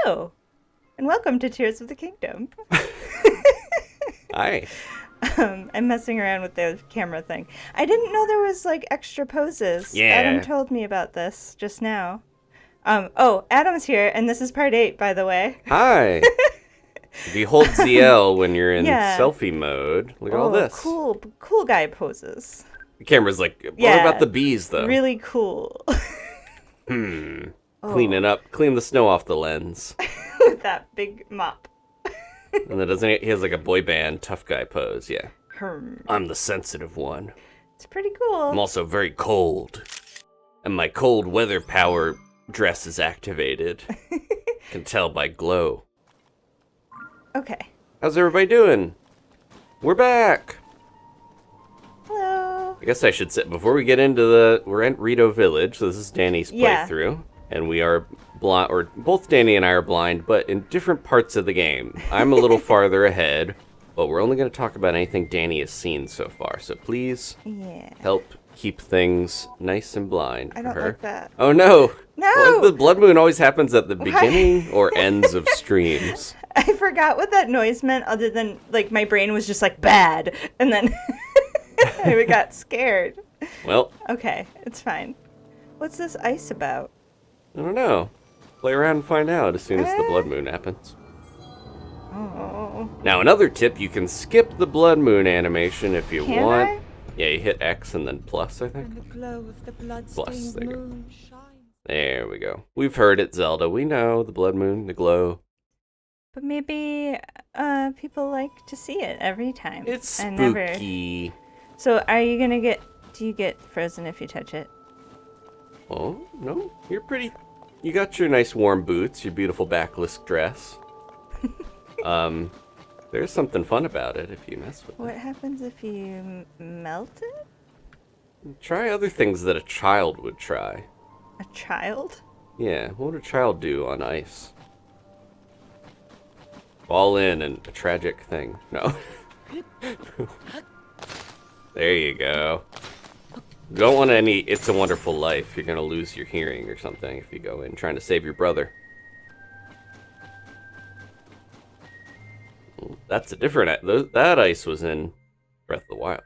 Hello, and welcome to Tears of the Kingdom. Hi. I'm messing around with the camera thing. I didn't know there was like extra poses. Yeah. Adam told me about this just now. Adam's here, and this is part 8, by the way. Hi. If you hold ZL when you're in Yeah. selfie mode, look at all this. Cool guy poses. The camera's like, what Yeah. about the bees, though? Really cool. Cleaning up, clean the snow off the lens. With that big mop. And then he has like a boy band tough guy pose, yeah. Herm. I'm the sensitive one. It's pretty cool. I'm also very cold. And my cold weather power dress is activated. Can tell by glow. Okay. How's everybody doing? We're back. Hello. I guess I should say, before we get into we're at Rito Village, so this is Dani's Yeah. playthrough, and we are blind, or both Dani and I are blind, but in different parts of the game. I'm a little farther ahead, but we're only going to talk about anything Dani has seen so far, so please help keep things nice and blind for I don't her. like that. Oh no! No! Well, the blood moon always happens at the beginning or ends of streams. I forgot what that noise meant other than, like, my brain was just like, bad. And then I got scared. Well, Okay, it's fine. What's this ice about? I don't know. Play around and find out as soon as the blood moon happens. Oh. Now, another tip, you can skip the blood moon animation if you Can want. I? Yeah, you hit X and then plus, I think. And the glow of the Plus, blood-stained there you go. moon shines. There we go. We've heard it, Zelda. We know the blood moon, the glow. But maybe people like to see it every time. It's I never. spooky. So are you gonna do you get frozen if you touch it? Oh, no. You're pretty... You got your nice warm boots, your beautiful backless dress. There's something fun about it if you mess with What happens if you melt it? it. Try other things that a child would try. A child? Yeah, what would a child do on ice? Fall in and a tragic thing. No. There you go. You don't want any It's a Wonderful Life. You're going to lose your hearing or something if you go in trying to save your brother. That's a different... That ice was in Breath of the Wild.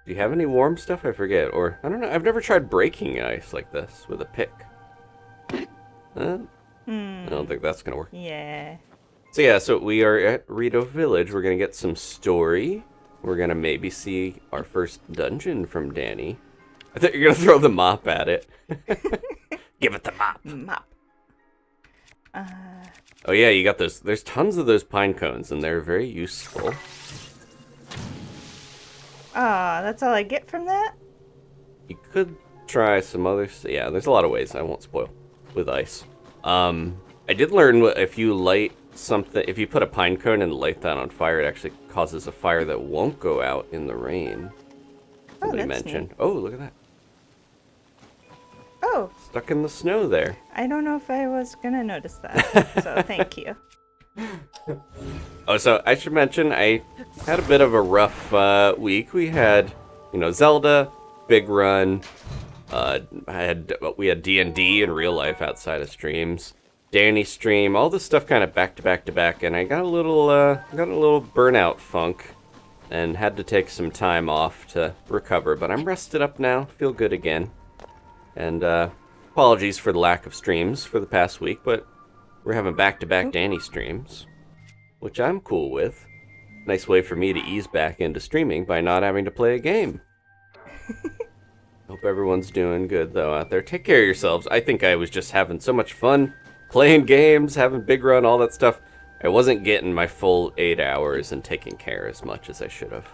Do you have any warm stuff? I forget. Or, I don't know. I've never tried breaking ice like this with a pick. I don't think that's going to work. Yeah. So yeah, so we are at Rito Village. We're going to get some story. We're going to maybe see our first dungeon from Dani. I thought you were going to throw the mop at it. Give it the mop. Mop. Oh yeah, you got those. There's tons of those pine cones, and they're very useful. That's all I get from that? You could try some others. Yeah, there's a lot of ways. I won't spoil with ice. I did learn if you light something, if you put a pine cone and light that on fire, it actually causes a fire that won't go out in the rain. Somebody that's mentioned. neat. Oh, look at that. Oh, Stuck in the snow there. I don't know if I was gonna notice that, so thank you. Oh, so I should mention I had a bit of a rough week. We had, Zelda, big run. We had D&D in real life outside of streams. Dani stream, all this stuff kind of back to back to back, and I got a little burnout funk, and had to take some time off to recover. But I'm rested up now, feel good again, and apologies for the lack of streams for the past week, but we're having back to back Dani streams, which I'm cool with. Nice way for me to ease back into streaming by not having to play a game. Hope everyone's doing good though out there. Take care of yourselves. I think I was just having so much fun. Playing games, having big run, all that stuff. I wasn't getting my full 8 hours and taking care as much as I should have.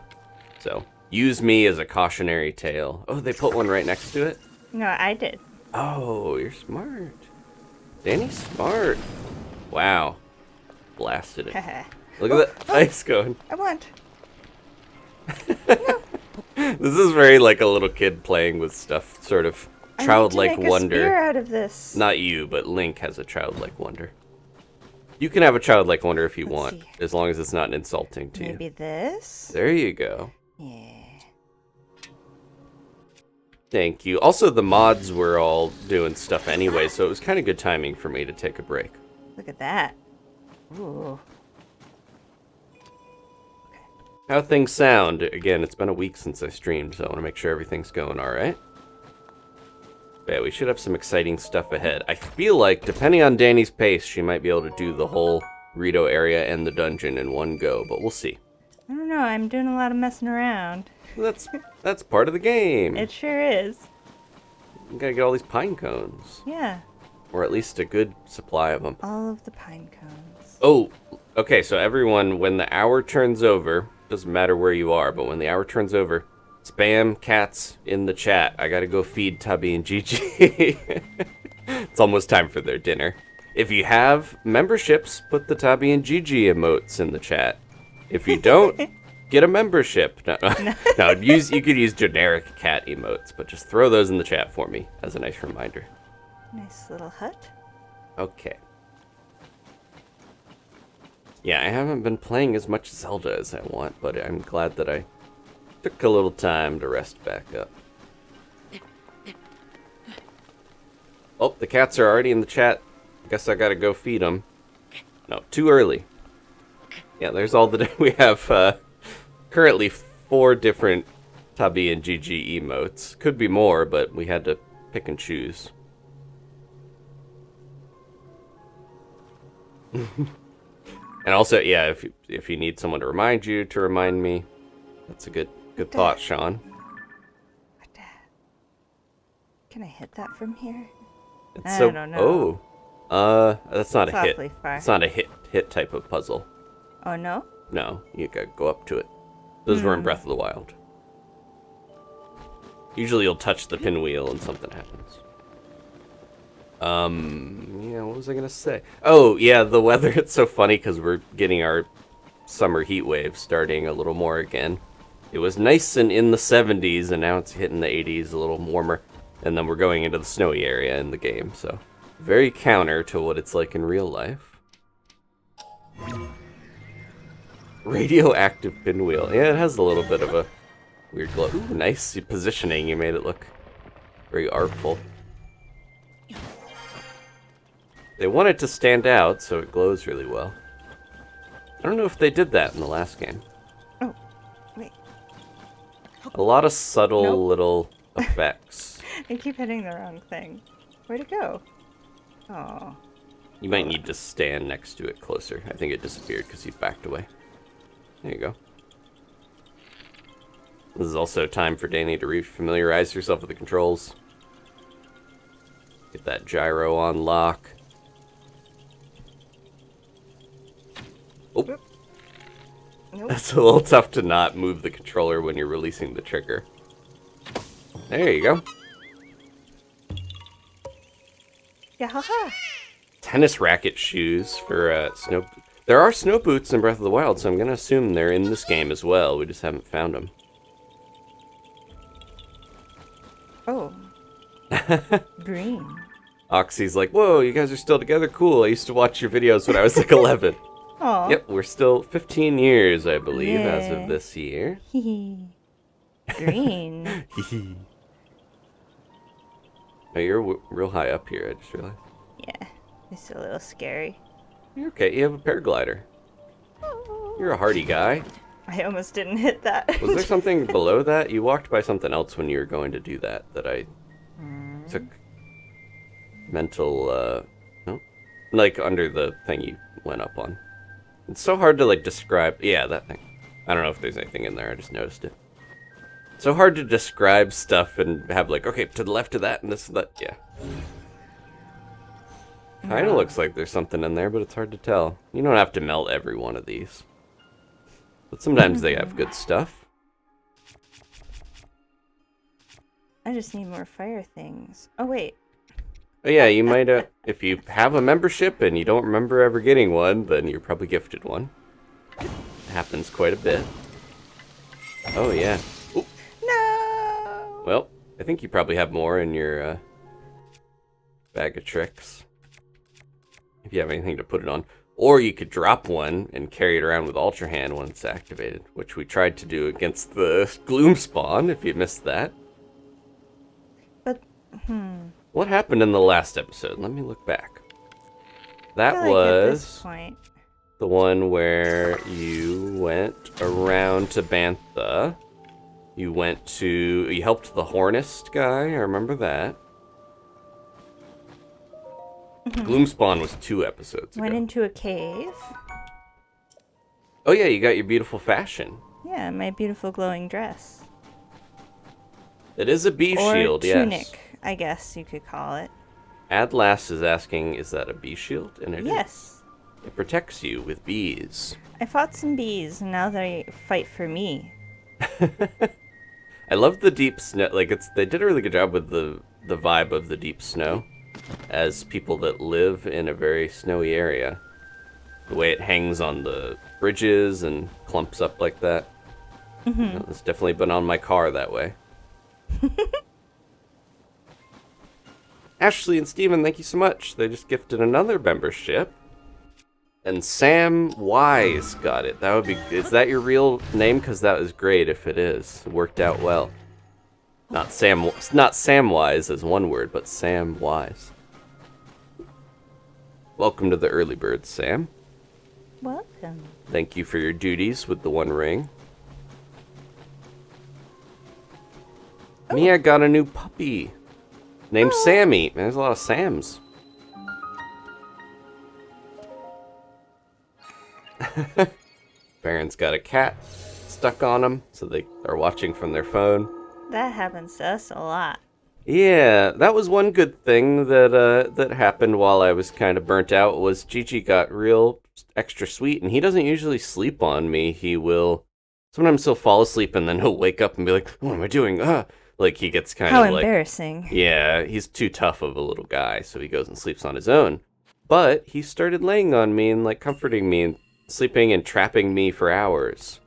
So, use me as a cautionary tale. Oh, they put one right next to it? No, I did. Oh, you're smart. Dani's smart. Wow. Blasted it. Look at that ice going. I want. This is very like a little kid playing with stuff, sort of childlike I need to make wonder. a spear out of this. Not you, but Link has a childlike wonder. You can have a childlike wonder if you Let's want, see. as long as it's not insulting to Maybe you. this? There you go. Yeah. Thank you. Also, the mods were all doing stuff anyway, so it was kind of good timing for me to take a break. Look at that. Ooh. How things sound? Again, it's been a week since I streamed, so I want to make sure everything's going alright. Yeah, we should have some exciting stuff ahead. I feel like, depending on Dani's pace, she might be able to do the whole Rito area and the dungeon in one go, but we'll see. I don't know, I'm doing a lot of messing around. That's part of the game. It sure is. You gotta get all these pine cones. Yeah. Or at least a good supply of them. All of the pine cones. Oh, okay, so everyone, when the hour turns over, doesn't matter where you are, but when the hour turns over, spam cats in the chat. I gotta go feed Tubby and Gigi. It's almost time for their dinner. If you have memberships, put the Tubby and Gigi emotes in the chat. If you don't, get a membership. No, you could use generic cat emotes, but just throw those in the chat for me as a nice reminder. Nice little hut. Okay. Yeah, I haven't been playing as much Zelda as I want, but I'm glad that I took a little time to rest back up. Oh, the cats are already in the chat. Guess I gotta go feed them. No, too early. Yeah, there's all the... We have currently 4 different Tubby and Gigi emotes. Could be more, but we had to pick and choose. And also, yeah, if you need someone to remind you to remind me, that's a good thought, Sean. Can I hit that from here? I don't know. Oh, that's not it's a hit. Far. It's not a hit type of puzzle. Oh no? No, you gotta go up to it. Those were in Breath of the Wild. Usually you'll touch the pinwheel and something happens. Yeah, what was I gonna say? Oh, yeah, the weather, it's so funny because we're getting our summer heat wave starting a little more again. It was nice and in the 70s, and now it's hitting the 80s, a little warmer. And then we're going into the snowy area in the game, so very counter to what it's like in real life. Radioactive pinwheel. Yeah, it has a little bit of a weird glow. Ooh, nice positioning. You made it look very artful. They want it to stand out, so it glows really well. I don't know if they did that in the last game. Oh, wait. A lot of subtle little effects. I keep hitting the wrong thing. Where'd it go? Oh. You might need to stand next to it closer. I think it disappeared because you backed away. There you go. This is also time for Dani to refamiliarize herself with the controls. Get that gyro on lock. Oh. Nope. That's a little tough to not move the controller when you're releasing the trigger. There you go. Yeah, haha. Tennis racket shoes for snow. There are snow boots in Breath of the Wild, so I'm gonna assume they're in this game as well. We just haven't found them. Oh. Green. Oxy's like, whoa, you guys are still together? Cool. I used to watch your videos when I was like 11. Aw. Yep, we're still 15 years, I believe, Yeah. as of this year. Green. Oh, you're real high up here, I just realized. Yeah, it's a little scary. You're okay, you have a paraglider. You're a hardy guy. I almost didn't hit that. Was there something below that? You walked by something else when you were going to do that I took mental, no? Like under the thing you went up on. It's so hard to like describe. Yeah, that thing. I don't know if there's anything in there, I just noticed it. So hard to describe stuff and have like, okay, to the left of that and this and that, yeah. Kinda looks like there's something in there, but it's hard to tell. You don't have to melt every one of these. But sometimes they have good stuff. I just need more fire things. Oh, wait. Oh yeah, you might, if you have a membership and you don't remember ever getting one, then you're probably gifted one. It happens quite a bit. Oh yeah. Ooh. No! Well, I think you probably have more in your bag of tricks. If you have anything to put it on. Or you could drop one and carry it around with Ultrahand when it's activated, which we tried to do against the Gloom Spawn, if you missed that. But, What happened in the last episode? Let me look back. That I feel like at this was point. the one where you went around to Bantha. You helped the Hornist guy, I remember that. Gloomspawn was 2 episodes ago. Went into a cave. Oh yeah, you got your beautiful fashion. Yeah, my beautiful glowing dress. It is a bee shield, yes. Or tunic, I guess you could call it. Adlas is asking, is that a bee shield? And it Yes. is. It protects you with bees. I fought some bees, and now they fight for me. I love the deep snow. Like they did a really good job with the vibe of the deep snow, as people that live in a very snowy area. The way it hangs on the bridges and clumps up like that. It's definitely been on my car that way. Ashley and Steven, thank you so much. They just gifted another membership. And Sam Wise got it. That would be. Is that your real name? Because that was great if it is. It worked out well. Not Samwise as one word, but Sam Wise. Welcome to the early birds, Sam. Welcome. Thank you for your duties with the One Ring. Mia got a new puppy named Sammy. Man, there's a lot of Sams. Baron's got a cat stuck on him, so they are watching from their phone. That happens to us a lot. Yeah, that was one good thing that happened while I was kind of burnt out, was Gigi got real extra sweet, and he doesn't usually sleep on me. Sometimes he'll fall asleep and then he'll wake up and be like, what am I doing? Like he gets kind How of like... embarrassing. Yeah, he's too tough of a little guy, so he goes and sleeps on his own. But he started laying on me and like comforting me and sleeping and trapping me for hours.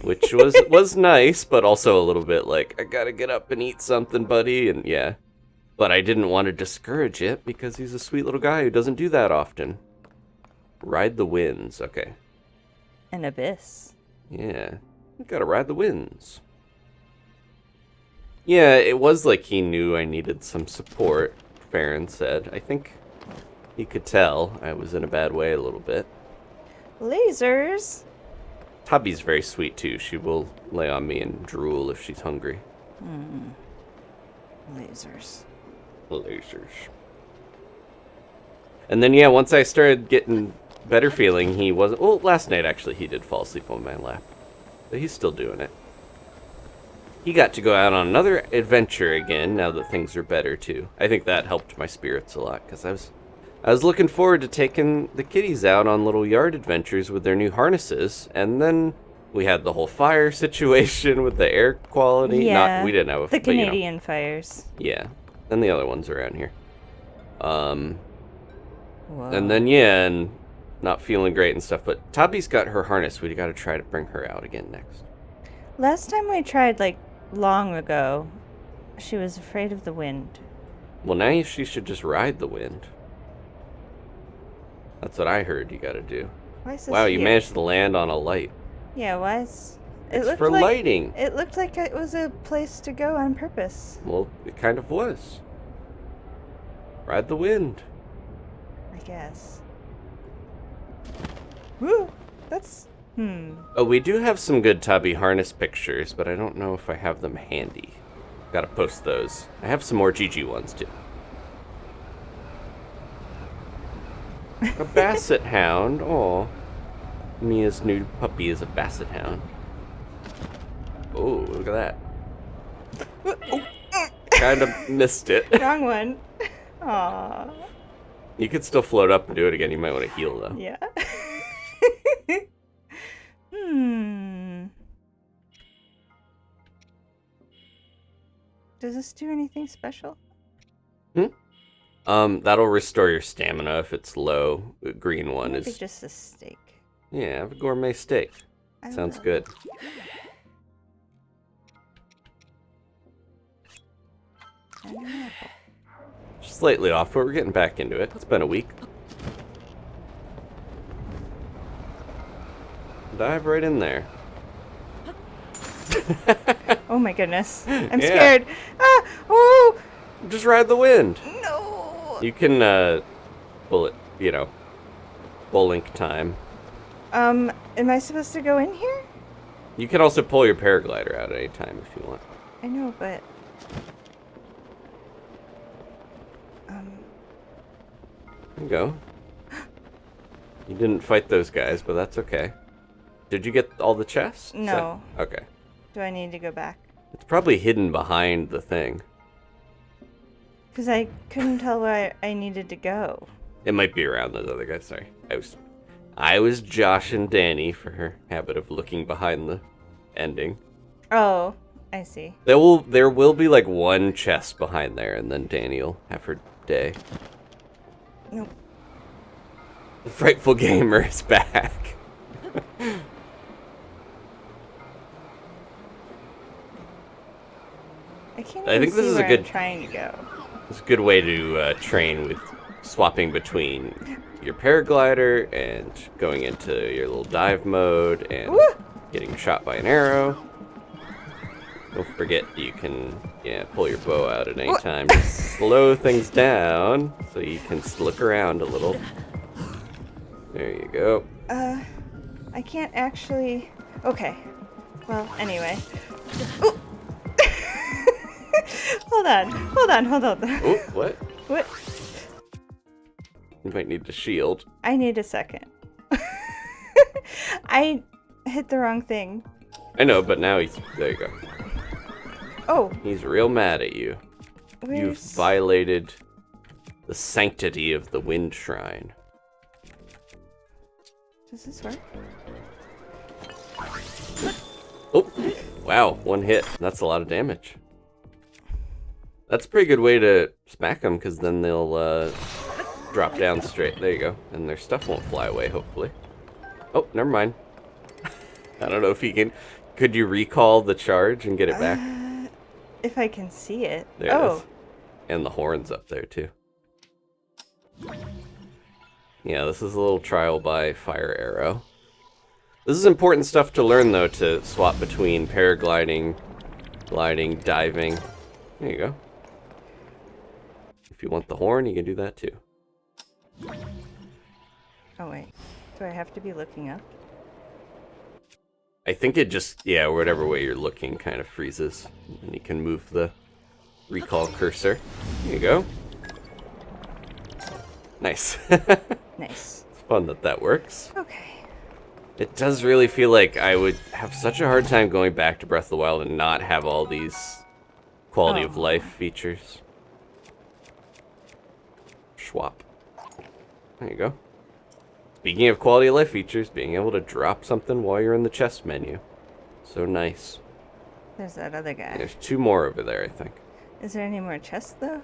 Which was nice, but also a little bit like, I gotta get up and eat something, buddy, and yeah. But I didn't want to discourage it, because he's a sweet little guy who doesn't do that often. Ride the winds, okay. An abyss. Yeah, you gotta ride the winds. Yeah, it was like he knew I needed some support, Farron said. I think he could tell I was in a bad way a little bit. Lasers. Tubby's very sweet too. She will lay on me and drool if she's hungry. Lasers. Lasers. And then, yeah, once I started getting better feeling, he wasn't... Well, last night, actually, he did fall asleep on my lap. But he's still doing it. He got to go out on another adventure again, now that things are better, too. I think that helped my spirits a lot, because I was looking forward to taking the kitties out on little yard adventures with their new harnesses, and then we had the whole fire situation with the air quality. Yeah, we didn't have the Canadian fires. Yeah, and the other ones around here. Whoa. And then, yeah, and not feeling great and stuff, but Tabby's got her harness. We got to try to bring her out again next. Last time we tried, like, long ago, she was afraid of the wind. Well, now she should just ride the wind. That's what I heard you got to do. Why is this Wow, you here? managed to land on a light. Yeah, why is... It's for lighting. It looked like it was a place to go on purpose. Well, it kind of was. Ride the wind. I guess. Woo! That's... Oh, we do have some good Tubby harness pictures, but I don't know if I have them handy. Gotta post those. I have some more Gigi ones, too. A basset hound. Aw. Mia's new puppy is a basset hound. Oh, look at that. Oh, kind of missed it. Wrong one. Aww. You could still float up and do it again. You might want to heal, though. Yeah. Does this do anything special? That'll restore your stamina if it's low. The green one Maybe is... just a steak. Yeah, have a gourmet steak. Sounds good. Slightly off, but we're getting back into it. It's been a week. Dive right in there. Oh my goodness. I'm scared. Ah! Oh! Just ride the wind. No! You can, bullet, bowlink time. Am I supposed to go in here? You can also pull your paraglider out at any time if you want. I know, but... There you go. You didn't fight those guys, but that's okay. Did you get all the chests? No. Okay. Do I need to go back? It's probably hidden behind the thing. Because I couldn't tell where I needed to go. It might be around those other guys, sorry. I was joshing Dani for her habit of looking behind the ending. Oh, I see. There will be like one chest behind there, and then Dani will have her day. Nope. The Frightful Gamer is back. I can't I even think this see is a where good- I'm trying to go. It's a good way to train with swapping between your paraglider and going into your little dive mode and Woo! getting shot by an arrow. Don't forget you can pull your bow out at any time to slow things down so you can look around a little. There you go. I can't actually... Okay. Well, anyway. Ooh. Hold on. Oh, what? What? You might need the shield. I need a second. I hit the wrong thing. I know, but now there you go. Oh. He's real mad at you. You've violated the sanctity of the Wind Shrine. Does this work? Oh, wow, one hit. That's a lot of damage. That's a pretty good way to smack them, because then they'll drop down straight. There you go. And their stuff won't fly away, hopefully. Oh, never mind. I don't know if you can... Could you recall the charge and get it back? If I can see it. There it is. And the horn's up there, too. Yeah, this is a little trial by fire arrow. This is important stuff to learn, though, to swap between paragliding, gliding, diving. There you go. If you want the horn, you can do that, too. Oh, wait. Do I have to be looking up? I think it just, whatever way you're looking kind of freezes. And you can move the recall cursor. There you go. Nice. Nice. It's fun that works. Okay. It does really feel like I would have such a hard time going back to Breath of the Wild and not have all these quality of life features. Schwap. There you go. Speaking of quality of life features, being able to drop something while you're in the chest menu. So nice. There's that other guy. There's two more over there, I think. Is there any more chests, though?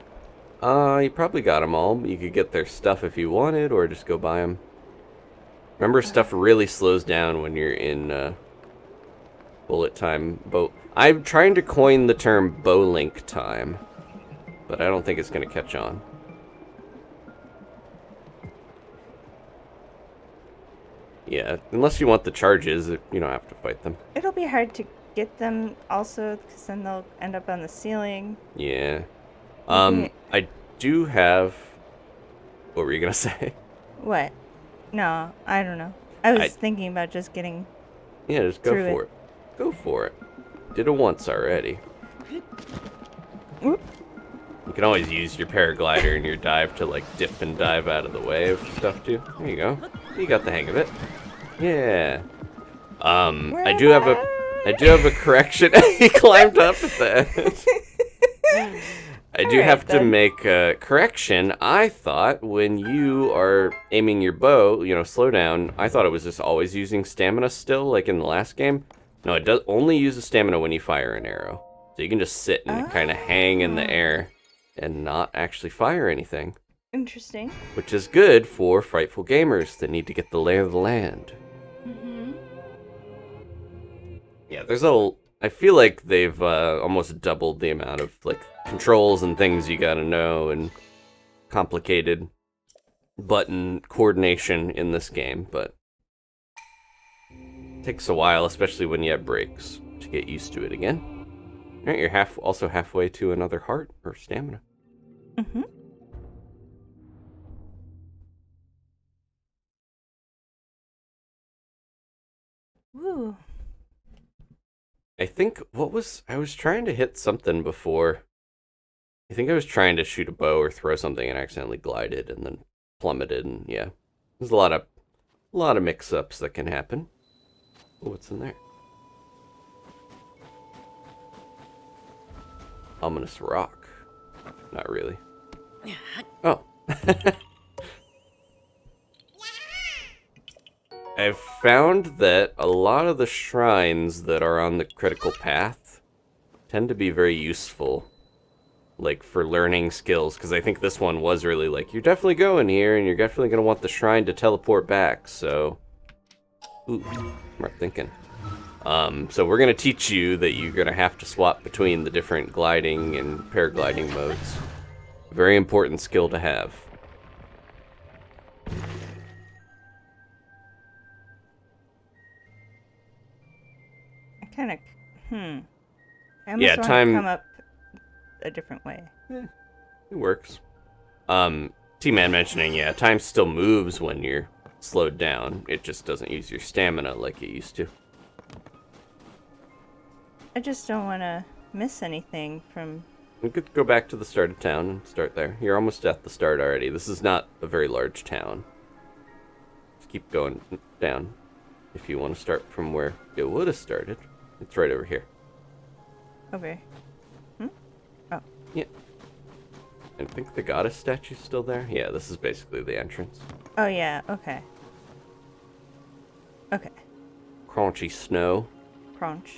You probably got them all. You could get their stuff if you wanted, or just go buy them. Remember, stuff really slows down when you're in bullet time. I'm trying to coin the term bowlink time, but I don't think it's going to catch on. Yeah, unless you want the charges, you don't have to fight them. It'll be hard to get them also, because then they'll end up on the ceiling. Yeah. I do have... What were you going to say? What? No, I don't know. I was thinking about just getting... Yeah, just go for it. Go for it. Did it once already. Whoop. You can always use your paraglider and your dive to like dip and dive out of the way of stuff too. There you go. You got the hang of it. Yeah. I do have a correction. He climbed up at that. I do have to make a correction. I thought when you are aiming your bow, slow down. I thought it was just always using stamina still, like in the last game. No, it does only use the stamina when you fire an arrow. So you can just sit and kind of hang in the air and not actually fire anything. Interesting. Which is good for frightful gamers that need to get the lay of the land. Mm-hmm. Yeah, I feel like they've almost doubled the amount of like controls and things you gotta know and complicated button coordination in this game, but it takes a while, especially when you have breaks, to get used to it again. Alright, you're also halfway to another heart or stamina. Mm-hmm. Ooh. I think, I was trying to hit something before. I think I was trying to shoot a bow or throw something and accidentally glided and then plummeted, and yeah. There's a lot of mix-ups that can happen. Oh, what's in there? Ominous rock. Not really. Oh. I've found that a lot of the shrines that are on the critical path tend to be very useful, like for learning skills, because I think this one was really like, you're definitely going here and you're definitely going to want the shrine to teleport back, so... Ooh, smart thinking. So we're going to teach you that you're going to have to swap between the different gliding and paragliding modes. Very important skill to have. I kind of, I almost Yeah, want time- to come up a different way. Yeah, it works. T-Man mentioning, yeah, time still moves when you're slowed down. It just doesn't use your stamina like it used to. I just don't want to miss anything from... We could go back to the start of town and start there. You're almost at the start already. This is not a very large town. Just keep going down. If you want to start from where it would have started, it's right over here. Over. Oh. Yeah. I think the goddess statue's still there. Yeah, this is basically the entrance. Oh, yeah. Okay. Okay. Crunchy snow. Crunch.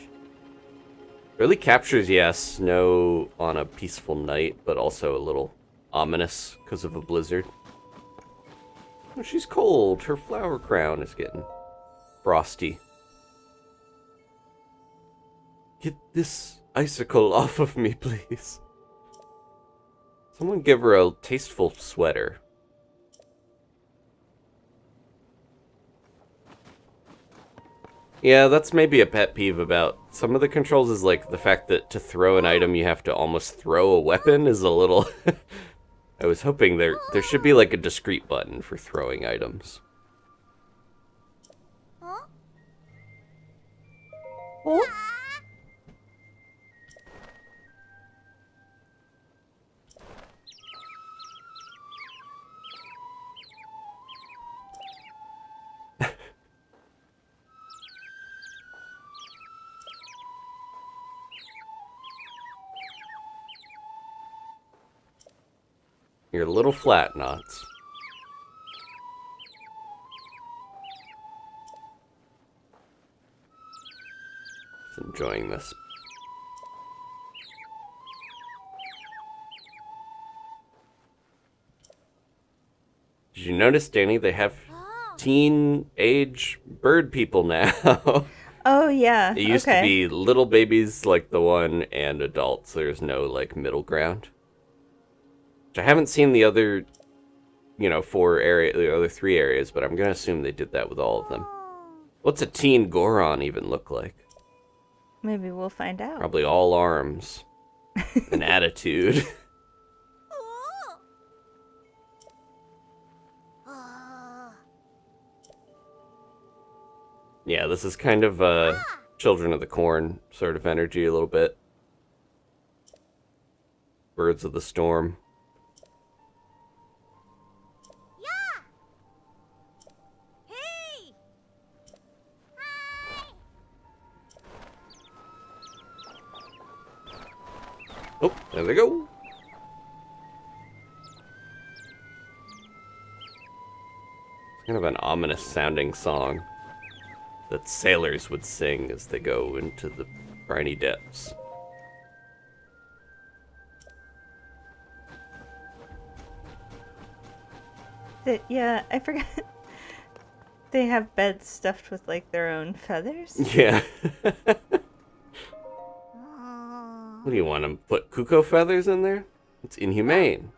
Really captures, yeah, snow on a peaceful night, but also a little ominous because of a blizzard. Oh, she's cold. Her flower crown is getting frosty. Get this icicle off of me, please. Someone give her a tasteful sweater. Yeah, that's maybe a pet peeve about some of the controls, is like the fact that to throw an item you have to almost throw a weapon is a little... I was hoping there should be like a discrete button for throwing items. Oh. Your little flat knots. Just enjoying this. Did you notice, Dani, they have teen-age bird people now? Oh, yeah. It used to be little babies like the one and adults. There's no, like, middle ground. Which I haven't seen the other, the other 3 areas, but I'm gonna assume they did that with all of them. What's a teen Goron even look like? Maybe we'll find out. Probably all arms. An attitude. Yeah, this is kind of Children of the Corn sort of energy a little bit. Birds of the Storm. Oh, there they go. It's kind of an ominous sounding song that sailors would sing as they go into the briny depths. Yeah, I forgot. They have beds stuffed with, like, their own feathers? Yeah. What do you want to put cuckoo feathers in there? It's inhumane.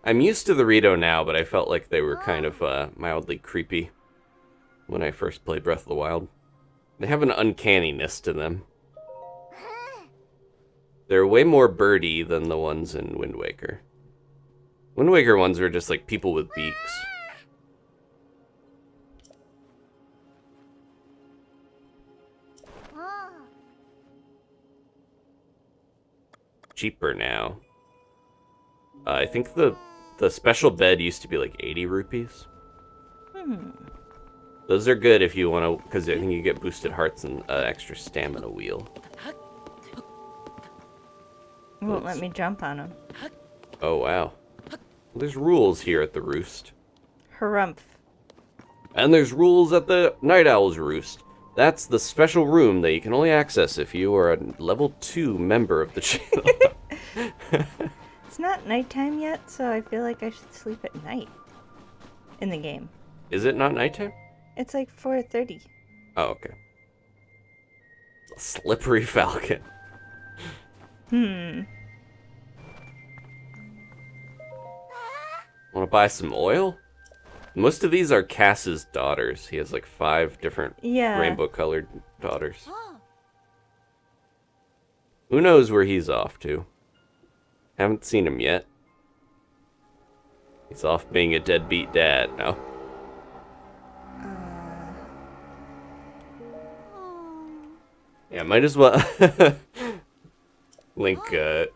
I'm used to the Rito now, but I felt like they were kind of mildly creepy when I first played Breath of the Wild. They have an uncanniness to them. They're way more birdy than the ones in Wind Waker. Wind Waker ones were just like people with beaks. cheaper now. I think the special bed used to be like 80 rupees. Those are good if you want to, because I think you get boosted hearts and extra stamina wheel. Won't let me jump on them. Oh, wow. There's rules here at the Roost. Harumph. And there's rules at the Night Owl's Roost. That's the special room that you can only access if you are a level 2 member of the channel. It's not nighttime yet, so I feel like I should sleep at night in the game. Is it not nighttime? It's like 4:30. Oh, okay. Slippery falcon. Want to buy some oil? Most of these are Cass's daughters. He has like 5 different rainbow-colored daughters. Who knows where he's off to? Haven't seen him yet. He's off being a deadbeat dad now. Yeah, might as well. Link, or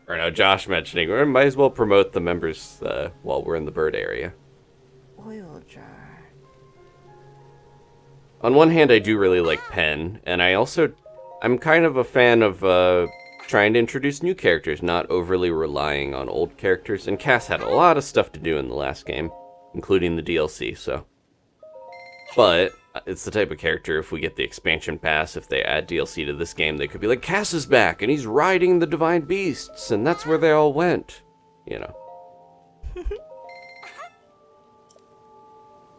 no, Josh mentioning, or might as well promote the members while we're in the bird area. Oil jar. On one hand, I do really like Pen, and I'm kind of a fan of trying to introduce new characters, not overly relying on old characters. And Cass had a lot of stuff to do in the last game, including the DLC, so. But it's the type of character, if we get the expansion pass, if they add DLC to this game, they could be like, Cass is back, and he's riding the divine beasts, and that's where they all went. You know.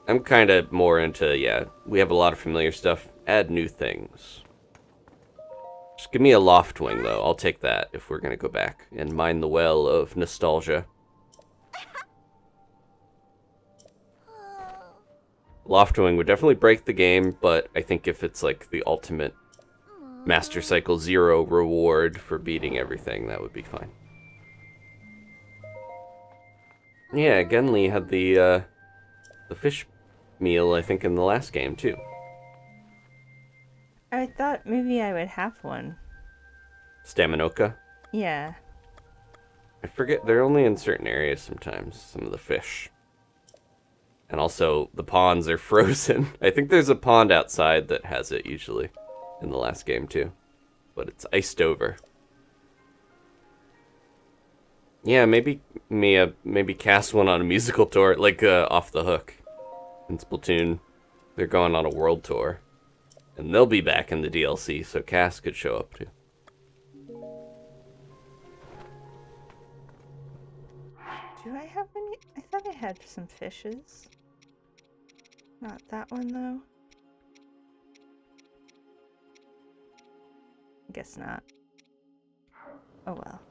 I'm kind of more into, we have a lot of familiar stuff, add new things. Just give me a Loftwing, though. I'll take that if we're going to go back and mine the well of nostalgia. Loftwing would definitely break the game, but I think if it's like the ultimate Master Cycle 0 reward for beating everything, that would be fine. Yeah, Genli had the fish meal, I think, in the last game, too. I thought maybe I would have one. Staminoka? Yeah. I forget, they're only in certain areas sometimes, some of the fish. And also, the ponds are frozen. I think there's a pond outside that has it, usually, in the last game, too. But it's iced over. Yeah, maybe cast one on a musical tour, like Off the Hook. In Splatoon, they're going on a world tour. And they'll be back in the DLC, so Cass could show up, too. Do I have any? I thought I had some fishes. Not that one, though. Guess not. Oh well.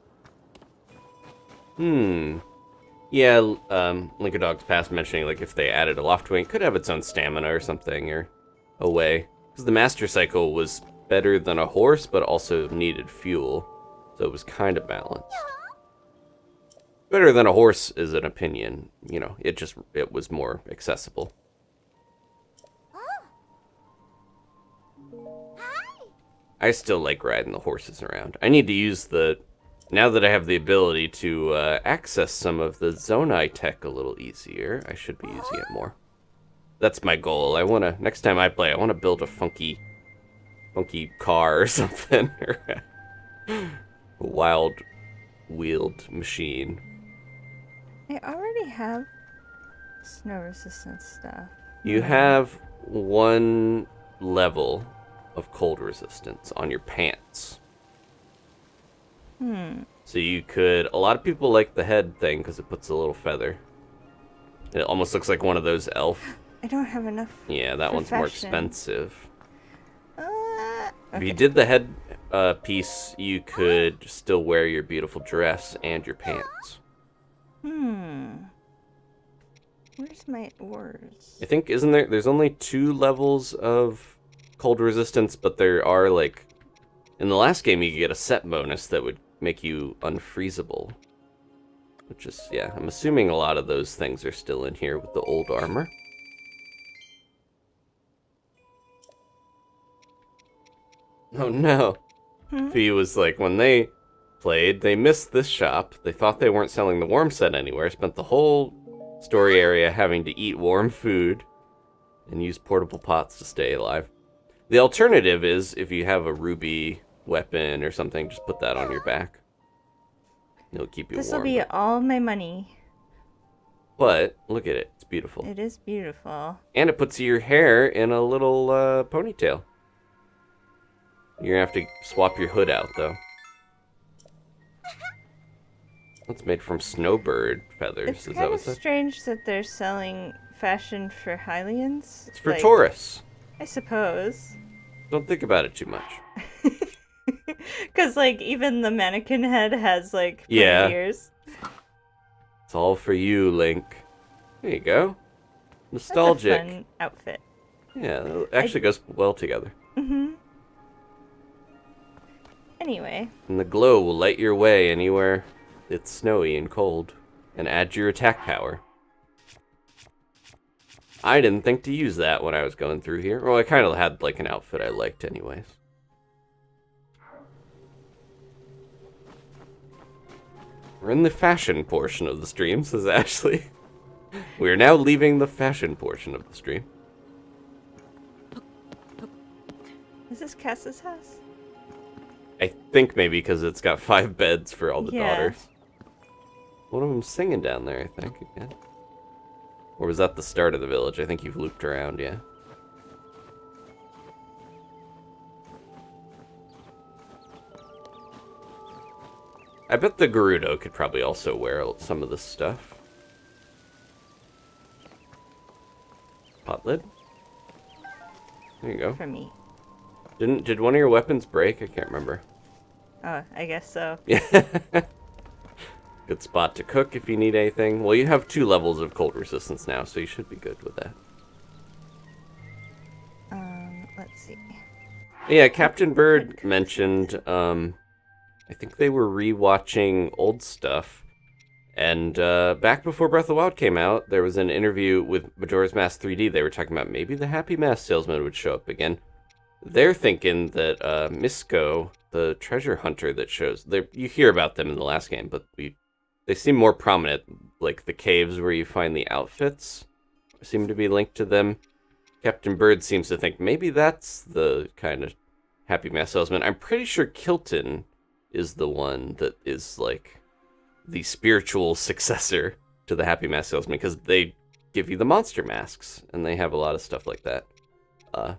Yeah, Linkadog's past mentioning, like, if they added a Loftwing, it could have its own stamina or something, or a way. Because the Master Cycle was better than a horse, but also needed fuel. So it was kind of balanced. Better than a horse is an opinion. You know, it was more accessible. I still like riding the horses around. I need to use now that I have the ability to access some of the Zonai tech a little easier, I should be using it more. That's my goal. Next time I play, I want to build a funky car or something. A wild wheeled machine. I already have snow resistance stuff. You have 1 level of cold resistance on your pants. So a lot of people like the head thing because it puts a little feather. It almost looks like one of those elf. I don't have enough. Yeah, that one's more fashion. expensive. Okay. If you did the head piece, you could still wear your beautiful dress and your pants. Where's my ores? I think, there's only 2 levels of cold resistance, but there are, like, in the last game you could get a set bonus that would make you unfreezable. Which is, yeah, I'm assuming a lot of those things are still in here with the old armor. Oh no. Fee was like, when they played, they missed this shop. They thought they weren't selling the warm set anywhere. Spent the whole story area having to eat warm food and use portable pots to stay alive. The alternative is, if you have a ruby weapon or something, just put that on your back. It'll keep you warm. This will be all my money. But, look at it. It's beautiful. It is beautiful. And it puts your hair in a little ponytail. You're going to have to swap your hood out, though. It's made from snowbird feathers. It's Is kind that of strange that they're selling fashion for Hylians. It's for tourists. I suppose. Don't think about it too much. Because, like, even the mannequin head has, like, yeah. ears. It's all for you, Link. There you go. Nostalgic. That's a fun outfit. Yeah, it actually goes well together. Mm-hmm. Anyway. And the glow will light your way anywhere it's snowy and cold, and add to your attack power. I didn't think to use that when I was going through here. Well, I kind of had, like, an outfit I liked anyways. We're in the fashion portion of the stream, says Ashley. We are now leaving the fashion portion of the stream. Is this Cass's house? I think maybe because it's got 5 beds for all the daughters. One of them's singing down there, I think, again. Or was that the start of the village? I think you've looped around, yeah. I bet the Gerudo could probably also wear some of this stuff. Pot lid? There you go. For me. Did one of your weapons break? I can't remember. Oh, I guess so. Yeah. Good spot to cook if you need anything. Well, you have 2 levels of cold resistance now, so you should be good with that. Let's see. Yeah, Captain Bird mentioned, I think they were re-watching old stuff. And back before Breath of the Wild came out, there was an interview with Majora's Mask 3D. They were talking about maybe the Happy Mask salesman would show up again. They're thinking that Misko, the treasure hunter that shows... You hear about them in the last game, but they seem more prominent. Like the caves where you find the outfits seem to be linked to them. Captain Bird seems to think maybe that's the kind of Happy Mask salesman. I'm pretty sure Kilton is the one that is like the spiritual successor to the Happy Mask salesman, because they give you the monster masks and they have a lot of stuff like that. But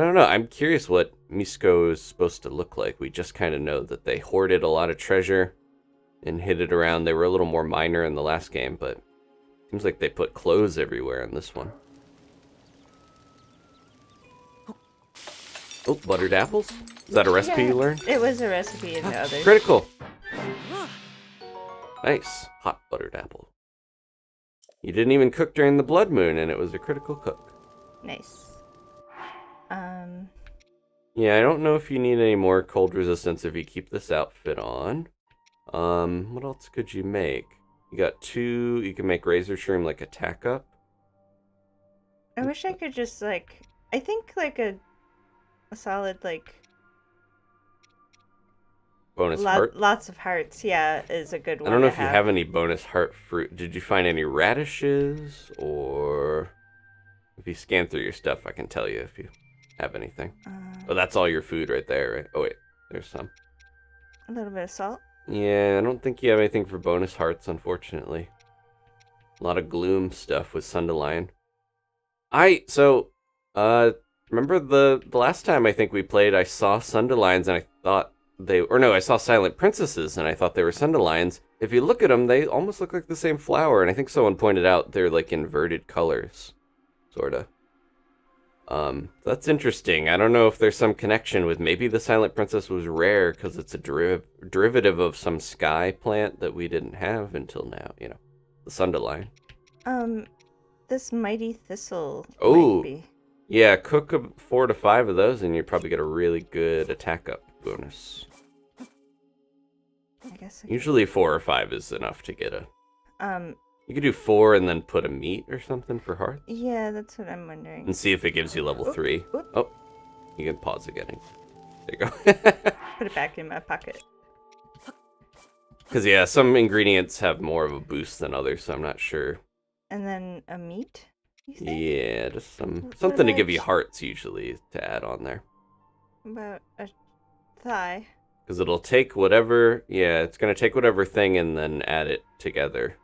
I don't know. I'm curious what Misko is supposed to look like. We just kind of know that they hoarded a lot of treasure and hid it around. They were a little more minor in the last game, but it seems like they put clothes everywhere in this one. Oh, buttered apples? Is that a recipe you learned? It was a recipe in the others. Critical! Nice. Hot buttered apple. You didn't even cook during the blood moon, and it was a critical cook. Nice. Yeah, I don't know if you need any more cold resistance if you keep this outfit on. What else could you make? You got 2, you can make Razor Shroom like attack up. I wish I could just, like, I think, like, a solid, like... Bonus heart? Lots of hearts, yeah, is a good one. I don't know if you have any bonus heart fruit. Did you find any radishes? Or if you scan through your stuff, I can tell you if you have anything. Oh, that's all your food right there, right? Oh, wait. There's some. A little bit of salt? Yeah, I don't think you have anything for bonus hearts, unfortunately. A lot of gloom stuff with Sundelion. Remember the last time I think we played, I saw Sundelions and I thought I saw Silent Princesses and I thought they were Sundelions. If you look at them, they almost look like the same flower, and I think someone pointed out they're like inverted colors, sorta. That's interesting. I don't know if there's some connection with maybe the Silent Princess was rare because it's a derivative of some sky plant that we didn't have until now, you know, the Sundelion. This mighty thistle. Oh, might be. Yeah, cook 4 to 5 of those and you probably get a really good attack up bonus. I guess usually 4 or 5 is enough to get a... You could do 4 and then put a meat or something for hearts. Yeah, that's what I'm wondering. And see if it gives you level 3. Oop. Oh, you can pause again. There you go. Put it back in my pocket. Because, yeah, some ingredients have more of a boost than others, so I'm not sure. And then a meat, you think? Yeah, just What something to give about you hearts, usually, to add on there. about a thigh? Because it'll take whatever... Yeah, it's going to take whatever thing and then add it together.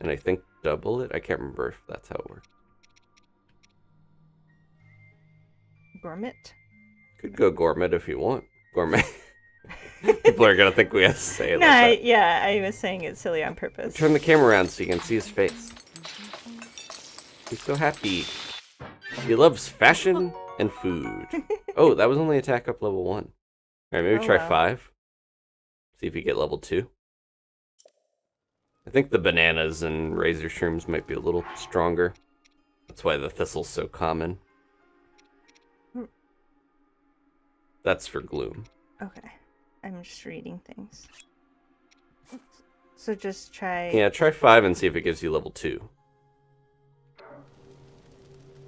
And I think double it? I can't remember if that's how it works. Gourmet? Could go gourmet if you want. Gourmet. People are going to think we have to say it No, like that. yeah, I was saying it silly on purpose. Turn the camera around so you can see his face. He's so happy. He loves fashion and food. Oh, that was only attack up level 1. Alright, maybe try 5. See if you get level 2. I think the bananas and razor shrooms might be a little stronger. That's why the thistle's so common. That's for gloom. Okay. I'm just reading things. So just try... Yeah, try 5 and see if it gives you level 2.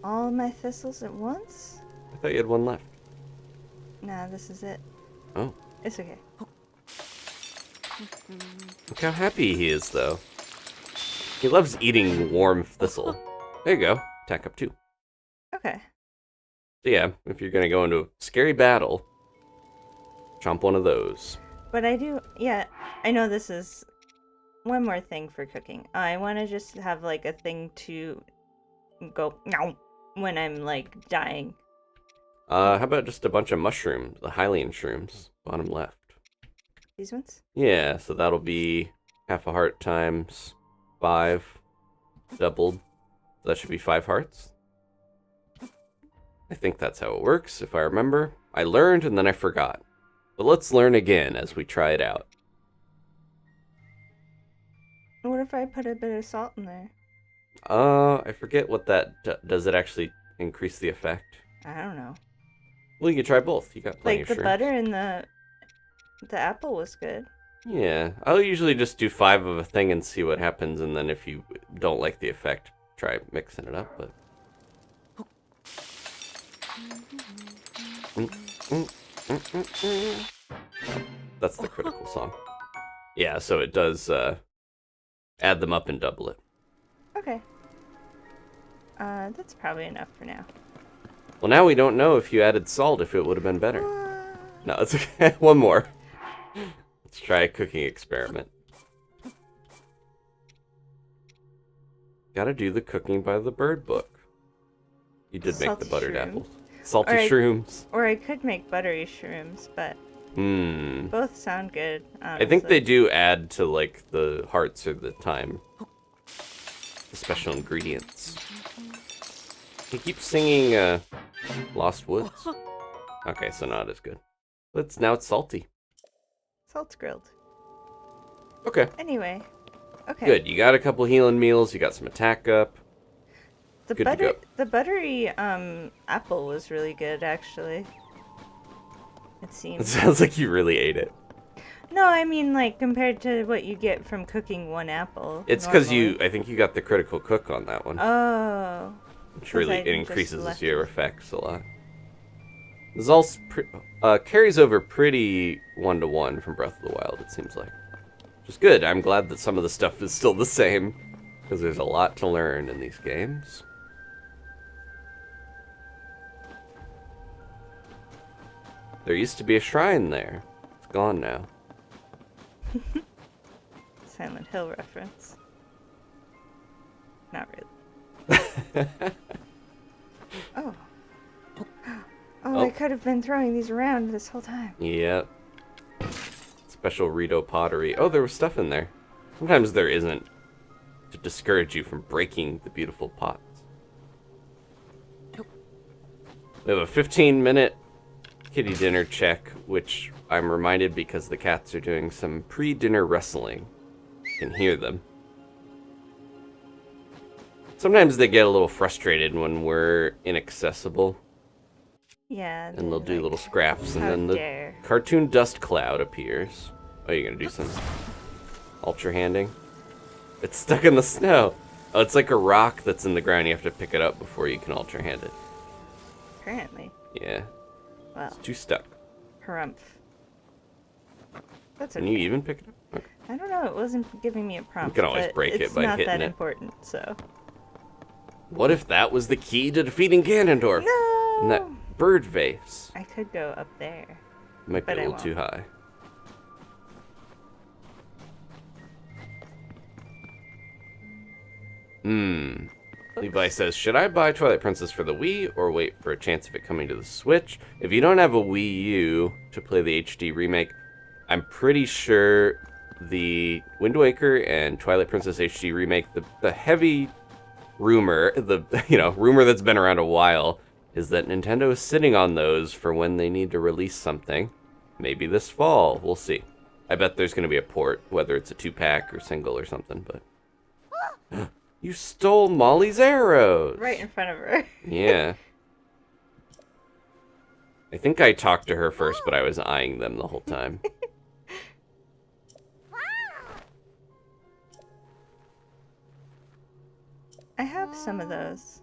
all my thistles at once? I thought you had 1 left. Nah, this is it. Oh. It's okay. Look how happy he is, though. He loves eating warm thistle. There you go. Attack up 2. Okay. So yeah, if you're gonna go into a scary battle, chomp one of those. But I do, yeah, I know this is one more thing for cooking. I want to just have like a thing to go no when I'm like dying. How about just a bunch of mushrooms, the Hylian shrooms, bottom left. These ones? Yeah, so that'll be half a heart times 5, doubled. That should be 5 hearts. I think that's how it works, if I remember. I learned and then I forgot. But let's learn again as we try it out. What if I put a bit of salt in there? I forget what that does. It actually increase the effect? I don't know. Well, you can try both. You got plenty Like of the shrooms. butter and the apple was good. Yeah, I'll usually just do 5 of a thing and see what happens, and then if you don't like the effect, try mixing it up, but... That's the critical song. Yeah, so it does add them up and double it. Okay. That's probably enough for now. Well, now we don't know if you added salt, if it would have been better. No, it's okay. One more. Let's try a cooking experiment. Gotta do the cooking by the bird book. You did make the Salty buttered shrooms. apples. Salty Alright. shrooms. Or I could make buttery shrooms, but both sound good, honestly. I think they do add to, like, the hearts or the time. The special ingredients. He keeps singing, Lost Woods. Okay, so not as good. But now it's salty. Salt's grilled. Okay. Anyway. Okay. Good. You got a couple healing meals. You got some attack up. The Good to go. the buttery apple was really good, actually. It It seems. sounds like you really ate it. No, I mean like compared to what you get from cooking one apple. It's because normally. I think you got the critical cook on that one. Oh. Which really, I it just increases left your effects a lot. This also carries over pretty 1-to-1 from Breath of the Wild, it seems like. Which is good. I'm glad that some of the stuff is still the same, because there's a lot to learn in these games. There used to be a shrine there. It's gone now. Silent Hill reference. Not really. Oh. Oh, I could have been throwing these around this whole time. Yep. Special Rito pottery. Oh, there was stuff in there. Sometimes there isn't, to discourage you from breaking the beautiful pots. We have a 15-minute kitty dinner check, which I'm reminded because the cats are doing some pre-dinner wrestling. You can hear them. Sometimes they get a little frustrated when we're inaccessible. Yeah. And they'll do like, little scraps, and how then the dare. cartoon dust cloud appears. Oh, you're gonna do some ultra-handing? It's stuck in the snow. Oh, it's like a rock that's in the ground. You have to pick it up before you can ultra-hand it. Apparently. Yeah, Well, it's too stuck. harumph. That's Can okay. you even pick it up? Okay. I don't know. It wasn't giving me a prompt. You can always but break it it's by not hitting that it. important. So. What if that was the key to defeating Ganondorf? No. In that bird vase. I could go up there. Might be But a I little too high. Levi says, should I buy Twilight Princess for the Wii or wait for a chance of it coming to the Switch? If you don't have a Wii U to play the HD remake, I'm pretty sure the Wind Waker and Twilight Princess HD remake, the heavy rumor, rumor that's been around a while, is that Nintendo is sitting on those for when they need to release something. Maybe this fall. We'll see. I bet there's going to be a port, whether it's a 2-pack or single or something, but... You stole Molly's arrows! Right in front of her. Yeah. I think I talked to her first, but I was eyeing them the whole time. I have some of those.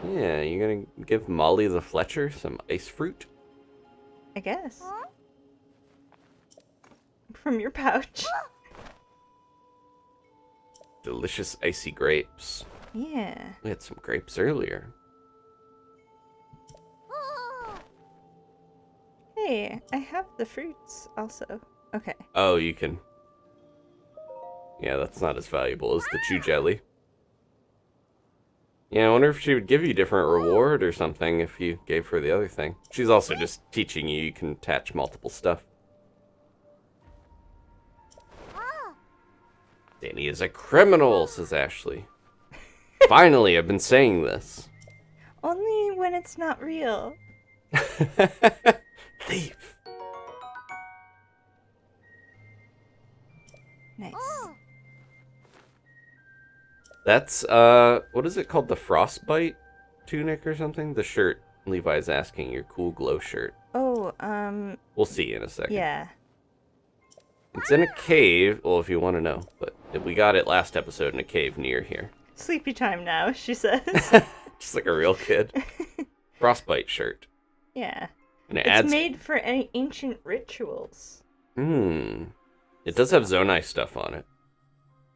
Yeah, you gonna give Molly the Fletcher some ice fruit? I guess. From your pouch. Delicious icy grapes. Yeah. We had some grapes earlier. Hey, I have the fruits also. Okay. Oh, you can... Yeah, that's not as valuable as the chew jelly. Yeah, I wonder if she would give you a different reward or something if you gave her the other thing. She's also just teaching you can attach multiple stuff. Dani is a criminal, says Ashley. Finally, I've been saying this. Only when it's not real. Thief. Nice. That's, what is it called? The frostbite tunic or something? The shirt Levi's asking, your cool glow shirt. Oh, We'll see in a second. yeah. It's in a cave, well, if you want to know, but we got it last episode in a cave near here. Sleepy time now, she says. Just like a real kid. Frostbite shirt. Yeah. And It's made for any ancient rituals. It does have Zonai stuff on it.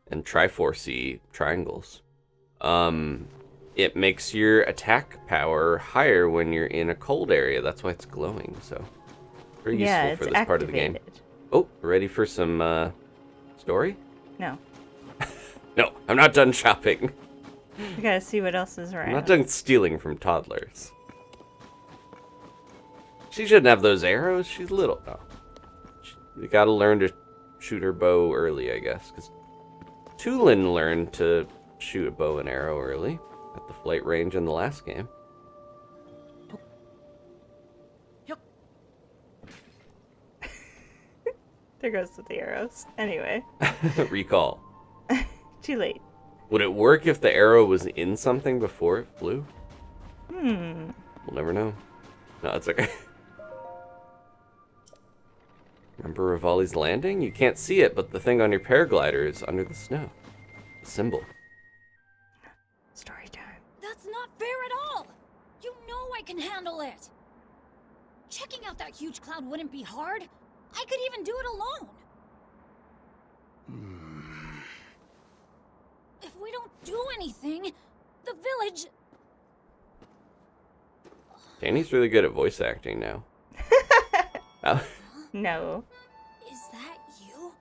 And Triforce triangles. It makes your attack power higher when you're in a cold area. That's why it's glowing, so very useful for this part of the game. Oh, ready for some story? No. No, I'm not done shopping. We gotta see what else is around. I'm not done stealing from toddlers. She shouldn't have those arrows. She's little. Oh. You gotta learn to shoot her bow early, I guess. Because Tulin learned to shoot a bow and arrow early at the flight range in the last game. There goes with the arrows. Anyway. Recall. Too late. Would it work if the arrow was in something before it flew? We'll never know. No, it's okay. Remember Rivali's landing? You can't see it, but the thing on your paraglider is under the snow. The symbol. Story time. That's not fair at all! You know I can handle it! Checking out that huge cloud wouldn't be hard. I could even do it alone. If we don't do anything, the village... Dani's really good at voice acting now. No. Is that you?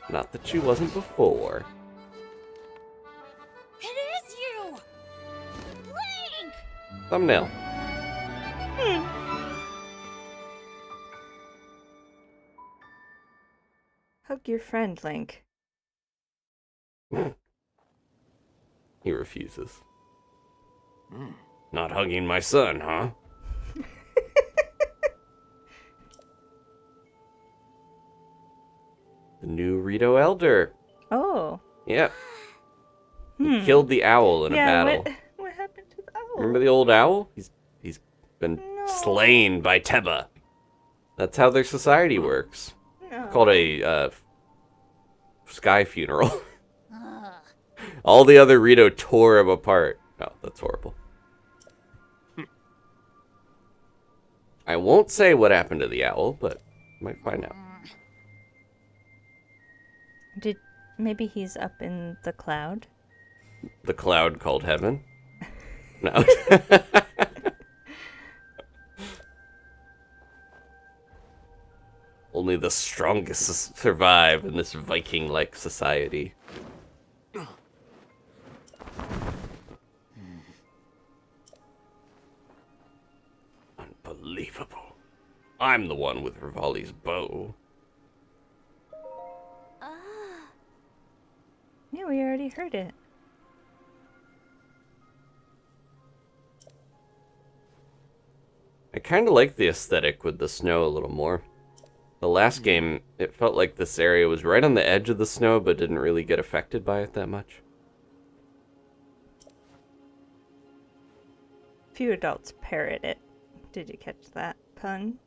Not that she wasn't before. It is you! Link! Thumbnail. Hug your friend, Link. He refuses. Not hugging my son, huh? The new Rito Elder. Oh. Yep. He killed the owl in a battle. What happened to the owl? Remember the old owl? He's been No. slain by Teba. That's how their society works. No. Called a sky funeral. All the other Rito tore him apart. Oh, that's horrible. won't say what happened to the owl, but might find out. Maybe he's up in the cloud? The cloud called heaven? No. Only the strongest survive in this Viking-like society. Unbelievable. I'm the one with Rivali's bow. Yeah, we already heard it. I kind of like the aesthetic with the snow a little more. The last game, it felt like this area was right on the edge of the snow, but didn't really get affected by it that much. Few adults parrot it. Did you catch that pun?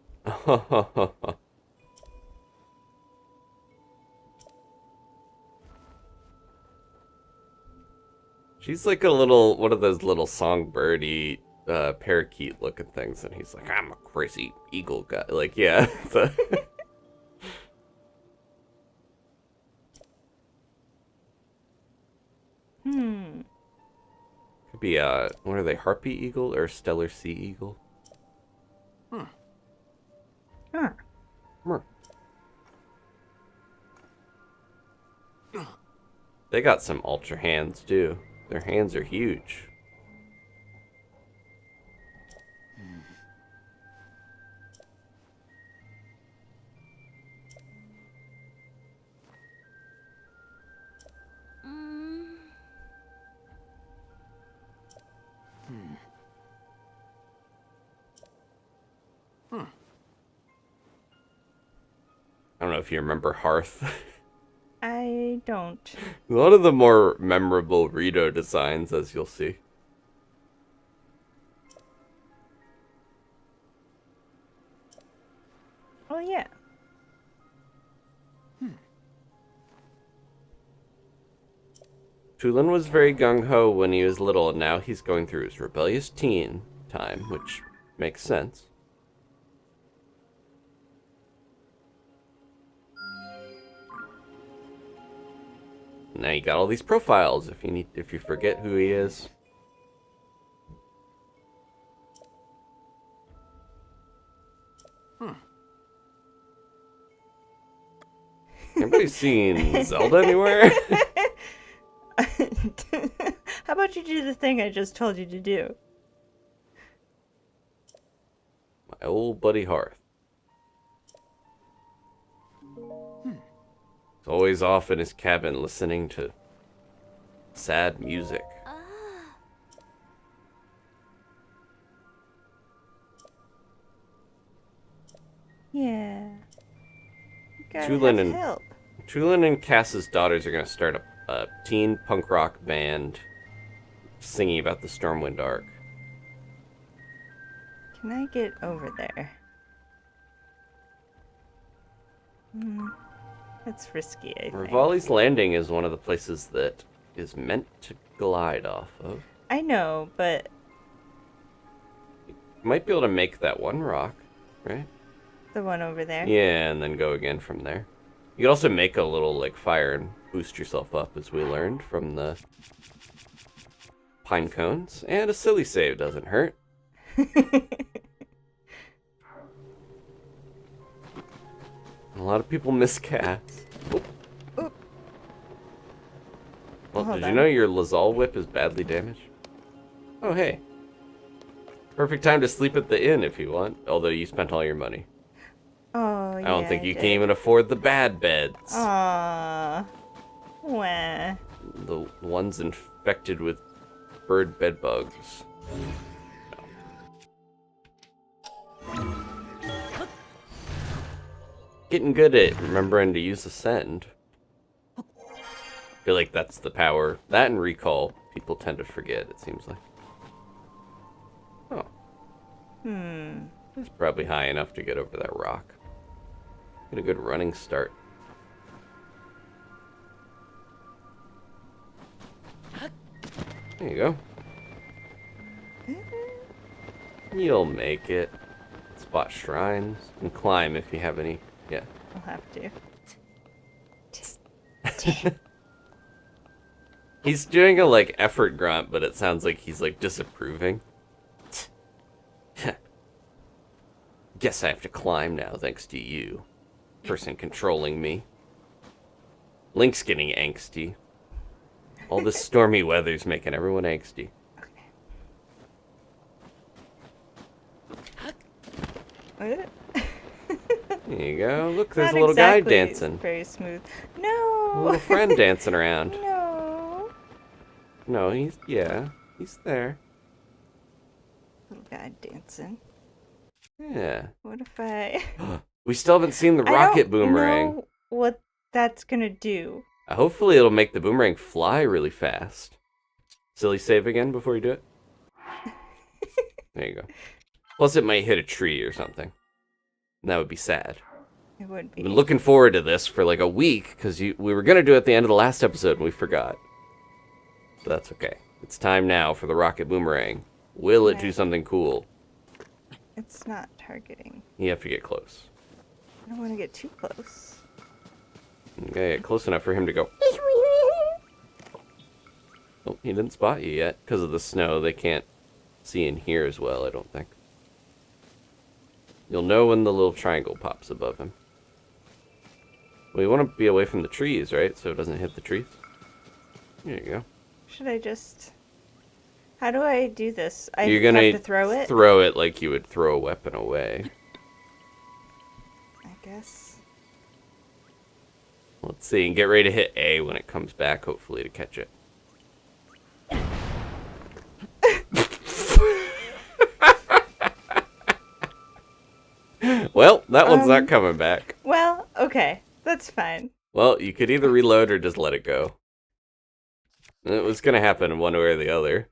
She's like a little, one of those little songbirdy, parakeet looking things, and he's like, I'm a crazy eagle guy. Like, yeah. Could be what are they, harpy eagle or stellar sea eagle? Huh. They got some ultra hands too. Their hands are huge. I don't know if you remember Hearth. I don't. One of the more memorable Rito designs, as you'll see. Oh, yeah. Tulin was very gung-ho when he was little, and now he's going through his rebellious teen time, which makes sense. Now you got all these profiles if you forget who he is. Anybody seen Zelda anywhere? How about you do the thing I just told you to do? My old buddy Hearth. He's always off in his cabin listening to sad music. Yeah. Tulin and Cass's daughters are going to start a teen punk rock band singing about the Stormwind Arc. Can I get over there? That's risky, I think. Rivali's Landing is one of the places that is meant to glide off of. I know, but... You might be able to make that one rock, right? The one over there? Yeah, and then go again from there. You could also make a little, like, fire and boost yourself up, as we learned from the pine cones. And a silly save doesn't hurt. A lot of people miss cats. Oop. Well, did you know your Lazal whip is badly damaged? Oh, hey. Perfect time to sleep at the inn if you want, although you spent all your money. Oh, yeah. I don't think you can even afford the bad beds. Aww. Wah. The ones infected with bird bed bugs. Getting good at remembering to use Ascend. I feel like that's the power. That and Recall, people tend to forget, it seems like. Oh. It's probably high enough to get over that rock. Get a good running start. There you go. You'll make it. Spot shrines and climb if you have any. Yeah. I'll have to. He's doing a like effort grunt, but it sounds like he's like disapproving. Guess I have to climb now thanks to you. Person controlling me. Link's getting angsty. All this stormy weather's making everyone angsty. What? There you go. Look, there's Not a little guy exactly dancing. Very smooth. No. A little friend dancing around. No. No, he's there. Little guy dancing. Yeah. What if I? We still haven't seen the rocket boomerang. I don't know what that's gonna do. Hopefully it'll make the boomerang fly really fast. Silly save again before you do it. There you go. Plus it might hit a tree or something. And that would be sad. It would be. I've been looking forward to this for like a week, because we were going to do it at the end of the last episode and we forgot. But that's okay. It's time now for the rocket boomerang. Will it do something cool? It's not targeting. You have to get close. I don't want to get too close. Okay, get close enough for him to go. Oh, he didn't spot you yet. Because of the snow, they can't see and hear as well, I don't think. You'll know when the little triangle pops above him. Well, you want to be away from the trees, right? So it doesn't hit the trees. There you go. Should I just... How do I do this? You're gonna have to throw it? Throw it like you would throw a weapon away. I guess. Let's see, and get ready to hit A when it comes back, hopefully, to catch it. Well, that one's not coming back. Well, okay. That's fine. Well, you could either reload or just let it go. It was going to happen one way or the other.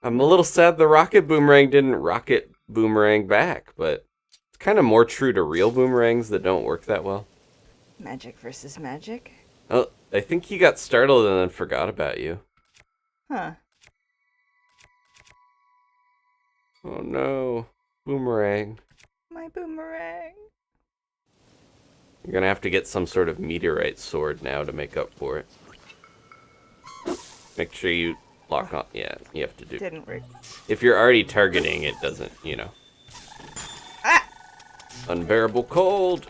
I'm a little sad the rocket boomerang didn't rocket boomerang back, but it's kind of more true to real boomerangs that don't work that well. Magic versus magic? Oh, I think he got startled and then forgot about you. Huh. Oh no. Boomerang. My boomerang. You're gonna have to get some sort of meteorite sword now to make up for it. Make sure you lock on. Yeah, you have to do. Didn't work. If you're already targeting, it doesn't, you know. Ah! Unbearable cold.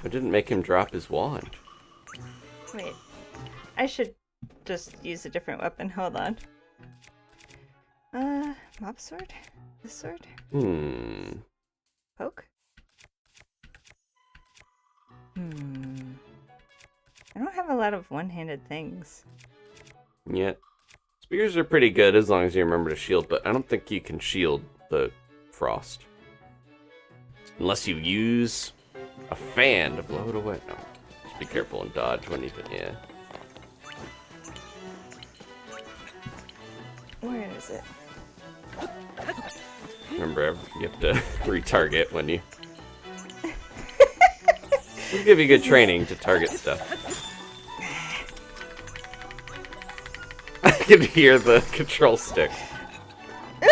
I didn't make him drop his wand. Wait. I should just use a different weapon. Hold on. Mop sword? This sword? Poke? I don't have a lot of one-handed things. Yeah. Spears are pretty good as long as you remember to shield, but I don't think you can shield the frost. Unless you use a fan to blow it away. No. Just be careful and dodge when you can, yeah. Where is it? Remember, you have to retarget when you... It'll give you good training to target stuff. I can hear the control stick.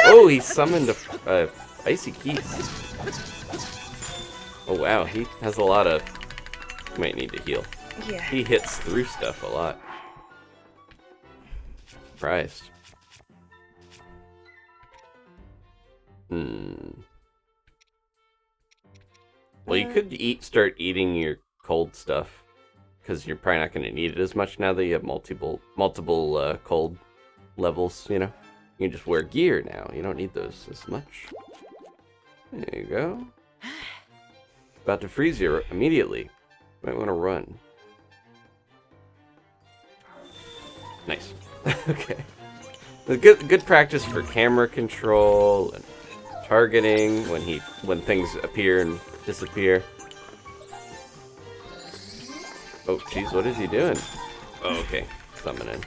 Oh, he summoned a icy keys. Oh wow, he has a lot of... Might need to heal. Yeah. He hits through stuff a lot. Surprised. Well, you could start eating your cold stuff, because you're probably not going to need it as much now that you have multiple cold levels, you know? You can just wear gear now. You don't need those as much. There you go. About to freeze you immediately. Might want to run. Nice. Okay. Good practice for camera control and targeting when things appear and disappear. Oh, jeez, what is he doing? Oh, okay. Summoning.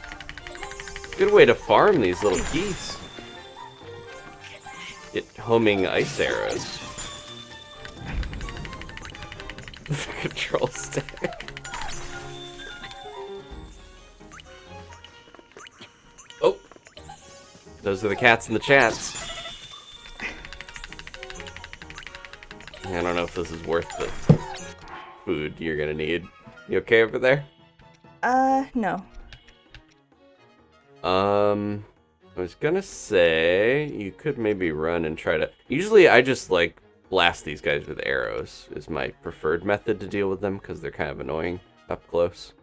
Good way to farm these little keys. Get homing ice arrows. Control stick. Oh. Those are the cats in the chats. I don't know if this is worth the food you're gonna need. You okay over there? No. I was gonna say you could maybe run and try to. Usually, I just like blast these guys with arrows. Is my preferred method to deal with them because they're kind of annoying up close.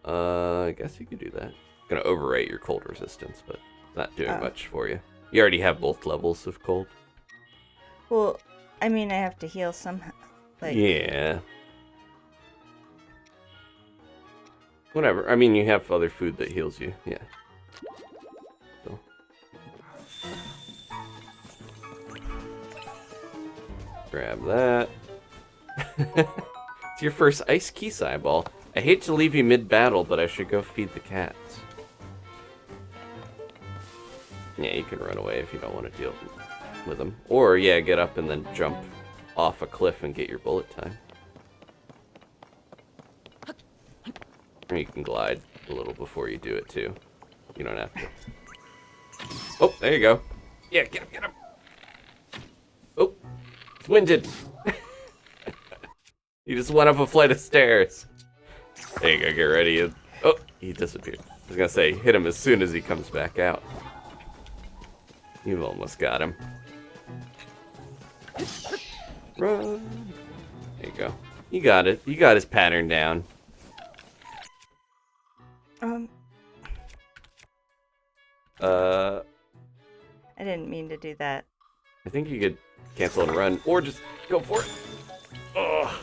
I guess you could do that. Gonna overrate your cold resistance, but it's not doing much for you. You already have both levels of cold. Well, I mean, I have to heal somehow. Like... Yeah. Whatever. I mean, you have other food that heals you. Yeah. So. Grab that. It's your first ice key eyeball. I hate to leave you mid-battle, but I should go feed the cats. Yeah, you can run away if you don't want to deal with them. Or, yeah, get up and then jump off a cliff and get your bullet time. Or you can glide a little before you do it, too. You don't have to. Oh, there you go. Yeah, get him, get him. Oh, it's winded. He just went up a flight of stairs. There you go, get ready. Oh, he disappeared. I was gonna say, hit him as soon as he comes back out. You've almost got him. Run. There you go. You got it. You got his pattern down. I didn't mean to do that. I think you could cancel and run, or just go for it. Ugh.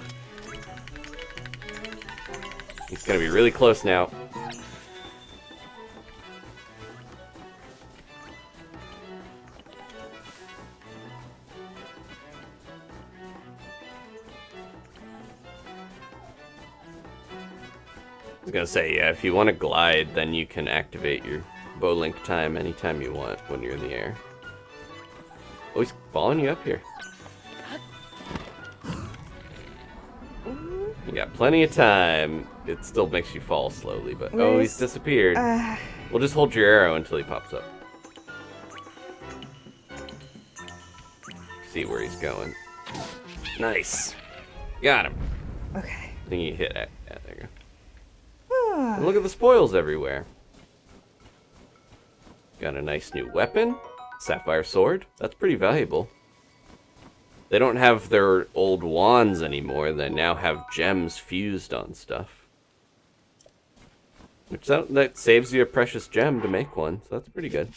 He's gonna be really close now. I was gonna say, yeah, if you want to glide, then you can activate your bow link time anytime you want when you're in the air. Oh, he's following you up here. You got plenty of time. It still makes you fall slowly, but oh, he's disappeared. We'll just hold your arrow until he pops up. See where he's going. Nice. Got him. Okay. I think you hit it. Yeah, there you go. And look at the spoils everywhere. Got a nice new weapon. Sapphire sword. That's pretty valuable. They don't have their old wands anymore. They now have gems fused on stuff. Which that saves you a precious gem to make one, so that's pretty good.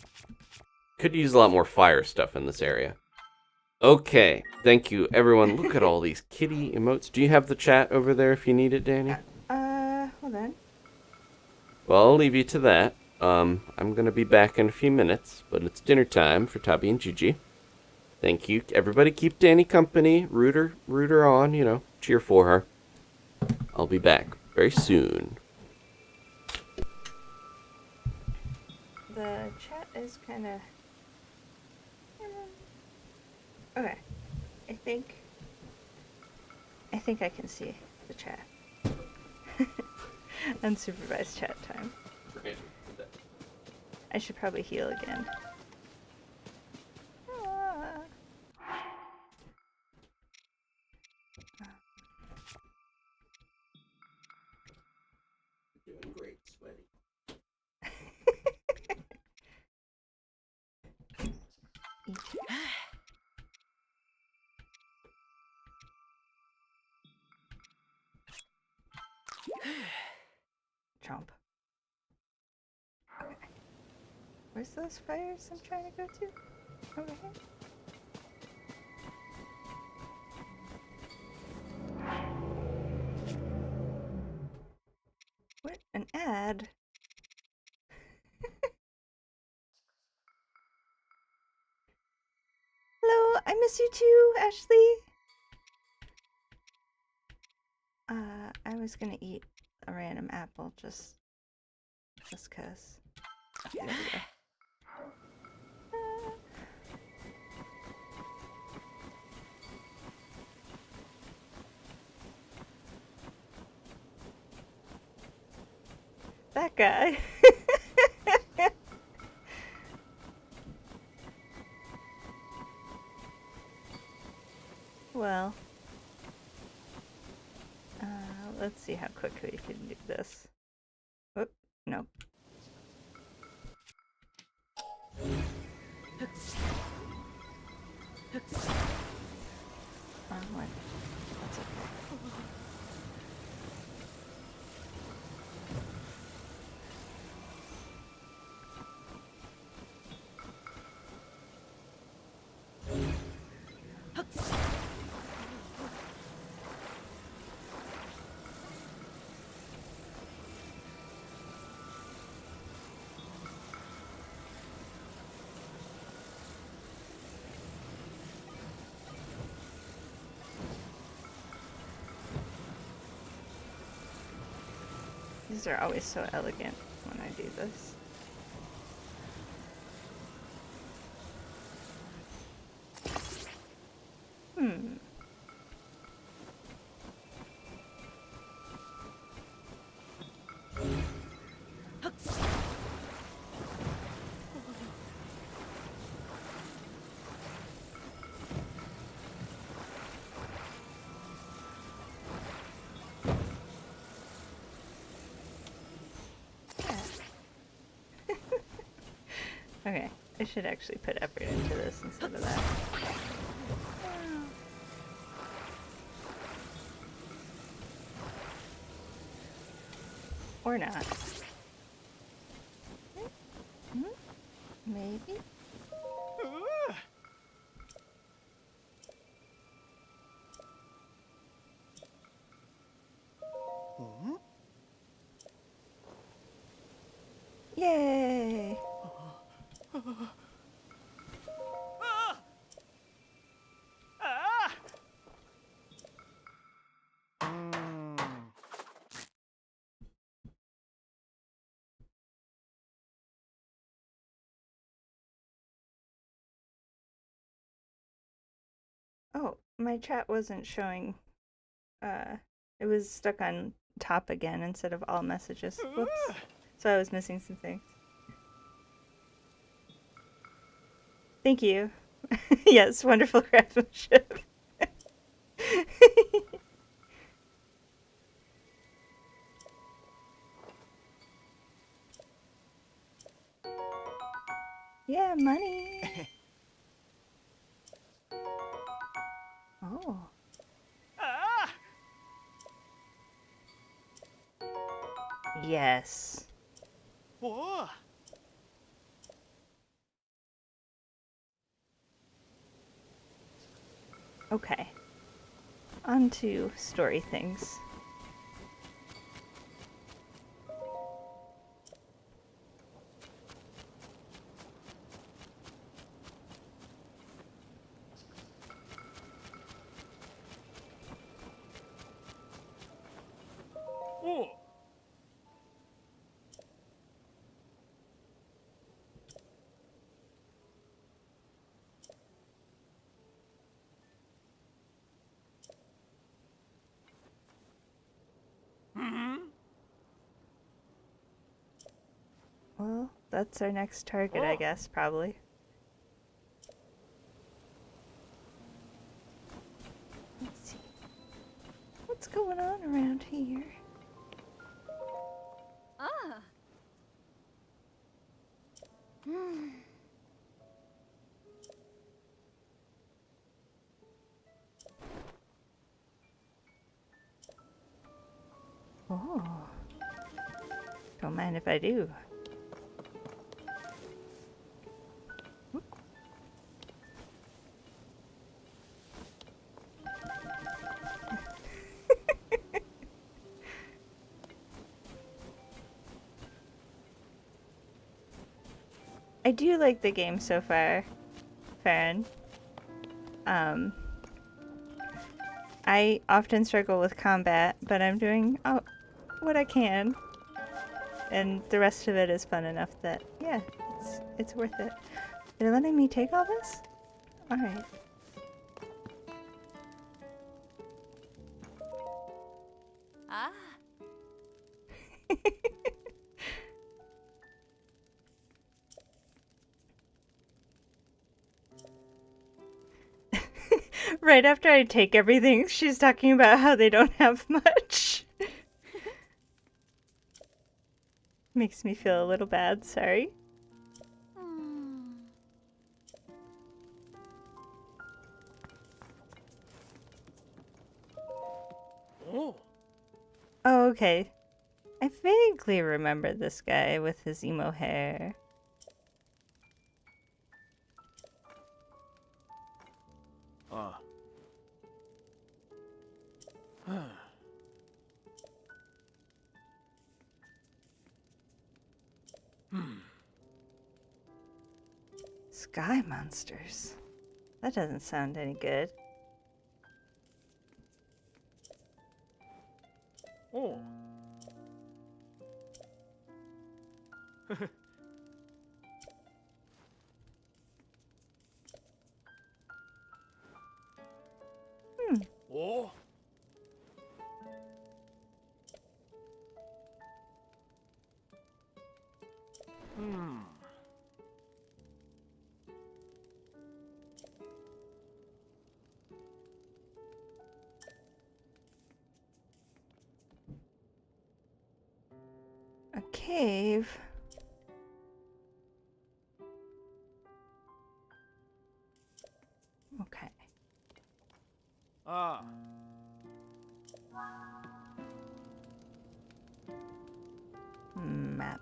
Could use a lot more fire stuff in this area. Okay, thank you everyone. Look at all these kitty emotes. Do you have the chat over there if you need it, Dani? Hold on. Well, I'll leave you to that. I'm gonna be back in a few minutes, but it's dinner time for Tabi and Gigi. Thank you. Everybody keep Dani company. Root her on, you know. Cheer for her. I'll be back very soon. The chat is kind of... Okay. I think I can see the chat. Unsupervised chat time. I should probably heal again. Doing great, sweaty. Chomp. Okay. Where's those fires I'm trying to go to? Over here? What? An ad? Hello, I miss you too, Ashley. I was gonna eat a random apple just cause. There we go. That guy. Well, let's see how quick we can do this. Oop, no. Wrong one. That's okay. These are always so elegant when I do this. Okay, I should actually put effort into this instead of that. Or not. Maybe? Yay! Oh, my chat wasn't showing. It was stuck on top again instead of all messages. Whoops. So I was missing some things. Thank you. Yes, wonderful craftsmanship. Yeah, money. Oh. Yes. Okay. On to story things. Well, that's our next target, I guess, probably. Let's see. What's going on around here? Oh. Don't mind if I do. I do like the game so far, Farron. I often struggle with combat, but I'm doing what I can. And the rest of it is fun enough that, yeah, it's worth it. They're letting me take all this? Alright. Right after I take everything, she's talking about how they don't have much. Makes me feel a little bad, sorry. Oh. Oh, okay. I vaguely remember this guy with his emo hair. Sky monsters. That doesn't sound any good. Oh. Oh. A cave. Okay. Ah. Map.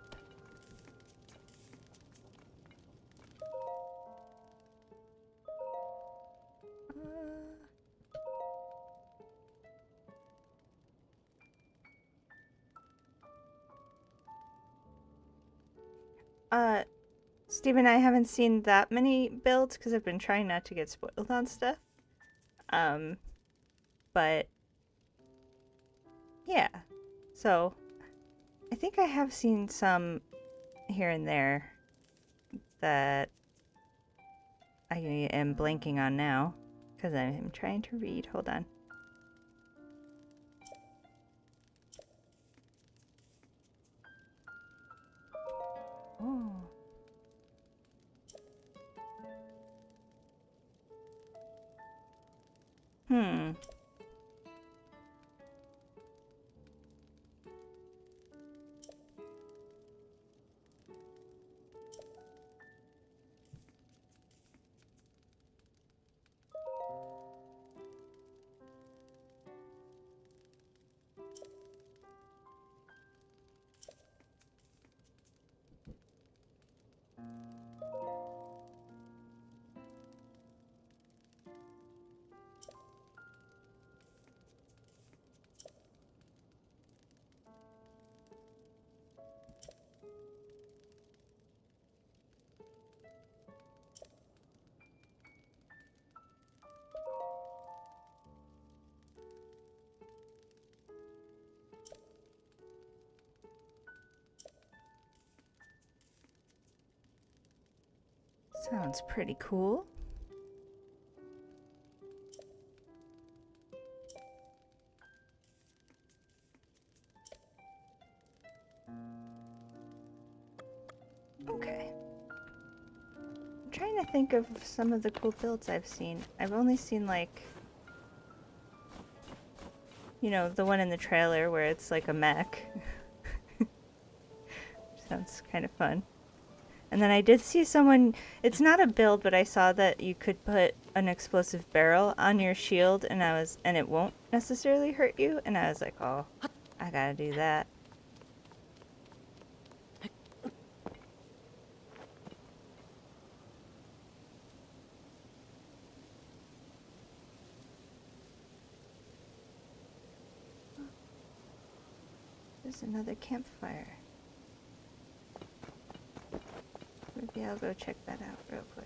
Steve and I haven't seen that many builds because I've been trying not to get spoiled on stuff. But yeah, so I think I have seen some here and there that I am blanking on now because I'm trying to read. Hold on. Oh. Hmm. Sounds pretty cool. Okay. I'm trying to think of some of the cool builds I've seen. I've only seen like, you know, the one in the trailer where it's like a mech. Sounds kind of fun. And then I did see someone, it's not a build, but I saw that you could put an explosive barrel on your shield and it won't necessarily hurt you. And I was like, oh, I gotta do that. There's another campfire. Maybe I'll go check that out real quick.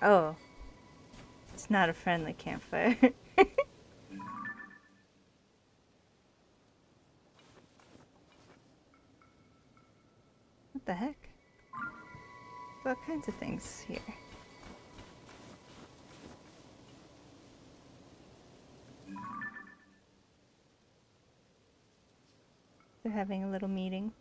Oh, it's not a friendly campfire. What the heck? The all kinds of things here. They're having a little meeting.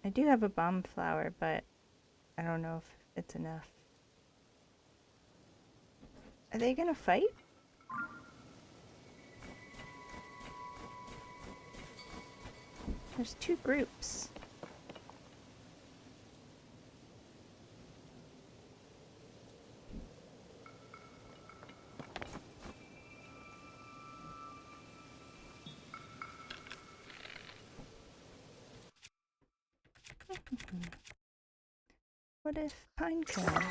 I do have a bomb flower, but I don't know if it's enough. Are they gonna fight? There's two groups. What if Pinecone?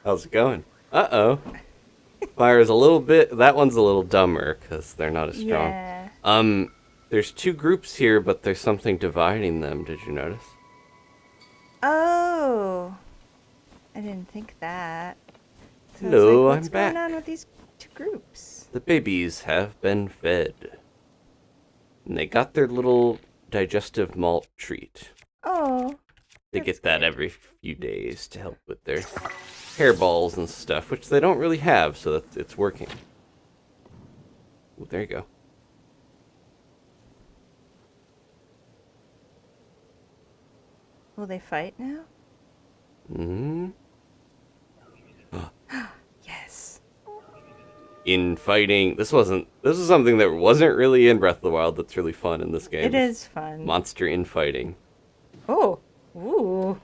How's it going? Uh-oh. Fire's a little bit... That one's a little dumber, because they're not as strong. Yeah. There's two groups here, but there's something dividing them. Did you notice? Oh! I didn't think that. So I was Hello, like, what's I'm back. going on with these two groups? The babies have been fed. And they got their little digestive malt treat. Oh. They That's get that good. every few days to help with their hairballs and stuff, which they don't really have, so that it's working. Ooh, there you go. Will they fight now? Hmm. Yes. Infighting. This is something that wasn't really in Breath of the Wild that's really fun in this game. It is fun. Monster infighting. Oh. Ooh.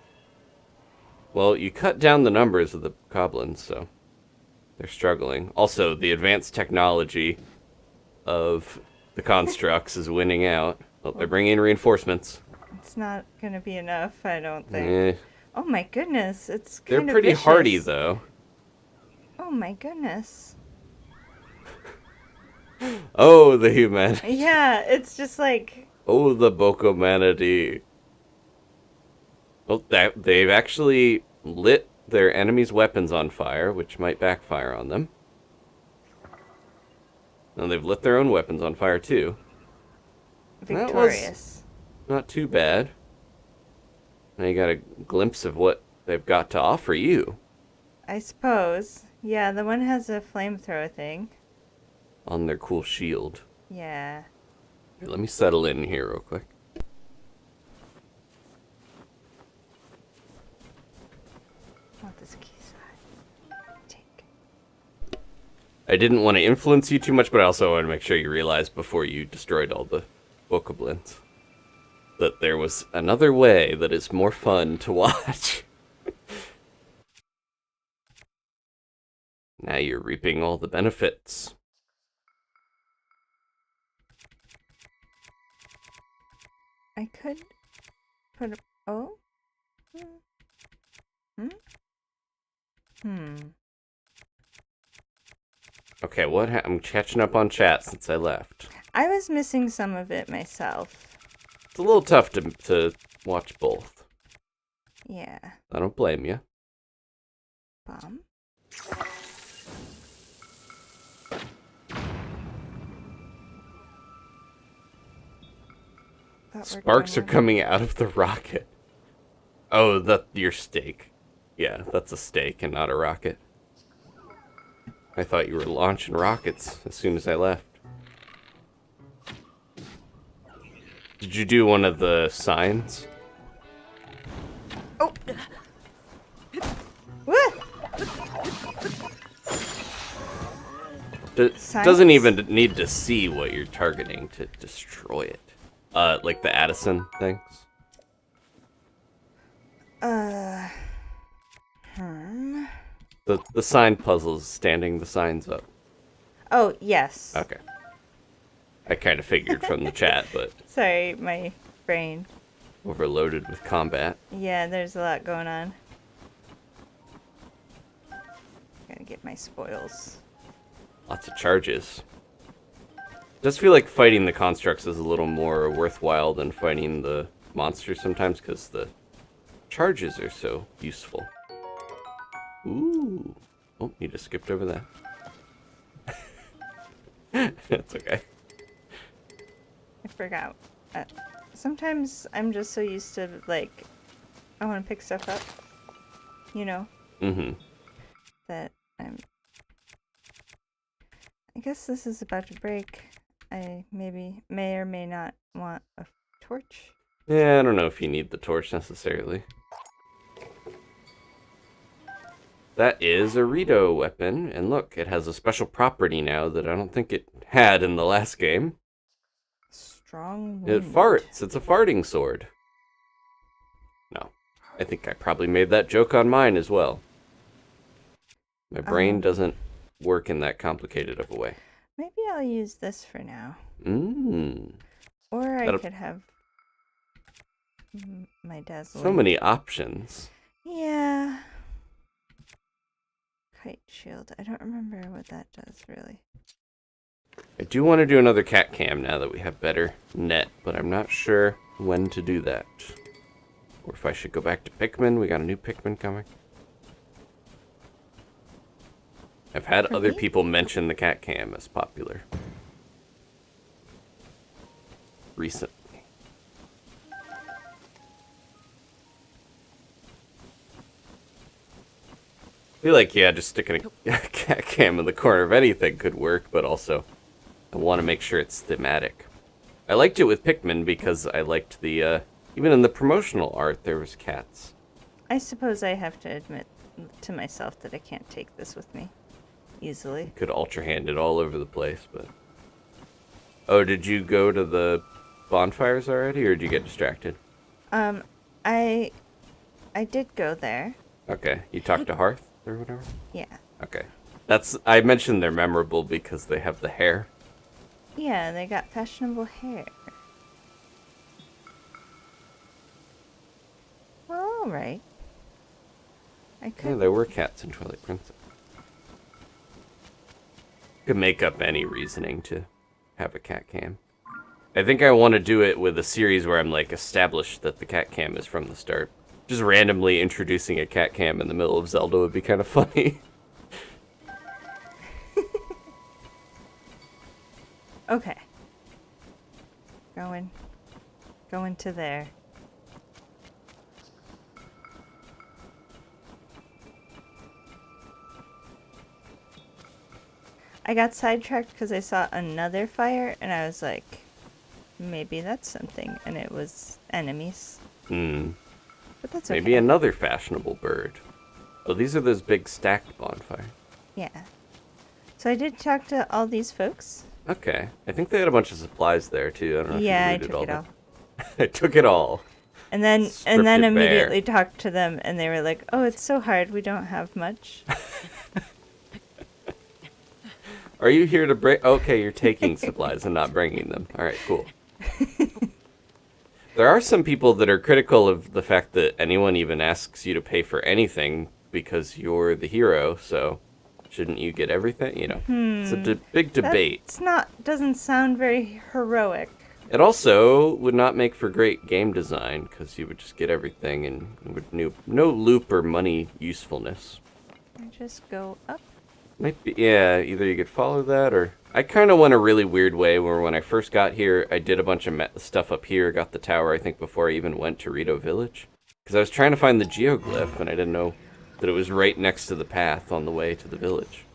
Well, you cut down the numbers of the goblins, so they're struggling. Also, the advanced technology of the constructs is winning out. Well, they're bringing in reinforcements. It's not gonna be enough, I don't think. Eh. Oh my goodness, it's They're kind of pretty vicious. hardy, though. Oh my goodness. Oh, the humanity. Yeah, it's just like... Oh, the Bokomanity. Well, they've actually lit their enemies' weapons on fire, which might backfire on them. And they've lit their own weapons on fire, too. victorious. Not too bad. Now you got a glimpse of what they've got to offer you. I suppose. Yeah, the one has a flamethrower thing. On their cool shield. Yeah. Here, let me settle in here real quick. I want this key side. Take. I didn't want to influence you too much, but I also want to make sure you realized before you destroyed all the bokoblins that there was another way that is more fun to watch. Now you're reaping all the benefits. I could put a... Oh? Okay, I'm catching up on chat since I left. I was missing some of it myself. It's a little tough to watch both. Yeah. I don't blame you. Bomb. Sparks are coming out of the rocket. Oh, that's your steak. Yeah, that's a steak and not a rocket. I thought you were launching rockets as soon as I left. Did you do one of the signs? Oh! What? Doesn't even need to see what you're targeting to destroy it. Like the Addison things. The sign puzzles, standing the signs up. Oh, yes. Okay. I kind of figured from the chat, but Sorry, my brain. overloaded with combat. Yeah, there's a lot going on. Gotta get my spoils. Lots of charges. Does feel like fighting the constructs is a little more worthwhile than fighting the monsters sometimes because the charges are so useful. Ooh. Oh, you just skipped over that. That's okay. I forgot. Sometimes I'm just so used to, like, I want to pick stuff up, you know? Mm-hmm. That I guess this is about to break. I maybe may or may not want a torch. Yeah, I don't know if you need the torch necessarily. That is a Rito weapon, and look, it has a special property now that I don't think it had in the last game. Strong wind. It farts. It's a farting sword. No. I think I probably made that joke on mine as well. My brain doesn't work in that complicated of a way. Maybe I'll use this for now. Mmm. Or I could have my dazzling. So many options. Yeah. Kite shield. I don't remember what that does, really. I do want to do another cat cam now that we have better net, but I'm not sure when to do that. Or if I should go back to Pikmin. We got a new Pikmin coming. I've had other people mention the cat cam as popular recently. I feel like, yeah, just sticking a cat cam in the corner of anything could work, but also I want to make sure it's thematic. I liked it with Pikmin because I liked the, even in the promotional art, there was cats. I suppose I have to admit to myself that I can't take this with me easily. Could Ultrahand it all over the place, but... Oh, did you go to the bonfires already, or did you get distracted? I did go there. Okay, you talked to Hearth, or whatever? Yeah. Okay. I mentioned they're memorable because they have the hair. Yeah, they got fashionable hair. Well, alright. Yeah, there were cats in Twilight Princess. Could make up any reasoning to have a cat cam. I think I want to do it with a series where I'm like established that the cat cam is from the start. Just randomly introducing a cat cam in the middle of Zelda would be kind of funny. Okay. Going to there. I got sidetracked because I saw another fire, and I was like, maybe that's something, and it was enemies. Hmm. But that's okay. Maybe another fashionable bird. Oh, these are those big stacked bonfires. Yeah. So I did talk to all these folks. Okay. I think they had a bunch of supplies there, too. I don't know if Yeah, you I looted took it all. I took it all. And then Stripped it immediately bare. talked to them, and they were like, "Oh, it's so hard. We don't have much." Are you here to bring... Okay, you're taking supplies and not bringing them. All right, cool. There are some people that are critical of the fact that anyone even asks you to pay for anything because you're the hero, so shouldn't you get everything? You know, it's a big debate. Doesn't sound very heroic. It also would not make for great game design because you would just get everything and would no loop or money usefulness. I just go up. Might be, yeah, either you could follow that or... I kind of went a really weird way where when I first got here, I did a bunch of stuff up here, got the tower, I think, before I even went to Rito Village. Because I was trying to find the geoglyph, and I didn't know that it was right next to the path on the way to the village.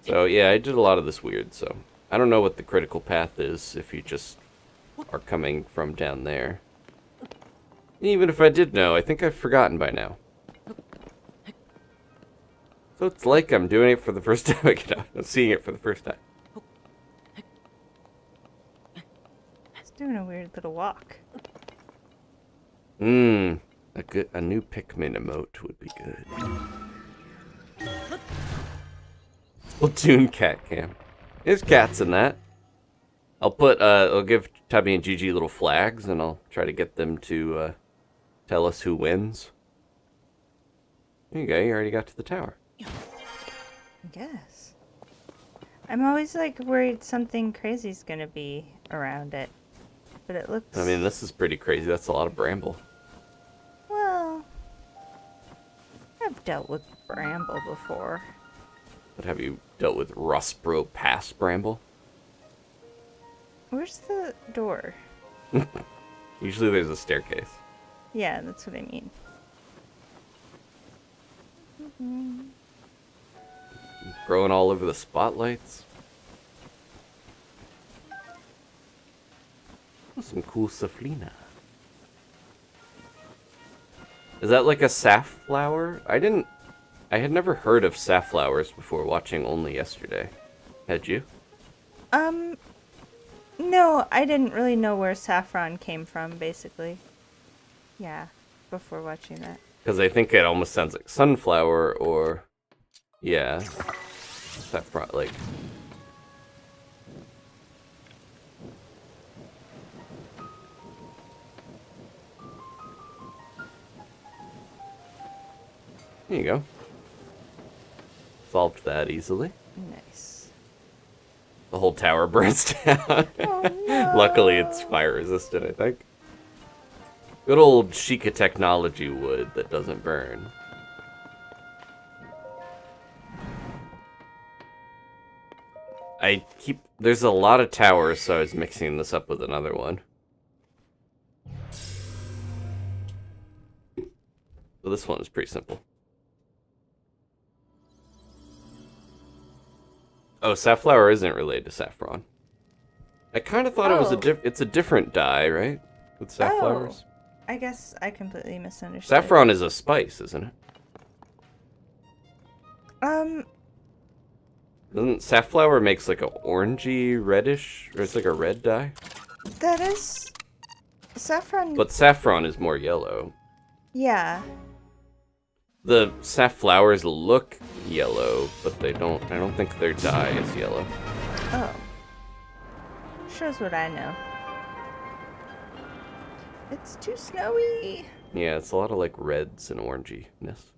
So, yeah, I did a lot of this weird, so... I don't know what the critical path is if you just are coming from down there. Even if I did know, I think I've forgotten by now. So it's like I'm doing it for the first time again. I'm seeing it for the first time. It's doing a weird little walk. A new Pikmin emote would be good. Splatoon cat cam. There's cats in that. I'll give Tubby and Gigi little flags, and I'll try to get them to tell us who wins. There you go. You already got to the tower. I guess. I'm always like worried something crazy's gonna be around it. But it looks... I mean, this is pretty crazy. That's a lot of bramble. Well... I've dealt with bramble before. But have you dealt with Rustbro Pass bramble? Where's the door? Usually there's a staircase. Yeah, that's what I mean. Growing all over the spotlights. Oh, some cool saflina. Is that like a safflower? I had never heard of safflowers before watching only yesterday. Had you? No, I didn't really know where saffron came from, basically. Yeah, before watching that. Because I think it almost sounds like sunflower or... Yeah. Saffron, like... There you go. Solved that easily. Nice. The whole tower burns down. Oh, no. Luckily, it's fire resistant, I think. Good old Sheikah technology wood that doesn't burn. There's a lot of towers, so I was mixing this up with another one. So this one is pretty simple. Oh, safflower isn't related to saffron. I kind of thought it was it's a different dye, right? With safflowers. Oh, I guess I completely misunderstood. Saffron is a spice, isn't it? Doesn't safflower makes like a orangey reddish, or it's like a red dye? That is saffron. But saffron is more yellow. Yeah. The safflowers look yellow, but I don't think their dye is yellow. Oh. Shows what I know. It's too snowy. Yeah, it's a lot of like reds and oranginess.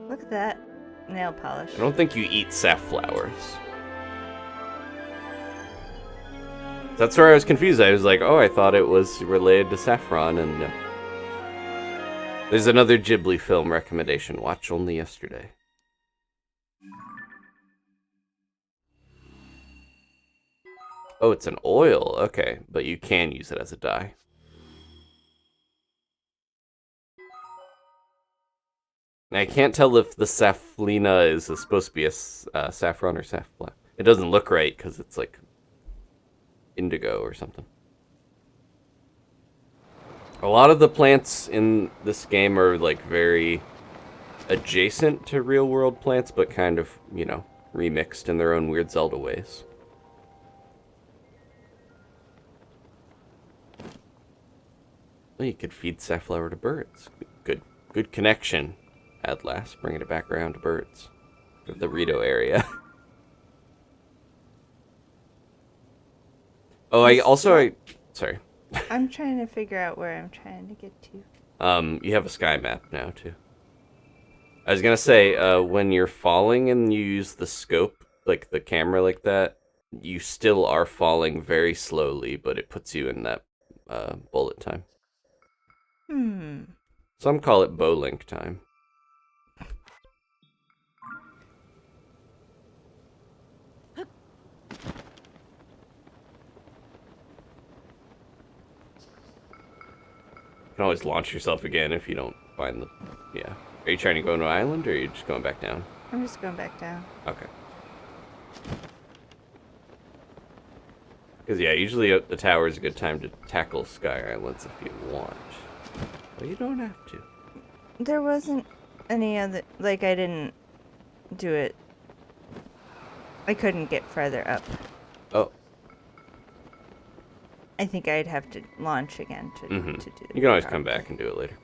Look at that nail polish. I don't think you eat safflowers. That's where I was confused. I was like, oh, I thought it was related to saffron, and no. There's another Ghibli film recommendation. Watch only yesterday. Oh, it's an oil. Okay, but you can use it as a dye. I can't tell if the saflina is supposed to be a saffron or safflower. It doesn't look right because it's like indigo or something. A lot of the plants in this game are like very adjacent to real world plants, but kind of, you know, remixed in their own weird Zelda ways. Well, you could feed safflower to birds. Good connection. At last, bringing it back around to birds. The Rito area. Oh, sorry. I'm trying to figure out where I'm trying to get to. You have a sky map now, too. I was gonna say, when you're falling and you use the scope, like the camera like that, you still are falling very slowly, but it puts you in that, bullet time. Some call it bowlink time. You can always launch yourself again if you don't find the... Yeah. Are you trying to go to an island, or are you just going back down? I'm just going back down. Okay. Because, yeah, usually the tower is a good time to tackle Sky Islands if you want. But you don't have to. There wasn't any other... Like, I didn't do it. I couldn't get farther up. Oh. I think I'd have to launch again to do it. You can always come back and do it later.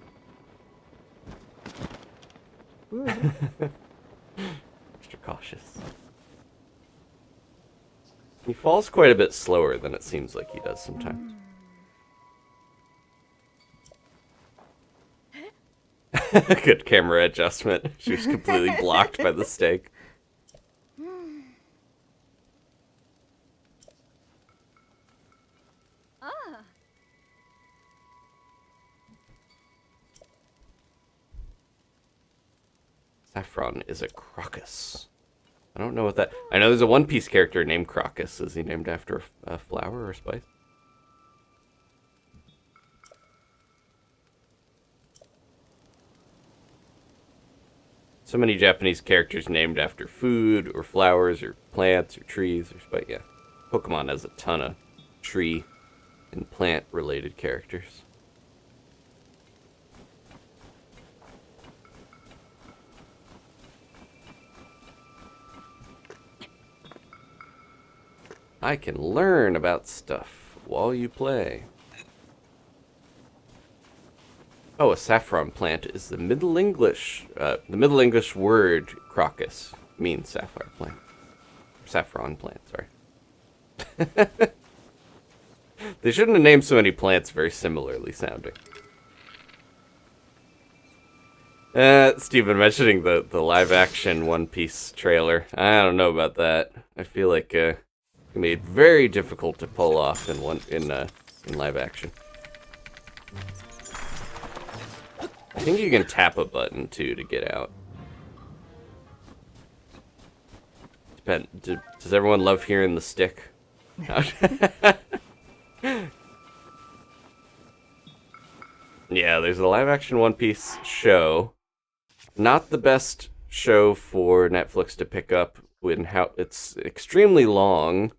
Extra cautious. He falls quite a bit slower than it seems like he does sometimes. Good camera adjustment. She was completely blocked by the stake. Saffron is a crocus. I don't know what that... I know there's a One Piece character named Crocus. Is he named after a flower or a spice? So many Japanese characters named after food, or flowers, or plants, or trees, or spice. Yeah. Pokemon has a ton of tree and plant-related characters. I can learn about stuff while you play. Oh, a saffron plant is the Middle English word crocus means sapphire plant. Saffron plant, sorry. They shouldn't have named so many plants very similarly sounding. Steven mentioning the live action One Piece trailer. I don't know about that. I feel like it made it very difficult to pull off in live action. I think you can tap a button too to get out. Does everyone love hearing the stick? Yeah, there's a live action One Piece show. Not the best show for Netflix to pick up it's extremely long,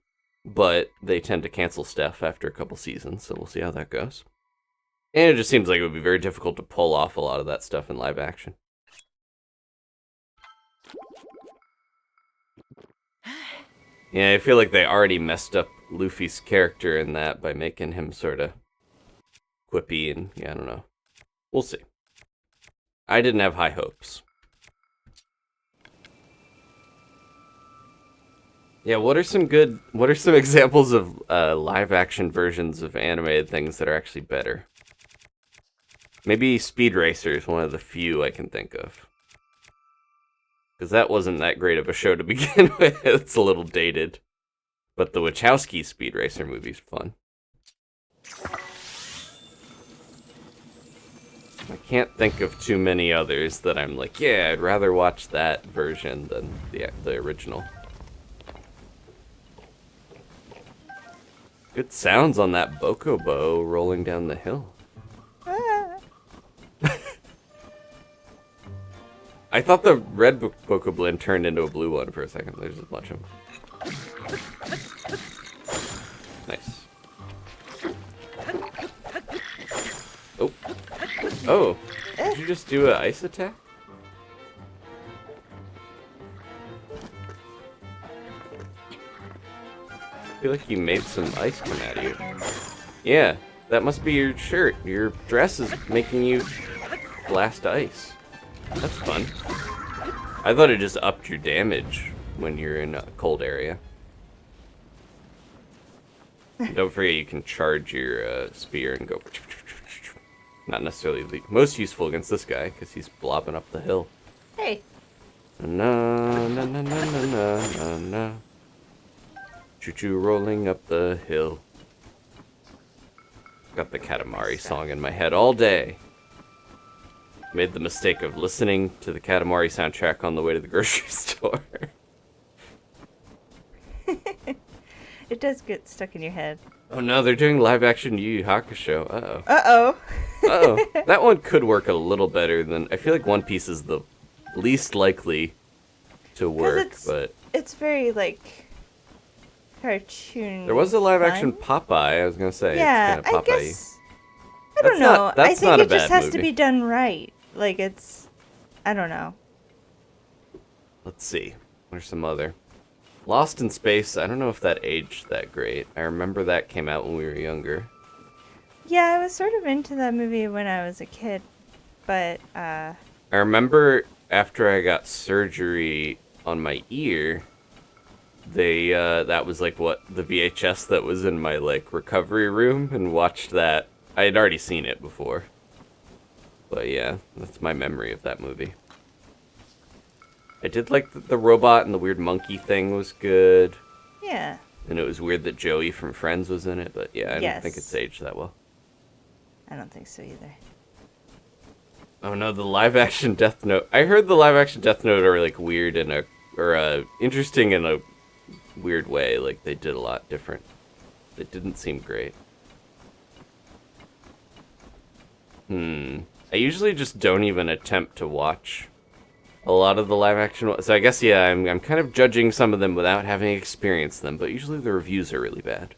but they tend to cancel stuff after a couple seasons, so we'll see how that goes. And it just seems like it would be very difficult to pull off a lot of that stuff in live action. Yeah, I feel like they already messed up Luffy's character in that by making him sort of quippy and, yeah, I don't know. We'll see. I didn't have high hopes. Yeah, what are some examples of live action versions of animated things that are actually better? Maybe Speed Racer is one of the few I can think of. Because that wasn't that great of a show to begin with. It's a little dated. But the Wachowski Speed Racer movie's fun. I can't think of too many others that I'm like, yeah, I'd rather watch that version than the original. Good sounds on that Bokobo rolling down the hill. I thought the red Bokoblin turned into a blue one for a second. There's a bunch of them. Nice. Oh. Oh. Did you just do an ice attack? I feel like you made some ice come at you. Yeah, that must be your shirt. Your dress is making you blast ice. That's fun. I thought it just upped your damage when you're in a cold area. Don't forget you can charge your spear and go... Not necessarily the most useful against this guy, because he's blobbing up the hill. Hey. Na na na na na na na na. Choo-choo rolling up the hill. Got the Katamari song in my head all day. Made the mistake of listening to the Katamari soundtrack on the way to the grocery store. It does get stuck in your head. Oh no, they're doing live action Yu Yu Hakusho. Uh-oh. Uh-oh. Uh-oh. That one could work a little better than... I feel like One Piece is the least likely to work, but... It's very, like, cartoon. There was a live action fun. Popeye, I was gonna say. Yeah, it's kind of Popeye-y. I guess... I don't know. I That's think not a it just bad has to movie. be done right. Like, it's... I don't know. Let's see. What are some other... Lost in Space, I don't know if that aged that great. I remember that came out when we were younger. Yeah, I was sort of into that movie when I was a kid, but, I remember after I got surgery on my ear, they, that was like what, the VHS that was in my, like, recovery room, and watched that. I had already seen it before. But yeah, that's my memory of that movie. I did like the robot and the weird monkey thing was good. yeah. And it was weird that Joey from Friends was in it, but yeah, I don't think it's aged that well. I don't think so either. Oh no, the live action Death Note. I heard the live action Death Note are like weird in interesting in a weird way. Like they did a lot different. It didn't seem great. I usually just don't even attempt to watch a lot of the live action. So I guess yeah, I'm kind of judging some of them without having experienced them. But usually the reviews are really bad.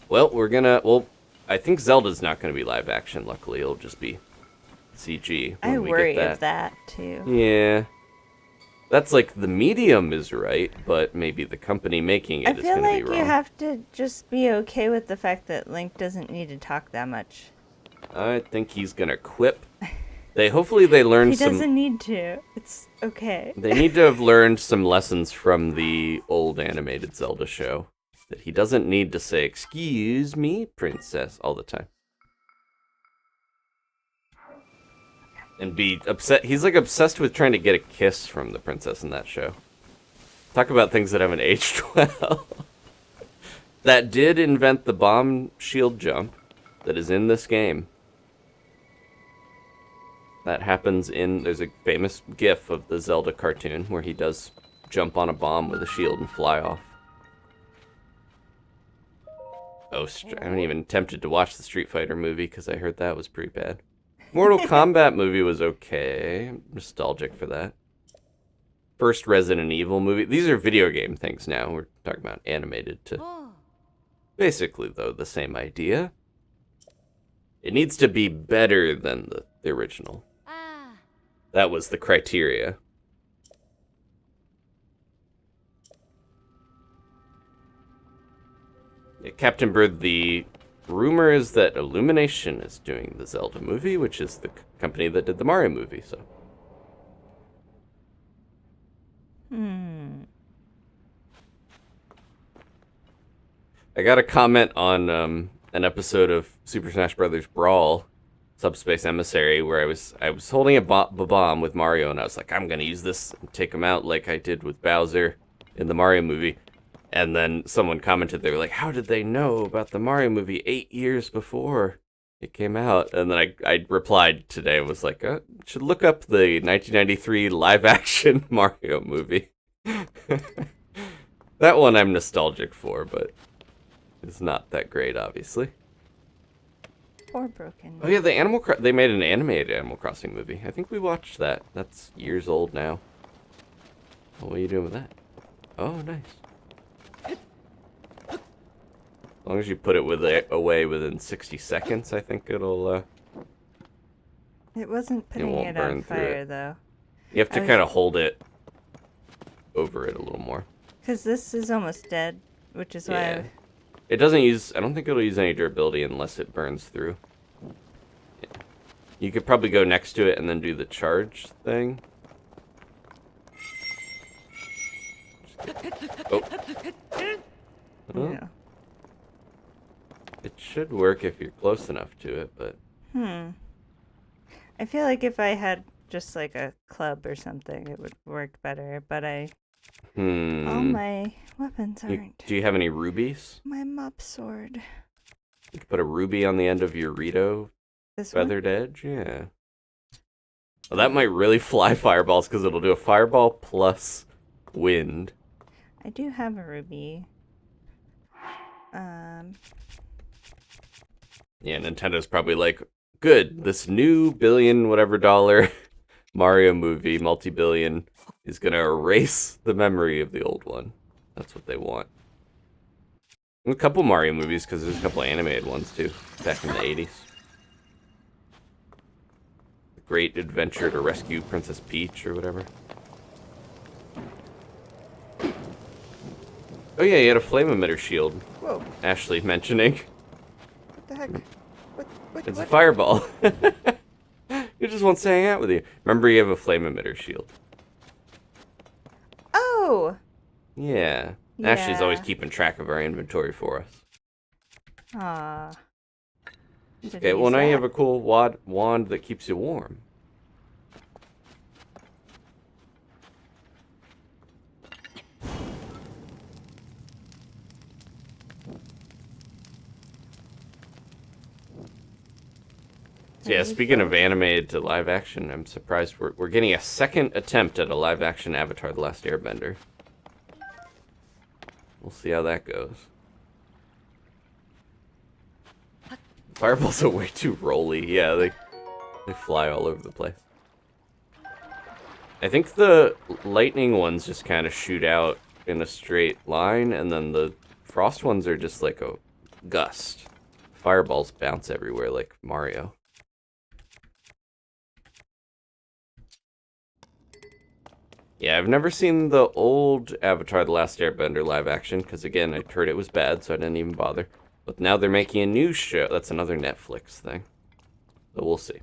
Well, I think Zelda's not gonna be live action. Luckily, it'll just be CG. I worry of that too. Yeah. That's like the medium is right, but maybe the company making it is going to be wrong. I feel like you have to just be okay with the fact that Link doesn't need to talk that much. I think he's going to quip. Hopefully they learn some... He doesn't need to. It's okay. They need to have learned some lessons from the old animated Zelda show. That he doesn't need to say, "Excuse me, princess," all the time. And be upset. He's like obsessed with trying to get a kiss from the princess in that show. Talk about things that haven't aged well. That did invent the bomb shield jump that is in this game. That happens there's a famous gif of the Zelda cartoon where he does jump on a bomb with a shield and fly off. Oh, I haven't even attempted to watch the Street Fighter movie because I heard that was pretty bad. Mortal Kombat movie was okay. I'm nostalgic for that. First Resident Evil movie. These are video game things now. We're talking about animated to... Basically, though, the same idea. It needs to be better than the original. That was the criteria. Yeah, Captain Bird, the... rumor is that Illumination is doing the Zelda movie, which is the company that did the Mario movie, so. I got a comment on an episode of Super Smash Bros. Brawl, Subspace Emissary, where I was holding a bomb with Mario, and I was like, I'm gonna use this and take him out like I did with Bowser in the Mario movie. And then someone commented, they were like, how did they know about the Mario movie 8 years before it came out? And then I replied today, was like, should look up the 1993 live-action Mario movie. That one I'm nostalgic for, but it's not that great, obviously. Or broken. Oh yeah, they made an animated Animal Crossing movie. I think we watched that. That's years old now. What are you doing with that? Oh, nice. As long as you put it away within 60 seconds, I think it'll, It wasn't putting it on fire, though. You have to kind of hold it over it a little more. Because this is almost dead, which is why... It doesn't use... I don't think it'll use any durability unless it burns through. Yeah. You could probably go next to it and then do the charge thing. Oh. Yeah. It should work if you're close enough to it, but... I feel like if I had just like a club or something, it would work better, but all my weapons aren't. Do you have any rubies? My mop sword. You could put a ruby on the end of your Rito feathered edge? Yeah. Well, that might really fly fireballs, because it'll do a fireball plus wind. I do have a ruby. Yeah, Nintendo's probably like, good, this new billion whatever dollar Mario movie, multi-billion, is gonna erase the memory of the old one. That's what they want. And a couple Mario movies, because there's a couple animated ones too, back in the 80s. The Great Adventure to Rescue Princess Peach or whatever. Oh yeah, you had a flame emitter shield. Whoa. Ashley mentioning. What the heck? It's a fireball. It just wants to hang out with you. Remember, you have a flame emitter shield. Oh! Yeah. Ashley's always keeping track of our inventory for us. Ah. Okay, well now you have a cool wand that keeps you warm. Yeah, speaking of animated to live action, I'm surprised we're getting a second attempt at a live action Avatar: The Last Airbender. We'll see how that goes. Fireballs are way too rolly. Yeah, they fly all over the place. I think the lightning ones just kind of shoot out in a straight line, and then the frost ones are just like a gust. Fireballs bounce everywhere like Mario. Yeah, I've never seen the old Avatar: The Last Airbender live action, because again, I heard it was bad, so I didn't even bother. But now they're making a new show. That's another Netflix thing. So we'll see.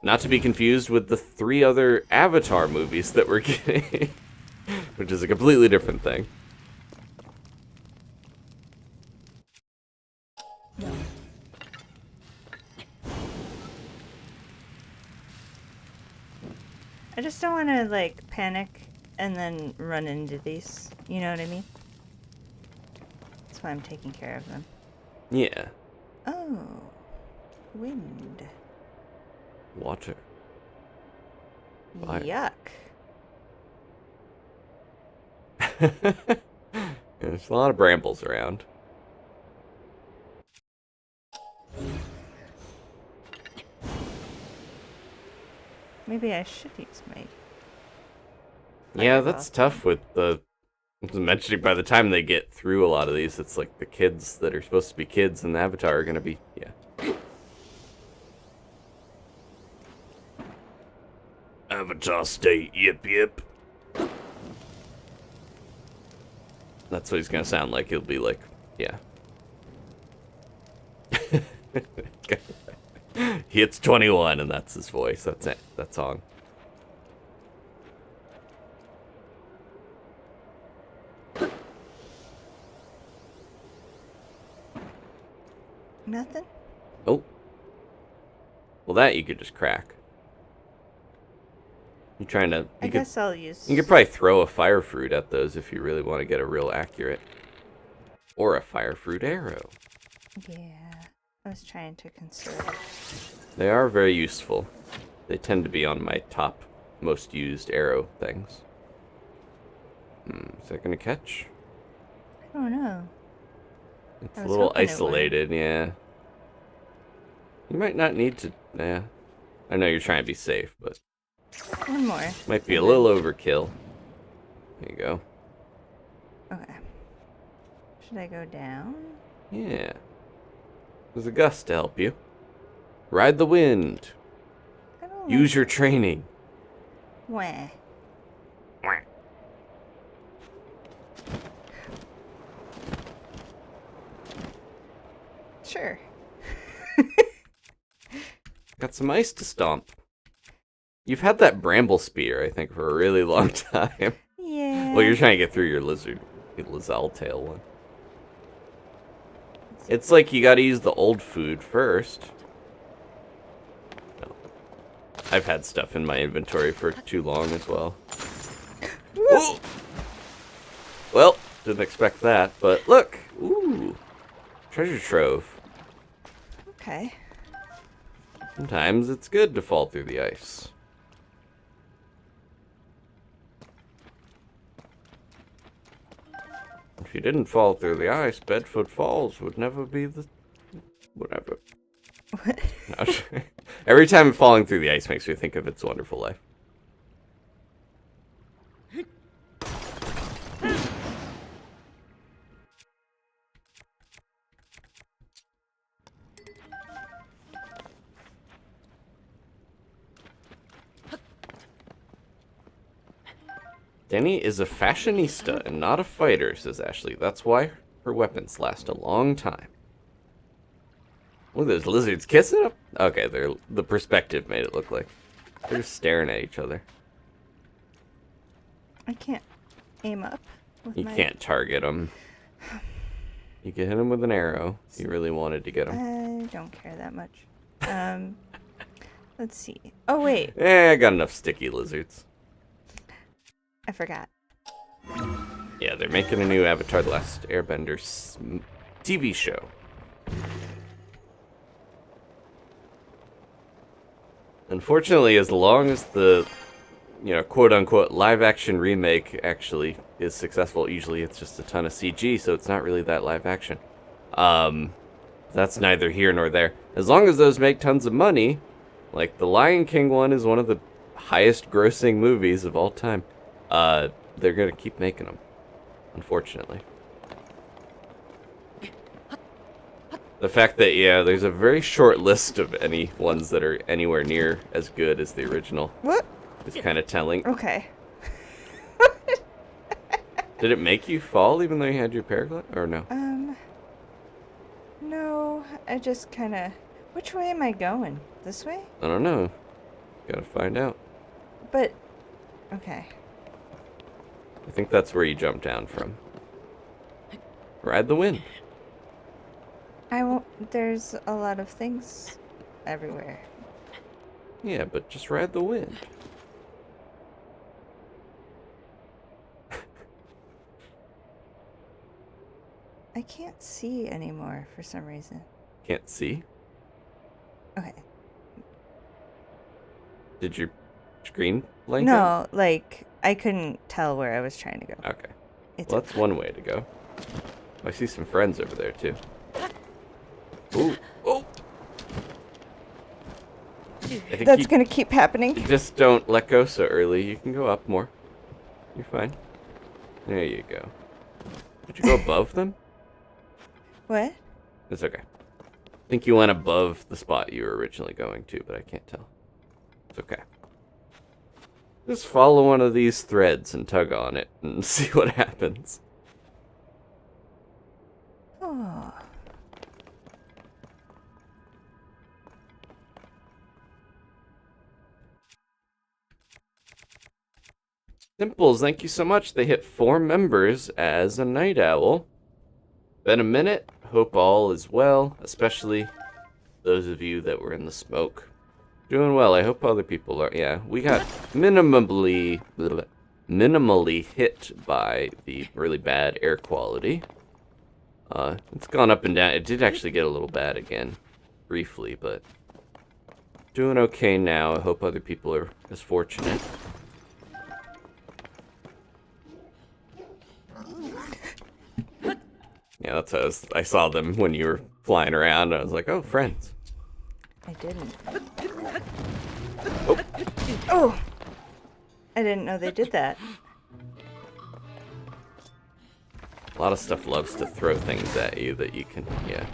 Not to be confused with the 3 other Avatar movies that we're getting, which is a completely different thing. I just don't want to, like, panic and then run into these. You know what I mean? That's why I'm taking care of them. Yeah. Oh. Wind. Water. Fire. Yuck. There's a lot of brambles around. Maybe I should use my... Yeah, that's tough with the... I was mentioning, by the time they get through a lot of these, it's like the kids that are supposed to be kids in the Avatar are going to be... Yeah. Avatar state, yip yip. That's what he's going to sound like. He'll be like, yeah. He hits 21 and that's his voice. That's it. That song. Nothing? Oh. Well, that you could just crack. You trying to... I guess I'll use... You could probably throw a fire fruit at those if you really want to get a real accurate. Or a fire fruit arrow. Yeah. I was trying to conserve. They are very useful. They tend to be on my top most used arrow things. Is that going to catch? I don't know. It's a little isolated, yeah. You might not need to... Yeah. I know you're trying to be safe, but... One more. Might be a little overkill. There you go. Okay. Should I go down? Yeah. There's a gust to help you. Ride the wind. I don't Use your training. Wah. Sure. Got some ice to stomp. You've had that bramble spear, I think, for a really long time. Yeah. Well, you're trying to get through your Lizal tail one. It's like you gotta use the old food first. No. I've had stuff in my inventory for too long as well. Ooh. Well, didn't expect that, but look! Ooh! Treasure trove. Okay. Sometimes it's good to fall through the ice. If you didn't fall through the ice, Bedford Falls would never be the... whatever. What? No. Every time falling through the ice makes me think of It's a Wonderful Life. Dani is a fashionista and not a fighter, says Ashley. That's why her weapons last a long time. Look at those lizards kissing up. Okay, the perspective made it look like they're just staring at each other. I can't aim up. You can't target them. You can hit them with an arrow if you really wanted to get them. I don't care that much. Let's see. Oh, wait. I got enough sticky lizards. I forgot. Yeah, they're making a new Avatar: The Last Airbender TV show. Unfortunately, as long as the, quote-unquote live-action remake actually is successful, usually it's just a ton of CG, so it's not really that live-action. That's neither here nor there. As long as those make tons of money, like the Lion King one is one of the highest-grossing movies of all time, they're gonna keep making them, unfortunately. The fact that, there's a very short list of any ones that are anywhere near as good as the original. What? Is kind of telling. Okay. Did it make you fall even though you had your paraglide? Or no? No, I just kind of... Which way am I going? This way? I don't know. Gotta find out. But... Okay. I think that's where you jump down from. Ride the wind. I won't... There's a lot of things everywhere. Yeah, but just ride the wind. I can't see anymore for some reason. Can't see? Okay. Did your screen blank out? No, like, I couldn't tell where I was trying to go. Okay. It's Well, that's one way to go. I see some friends over there, too. Ooh. Oh! I think That's gonna keep happening. just don't let go so early. You can go up more. You're fine. There you go. Did you go above them? What? It's okay. I think you went above the spot you were originally going to, but I can't tell. It's okay. Just follow one of these threads and tug on it and see what happens. Oh. Simples, thank you so much. They hit 4 members as a night owl. Been a minute. Hope all is well, especially those of you that were in the smoke. Doing well. I hope other people are. Yeah, we got minimally hit by the really bad air quality. It's gone up and down. It did actually get a little bad again, briefly, but doing okay now. I hope other people are as fortunate. Yeah, that's how I saw them when you were flying around. I was like, oh, friends. I didn't. Oh. Oh! I didn't know they did that. A lot of stuff loves to throw things at you that you can, yeah.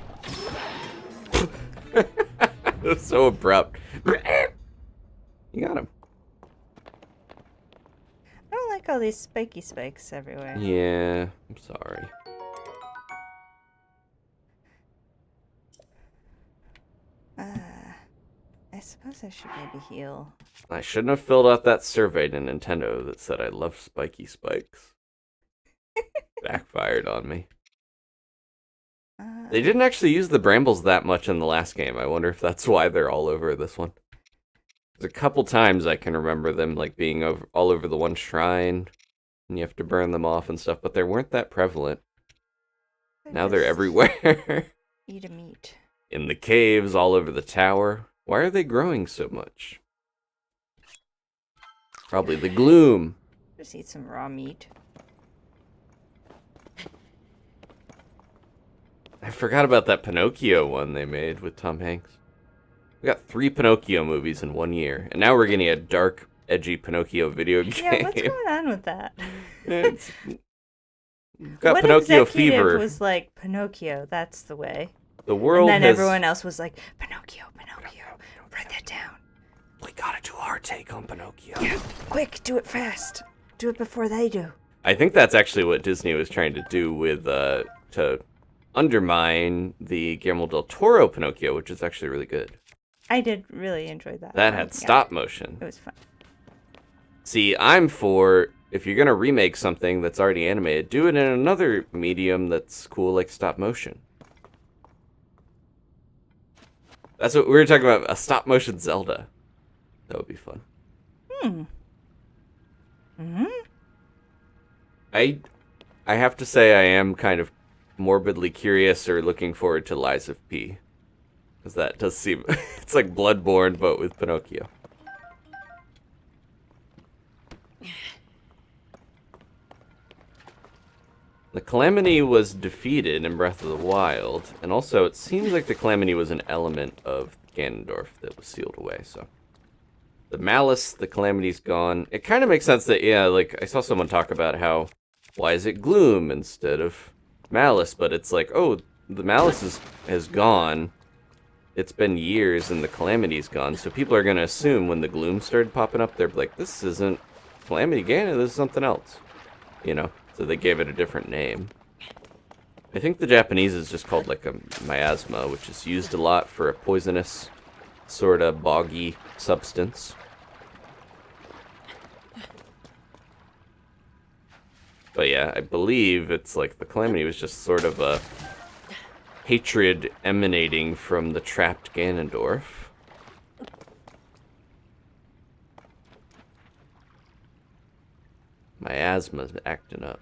It was so abrupt. You got him. I don't like all these spiky spikes everywhere. Yeah, I'm sorry. I suppose I should maybe heal. I shouldn't have filled out that survey to Nintendo that said I love spiky spikes. Backfired on me. They didn't actually use the brambles that much in the last game. I wonder if that's why they're all over this one. There's a couple times I can remember them like being all over the one shrine, and you have to burn them off and stuff, but they weren't that prevalent. Now they're everywhere. Eat a meat. In the caves, all over the tower. Why are they growing so much? Probably the gloom. Just eat some raw meat. I forgot about that Pinocchio one they made with Tom Hanks. We got 3 Pinocchio movies in 1 year, and now we're getting a dark, edgy Pinocchio video game. Yeah, what's going on with that? We've got what Pinocchio executive fever. was like, Pinocchio, that's the way. The world and then has... everyone else was like, Pinocchio, write that down. We gotta do our take on Pinocchio. Yeah, quick, do it fast. Do it before they do. I think that's actually what Disney was trying to do with, to undermine the Guillermo del Toro Pinocchio, which is actually really good. I did really enjoy that. That had stop motion. It was fun. See, I'm for, if you're gonna remake something that's already animated, do it in another medium that's cool like stop motion. That's what we were talking about, a stop motion Zelda. That would be fun. I have to say I am kind of morbidly curious or looking forward to Lies of P. Because that does seem... it's like Bloodborne, but with Pinocchio. The Calamity was defeated in Breath of the Wild, and also it seems like the Calamity was an element of Ganondorf that was sealed away, so... The Malice, the Calamity's gone. It kind of makes sense that, yeah, like, I saw someone talk about how, why is it Gloom instead of Malice? But it's like, oh, the Malice has gone. It's been years and the Calamity's gone, so people are going to assume when the Gloom started popping up, they're like, this isn't Calamity Ganon, this is something else. You know, so they gave it a different name. I think the Japanese is just called, like, a miasma, which is used a lot for a poisonous, sort of boggy substance. But yeah, I believe it's like the Calamity was just sort of a hatred emanating from the trapped Ganondorf. My asthma's acting up.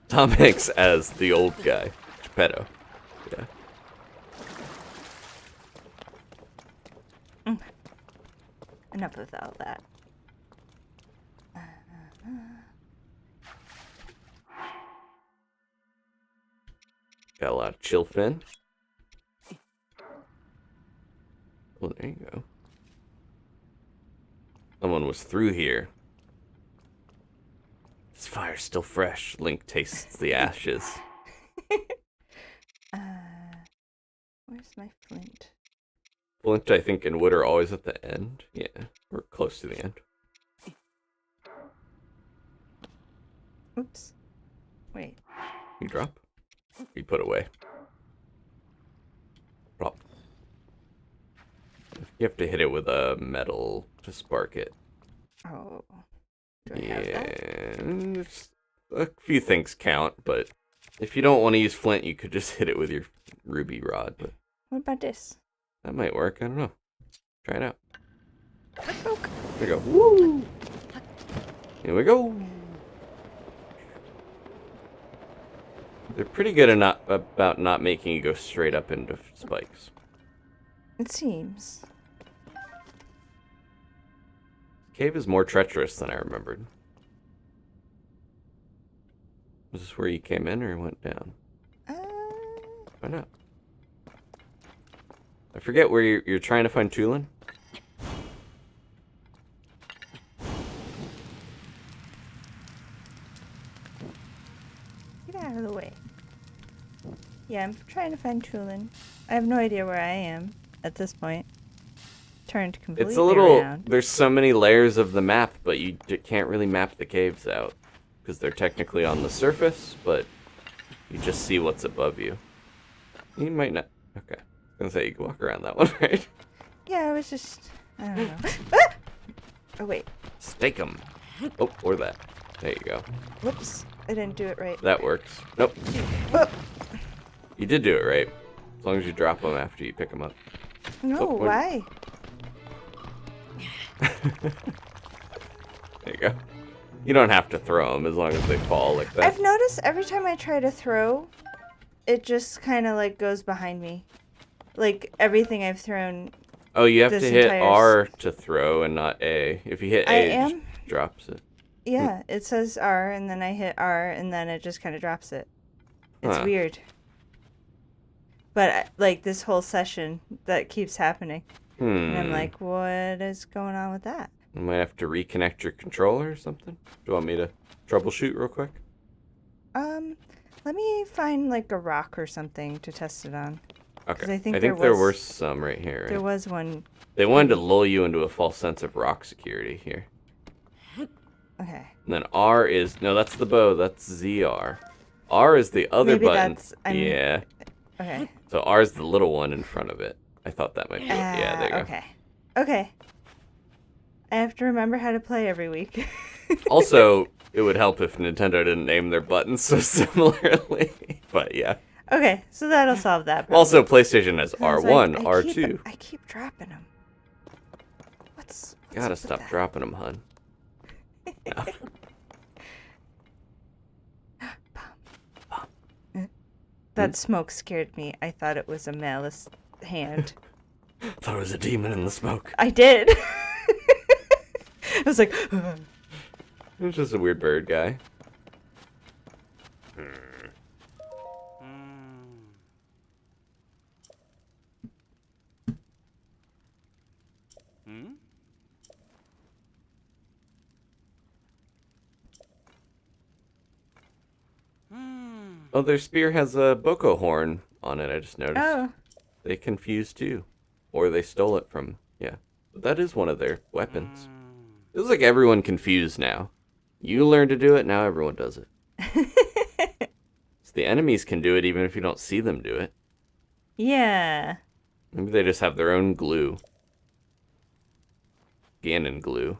Tom Hanks as the old guy, Geppetto. Yeah. Enough of all that. Got a lot of chill fin. Well, there you go. Someone was through here. This fire's still fresh. Link tastes the ashes. Where's my flint? Flint, I think, and wood are always at the end. Yeah, we're close to the end. Oops. Wait. You drop? You put away. Drop. You have to hit it with a metal to spark it. Oh. Do I have that? It's, a few things count, but if you don't want to use flint, you could just hit it with your ruby rod. But What about this? that might work. I don't know. Try it out. Poke. There we go. Woo! Here we go. They're pretty good about not making you go straight up into spikes. It seems. Cave is more treacherous than I remembered. Was this where you came in or went down? Why not? I forget where you're trying to find Tulin. Get out of the way. Yeah, I'm trying to find Tulin. I have no idea where I am at this point. Turned completely It's a little... around. There's so many layers of the map, but you can't really map the caves out. Because they're technically on the surface, but you just see what's above you. You might not... Okay. I was going to say, you can walk around that one, right? Yeah, I was just... I don't know. Ah! Oh, wait. Stake 'em. Oh, or that. There you go. Whoops. I didn't do it right. That works. Nope. Oh! You did do it right. As long as you drop them after you pick them up. No, Oh, what- why? There you go. You don't have to throw them as long as they fall like that. I've noticed every time I try to throw, it just kind of like goes behind me. Like everything I've thrown. Oh, you have this to hit entire R to throw and not A. If you hit I A, it am? just drops it. Yeah, it says R, and then I hit R, and then it just kind of drops it. It's Huh. weird. But like this whole session, that keeps happening. And I'm like, what is going on with that? You might have to reconnect your controller or something. Do you want me to troubleshoot real quick? Let me find like a rock or something to test it on. Okay. I think there there were was- some right here. Right? There was one. They wanted to lull you into a false sense of rock security here. Okay. And then R is... No, that's the bow. That's ZR. R is the other Maybe button. I'm- Yeah. Okay. So R is the little one in front of it. I thought that might be... yeah, there you go. Okay. Okay. I have to remember how to play every week. Also, it would help if Nintendo didn't name their buttons so similarly. But yeah. Okay, so that'll solve that problem. Also, PlayStation has I was R1, like, R2. I keep dropping them. What's Gotta up with stop that? dropping them, hun. That smoke scared me. I thought it was a malice hand. Thought it was a demon in the smoke. I did. I was like, It was just a weird bird guy. Oh, their spear has a boko horn on it, I just noticed. oh, They confused too. Or they stole it from, yeah. But that is one of their weapons. Feels like everyone confused now. You learn to do it, now everyone does it. So the enemies can do it even if you don't see them do it. yeah. Maybe they just have their own glue. Ganon glue.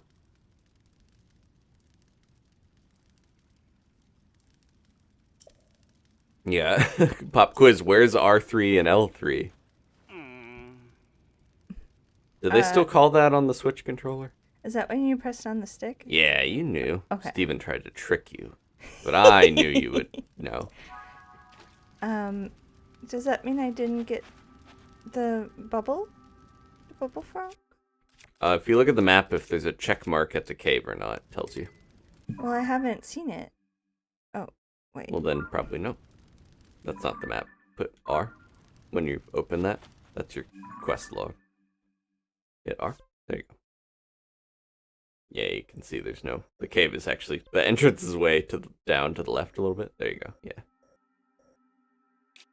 Yeah. Pop quiz, where's R3 and L3? Do they still call that on the Switch controller? Is that when you pressed on the stick? Yeah, you knew. Okay. Steven tried to trick you. But I knew you would know. Does that mean I didn't get the bubble? The bubble frog? If you look at the map, if there's a check mark at the cave or not, it tells you. Well, I haven't seen it. Oh, wait. Well, then probably no. That's not the map. Put R when you open that. That's your quest log. Hit R. There you go. Yeah, you can see there's no... The cave is actually... The entrance is way down to the left a little bit. There you go. Yeah.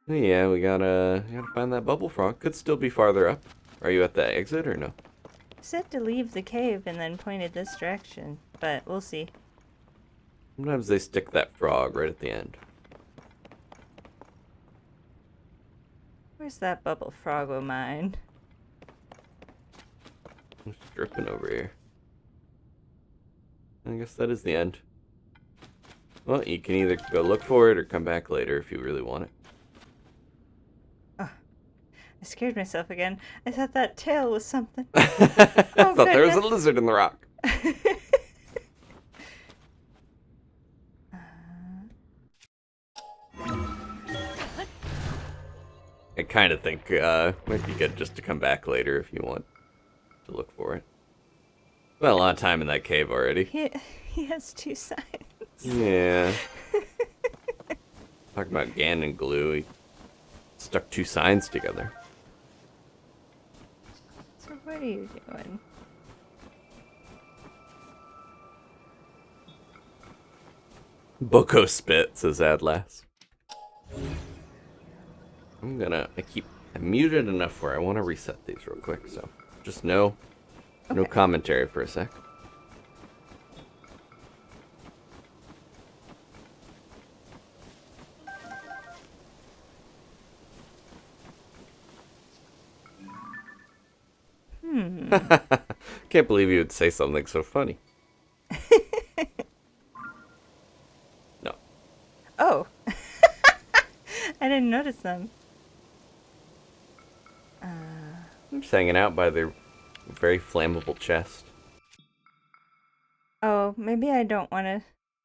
Yeah, we gotta find that bubble frog. Could still be farther up. Are you at the exit or no? Said to leave the cave and then pointed this direction, but we'll see. Sometimes they stick that frog right at the end. Where's that bubble frog of mine? It's dripping over here. I guess that is the end. Well, you can either go look for it or come back later if you really want it. Oh, I scared myself again. I thought that tail was something. I thought there was a lizard in the rock. I kind of think might be good just to come back later if you want to look for it. Well, a lot of time in that cave already. He has two sides. Yeah. Talking about Ganon glue, he stuck two signs together. So what are you doing? Boko spit, says Adlas. I'm muted enough where I want to reset these real quick, so just no commentary for a sec. Can't believe you would say something so funny. No. Oh. I didn't notice them. I'm just hanging out by their very flammable chest. Oh, maybe I don't want to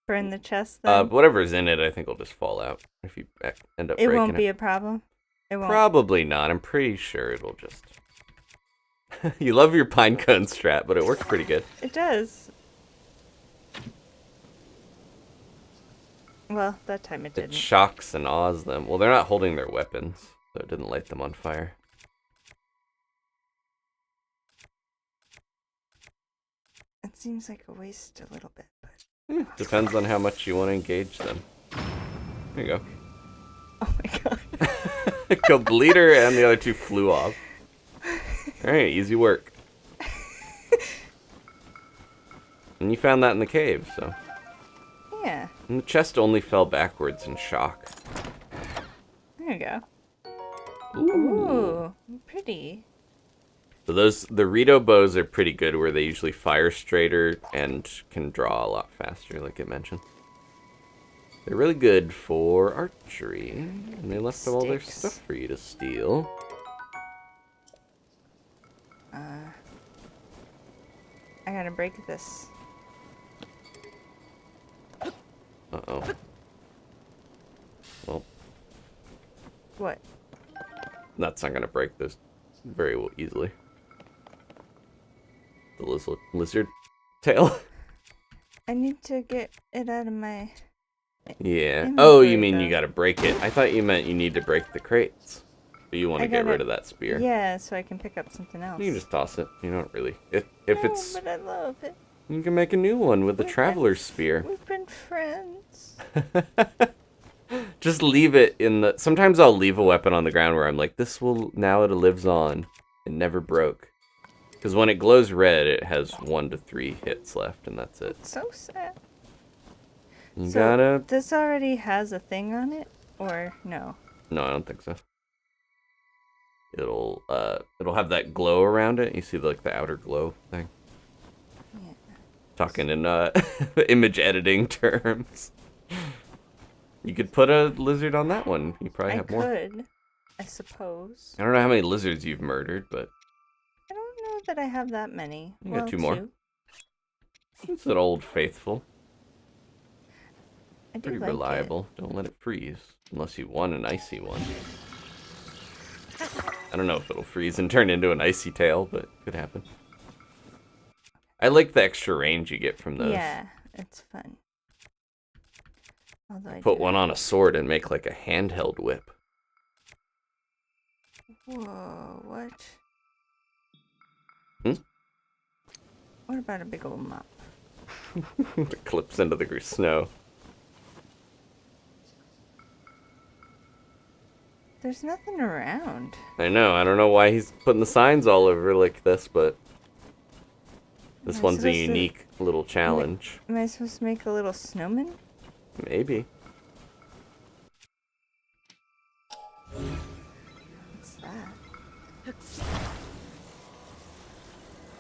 burn the chest then. Whatever's in it, I think will just fall out if you end up breaking it. It won't be a problem. It won't. Probably not. I'm pretty sure it'll just... You love your pinecone strat, but it works pretty good. It does. Well, that time it It didn't. shocks and awes them. Well, they're not holding their weapons, so it didn't light them on fire. It seems like a waste a little bit, but... Depends on how much you want to engage them. There you go. Oh my god. Killed the leader, and the other two flew off. Alright, easy work. And you found that in the cave, so... Yeah. And the chest only fell backwards in shock. There you go. Ooh. Ooh, pretty. So the Rito bows are pretty good, where they usually fire straighter and can draw a lot faster, like I mentioned. They're really good for archery, and they left all their Sticks. stuff for you to steal. I gotta break this. Uh-oh. Well, What? that's not gonna break this very easily. The lizard tail. I need to get it out of my... Yeah. inventory, Oh, you mean you though. gotta break it. I thought you meant you need to break the crates. But you want to get rid of that spear. Yeah, so I can pick up something else. You can just toss it. You don't really... If No, it's... but I love it. You can make a new one with the traveler's spear. We've been friends. Just leave it in the... Sometimes I'll leave a weapon on the ground where I'm like, this will... Now it lives on. It never broke. Because when it glows red, it has 1 to 3 hits left, and that's it. So sad. You So gotta... this already has a thing on it? Or no? No, I don't think so. It'll have that glow around it. You see, like, the outer glow thing? Yeah. Talking in image editing terms. You could put a lizard on that one. You probably have more. I could, I suppose. I don't know how many lizards you've murdered, but... I don't know that I have that many. You got 2 more. It's an old faithful. I do Pretty like reliable. Don't let it freeze. Unless you want an icy one. I don't know if it'll freeze and turn into an icy tail, but it could happen. I like the extra range you get from it. those. Yeah, it's fun. Although I Put do- one on a sword and make like a handheld whip. Whoa, what? Hmm? What about a big old mop? It clips into the snow. There's nothing around. I know. I don't know why he's putting the signs all over like this, but this Am I one's a supposed to- unique little challenge. Am I supposed to make a little snowman? Maybe. What's that?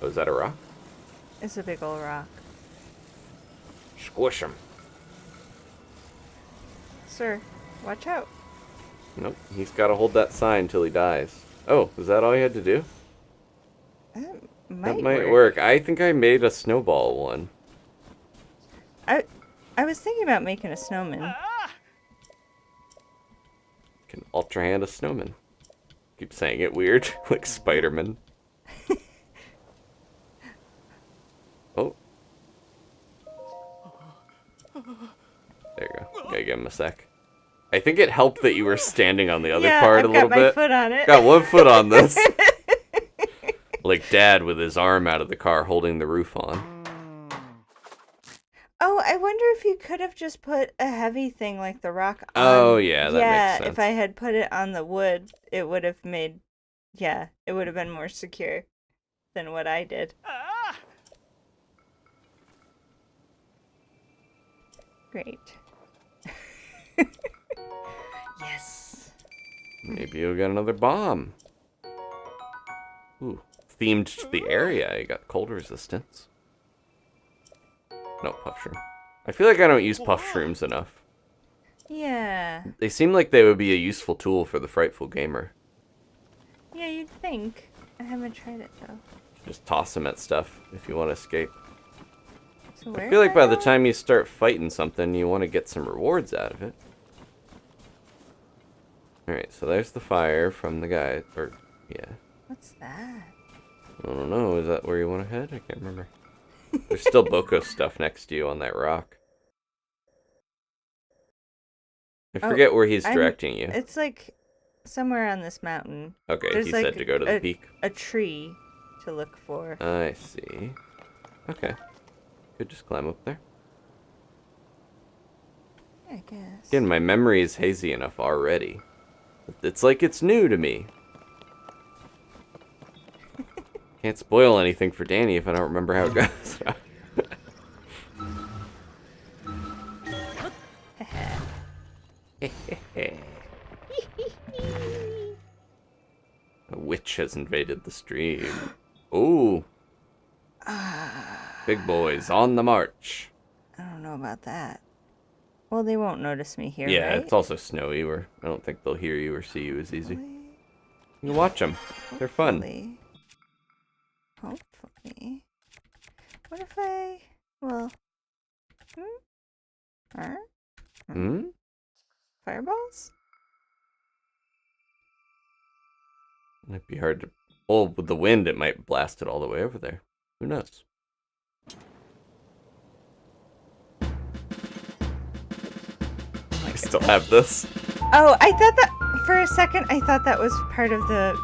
Oh, is that a rock? It's a big old rock. Squish him. Sir, watch out. Nope. He's got to hold that sign till he dies. Oh, is that all you had to do? That That might work. I think I made a snowball one. I was thinking about making a snowman. Can Ultrahand a snowman. Keep saying it weird, like Spider-Man. Oh. There you go. Gotta give him a sec. I think it helped that you were standing on the other part a little bit. I've got my foot on it. Got one foot on this. Like Dad with his arm out of the car holding the roof on. Oh, I wonder if you could have just put a heavy thing like the rock on. Oh, yeah, that makes Yeah, sense. if I had put it on the wood, it would have made... Yeah, it would have been more secure than what I did. Great. Yes. Maybe you'll get another bomb. Ooh. Themed to the area. You got cold resistance. No, puff shroom. I feel like I don't use puff shrooms enough. Yeah. They seem like they would be a useful tool for the frightful gamer. Yeah, you'd think. I haven't tried it, though. Just toss them at stuff if you want to escape. So where I feel like am by the now? time you start fighting something, you want to get some rewards out of it. Alright, so there's the fire from the guy. Or, yeah. What's that? I don't know. Is that where you want to head? I can't remember. There's still Boko stuff next to you on that rock. I forget where he's directing you. It's like somewhere on this mountain. Okay, There's he like said to go to the peak. A tree to look for. I see. Okay. Could just climb up there. I guess. Again, my memory is hazy enough already. It's like it's new to me. Can't spoil anything for Dani if I don't remember how it goes. A witch has invaded the stream. Ooh. Big boys on the march. I don't know about that. Well, they won't notice me here, Yeah, right? it's also snowy where I don't think they'll hear you or see you as easy. You can watch them. They're fun. Hopefully. What if I... Well... Huh? Hmm? Fireballs? Might be hard to... Well, with the wind, it might blast it all the way over there. Who knows? I still have this. Oh, I thought that... For a second, I thought that was part of the...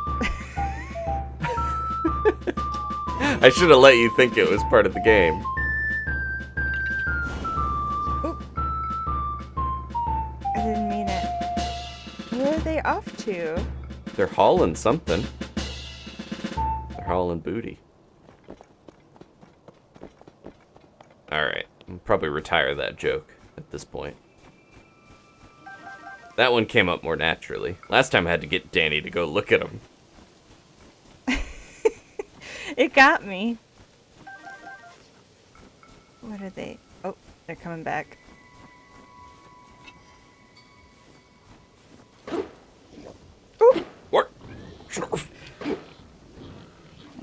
I should have let you think it was part of the game. Oop. I didn't mean it. Where are they off to? They're hauling something. They're hauling booty. Alright, I'll probably retire that joke at this point. That one came up more naturally. Last time I had to get Dani to go look at them. It got me. What are they? Oh, they're coming back. Ooh. What?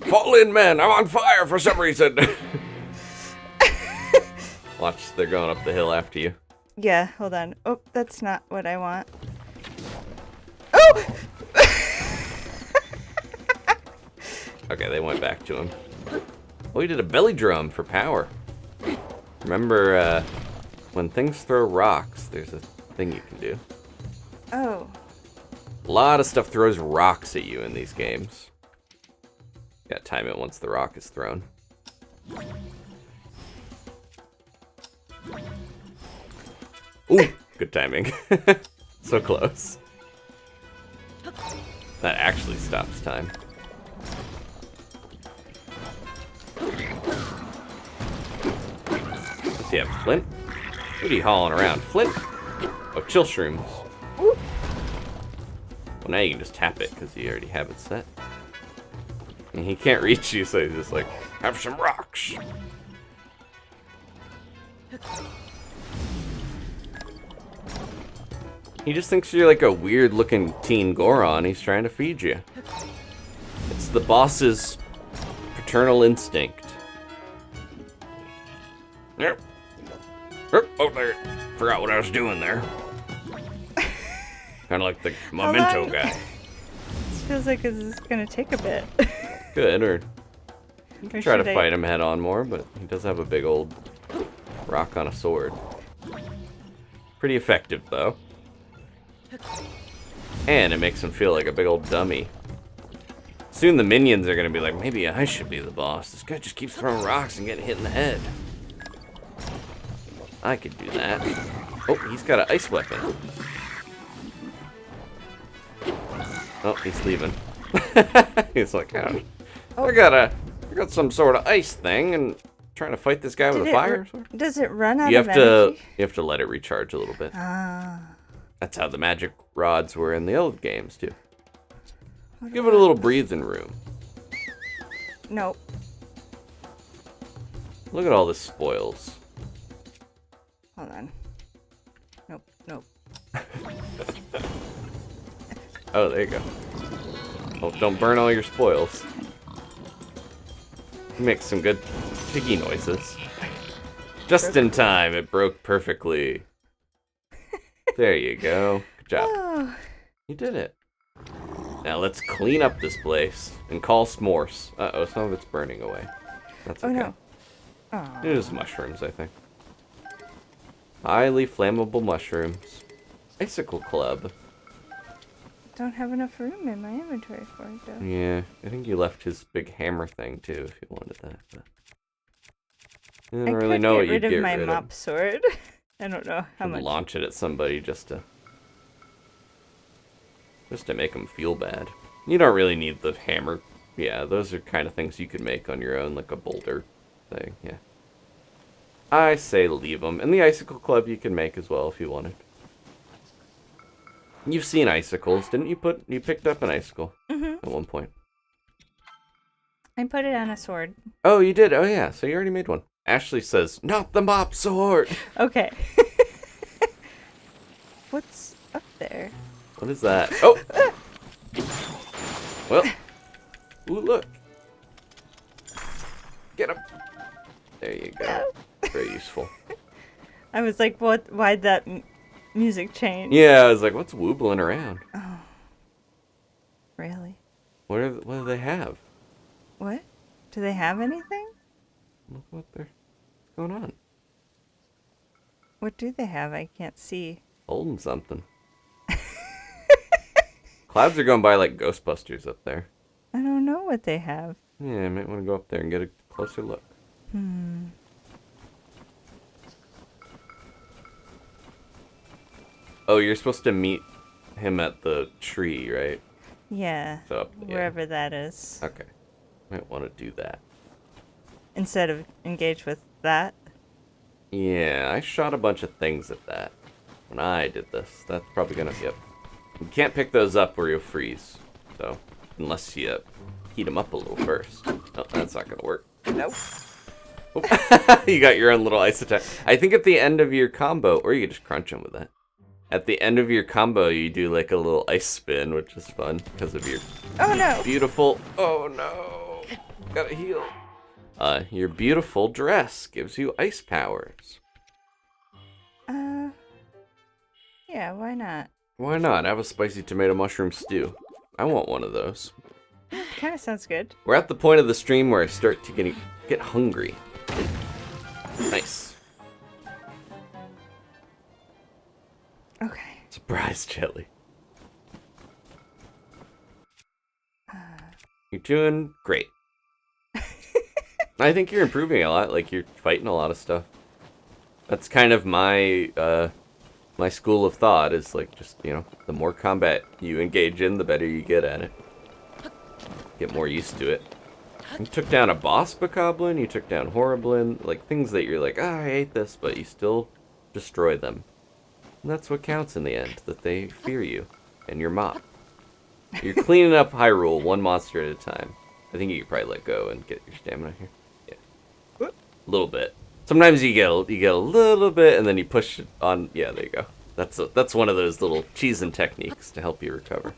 Fall in, men! I'm on fire for some reason! Watch, they're going up the hill after you. Yeah, hold on. Oh, that's not what I want. Oh! Okay, they went back to him. Oh, he did a belly drum for power. Remember, when things throw rocks, there's a thing you can do. Oh. A lot of stuff throws rocks at you in these games. You gotta time it once the rock is thrown. Ooh, good timing. So close. That actually stops time. Does he have flint? What are you hauling around? Flint? Oh, chill shrooms. Well, now you can just tap it because you already have it set. And he can't reach you, so he's just like, have some rocks. He just thinks you're like a weird looking teen Goron. He's trying to feed you. It's the boss's paternal instinct. Yep. Oh, there. Forgot what I was doing there. Kind of like the memento guy. This feels like this is gonna take a bit. Good, or you can Or try to should I- fight him head on more, but he does have a big old rock on a sword. Pretty effective, though. And it makes him feel like a big old dummy. Soon the minions are gonna be like, maybe I should be the boss. This guy just keeps throwing rocks and getting hit in the head. I could do that. Oh, he's got an ice weapon. Oh, he's leaving. He's like, oh, I got some sort of ice thing and trying to fight this guy with a fire. Does it run out You of have to energy? let it recharge a little bit. Ah. That's how the magic rods were in the old games too. Give it a little breathing room. Nope. Look at all the spoils. Hold on. Nope. Nope. Oh, there you go. Oh, don't burn all your spoils. Make some good piggy noises. Just in time, it broke perfectly. There you go. Good job. Oh. You did it. Now let's clean up this place and call s'mores. Uh-oh, some of it's burning away. That's Oh okay. no. Oh. It is mushrooms, I think. Highly flammable mushrooms. Icicle club. Don't have enough room in my inventory for it though. Yeah, I think you left his big hammer thing too if you wanted that. But I didn't really could know what get you'd rid get of my rid mop of. sword. I don't know how Should much. launch it at somebody just to make them feel bad. You don't really need the hammer. Yeah, those are kind of things you could make on your own, like a boulder thing. Yeah. I say leave them. And the icicle club you can make as well if you wanted. You've seen icicles, didn't you? You picked up an icicle at one point. I put it on a sword. Oh, you did? Oh, yeah. So you already made one. Ashley says, not the mop sword. Okay. What's up there? What is that? Oh! Well. Ooh, look. Get him. There you go. Very useful. I was like, what? Why'd that music changed. Yeah, I was like, what's woobling around? Oh. Really? What do they have? What? Do they have anything? Look what's going on. What do they have? I can't see. Holding something. Clouds are going by like Ghostbusters up there. I don't know what they have. Yeah, I might want to go up there and get a closer look. Oh, you're supposed to meet him at the tree, right? Yeah. So wherever that is. Okay. Might want to do that. Instead of engage with that. Yeah, I shot a bunch of things at that when I did this. That's probably gonna be up. You can't pick those up or you'll freeze. So, unless you heat them up a little first. Oh, that's not gonna work. Nope. Oh. You got your own little ice attack. I think at the end of your combo, or you can just crunch them with that. At the end of your combo, you do like a little ice spin, which is fun because of your beautiful. Oh no! Gotta heal. Your beautiful dress gives you ice powers. Yeah, why not? Why not? Have a spicy tomato mushroom stew. I want one of those. Kind of sounds good. We're at the point of the stream where I start to get hungry. Nice. Okay. Surprise jelly. You're doing great. I think you're improving a lot. Like, you're fighting a lot of stuff. That's kind of my my school of thought is like, just, you know, the more combat you engage in, the better you get at it. Get more used to it. You took down a boss bokoblin, you took down Horriblin, like things that you're like, I hate this, but you still destroy them. And that's what counts in the end, that they fear you and your mop. You're cleaning up Hyrule one monster at a time. I think you could probably let go and get your stamina here. Yeah. A little bit. Sometimes you get a little bit, and then you push it on. Yeah, there you go. That's one of those little cheesing techniques to help you recover.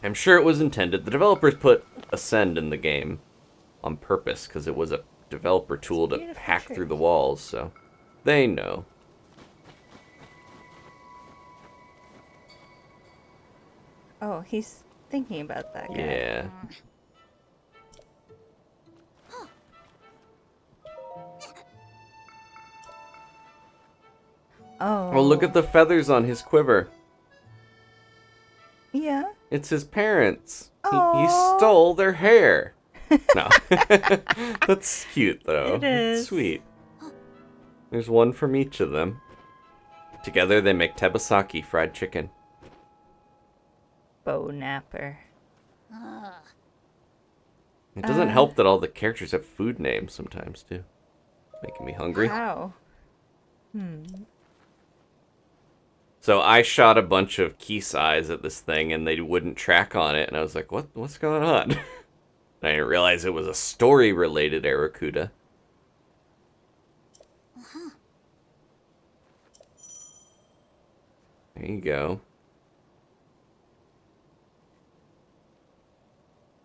I'm sure it was intended. The developers put Ascend in the game on purpose because it was a developer tool to hack through the walls, so they know. Oh, he's thinking about that guy. Yeah. Oh. Oh, look at the feathers on his quiver. Yeah. It's his parents. He Aw. stole their hair. No. That's cute, though. It is. It's sweet. There's one from each of them. Together they make tebasaki fried chicken. Bow napper. It doesn't help that all the characters have food names sometimes, too. Making me hungry. Wow. So I shot a bunch of geese eyes at this thing, and they wouldn't track on it, and I was like, what's going on? I didn't realize it was a story-related Aracuda. There you go.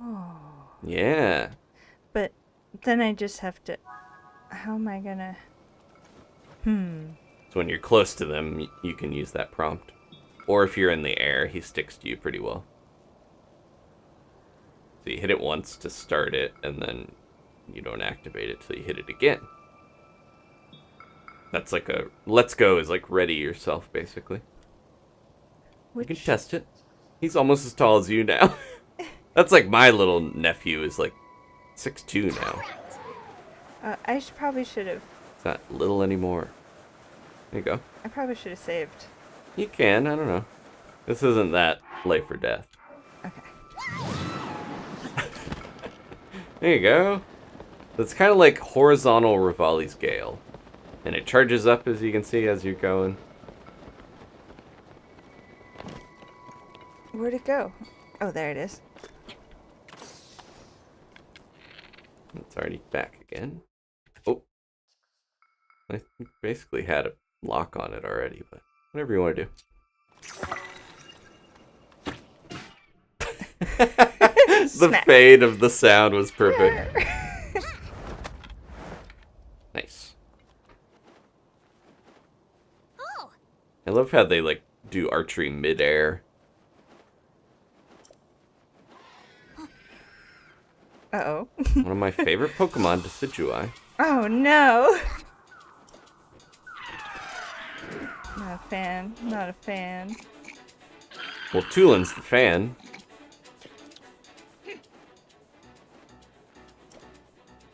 Oh. Yeah. But then I just have to... How am I gonna... So when you're close to them, you can use that prompt. Or if you're in the air, he sticks to you pretty well. So you hit it once to start it, and then you don't activate it till you hit it again. That's like a... Let's go is like ready yourself, basically. You can test it. He's almost as tall as you now. That's like my little nephew is like 6'2" now. Probably should have... It's not little anymore. There you go. I probably should have saved. You can, I don't know. This isn't that life or death. Okay. There you go. It's kind of like horizontal Rivali's Gale. And it charges up, as you can see, as you're going. Where'd it go? Oh, there it is. It's already back again. Oh. I basically had a lock on it already, but whatever you want to do. The fade of the sound was perfect. Nice. Oh, I love how they, like, do archery mid-air. Uh-oh. One of my favorite Pokemon, Decidueye. Oh, no! Not a fan. Not a fan. Well, Tulin's the fan.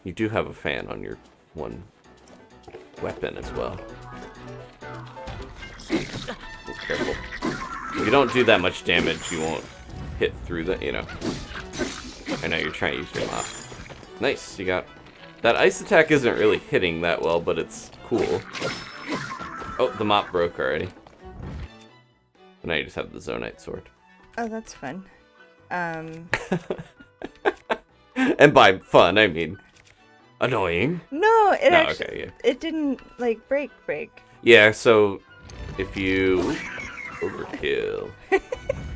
You do have a fan on your one weapon as well. Oh, careful. If you don't do that much damage, you won't hit through the, you know. I know you're trying to use your mop. Nice, you got... That ice attack isn't really hitting that well, but it's cool. Oh, the mop broke already. Now you just have the Zonite sword. Oh, that's fun. And by fun, I mean annoying. No, it No, actually... okay, yeah. It didn't, like, break. Yeah, so if you... Overkill.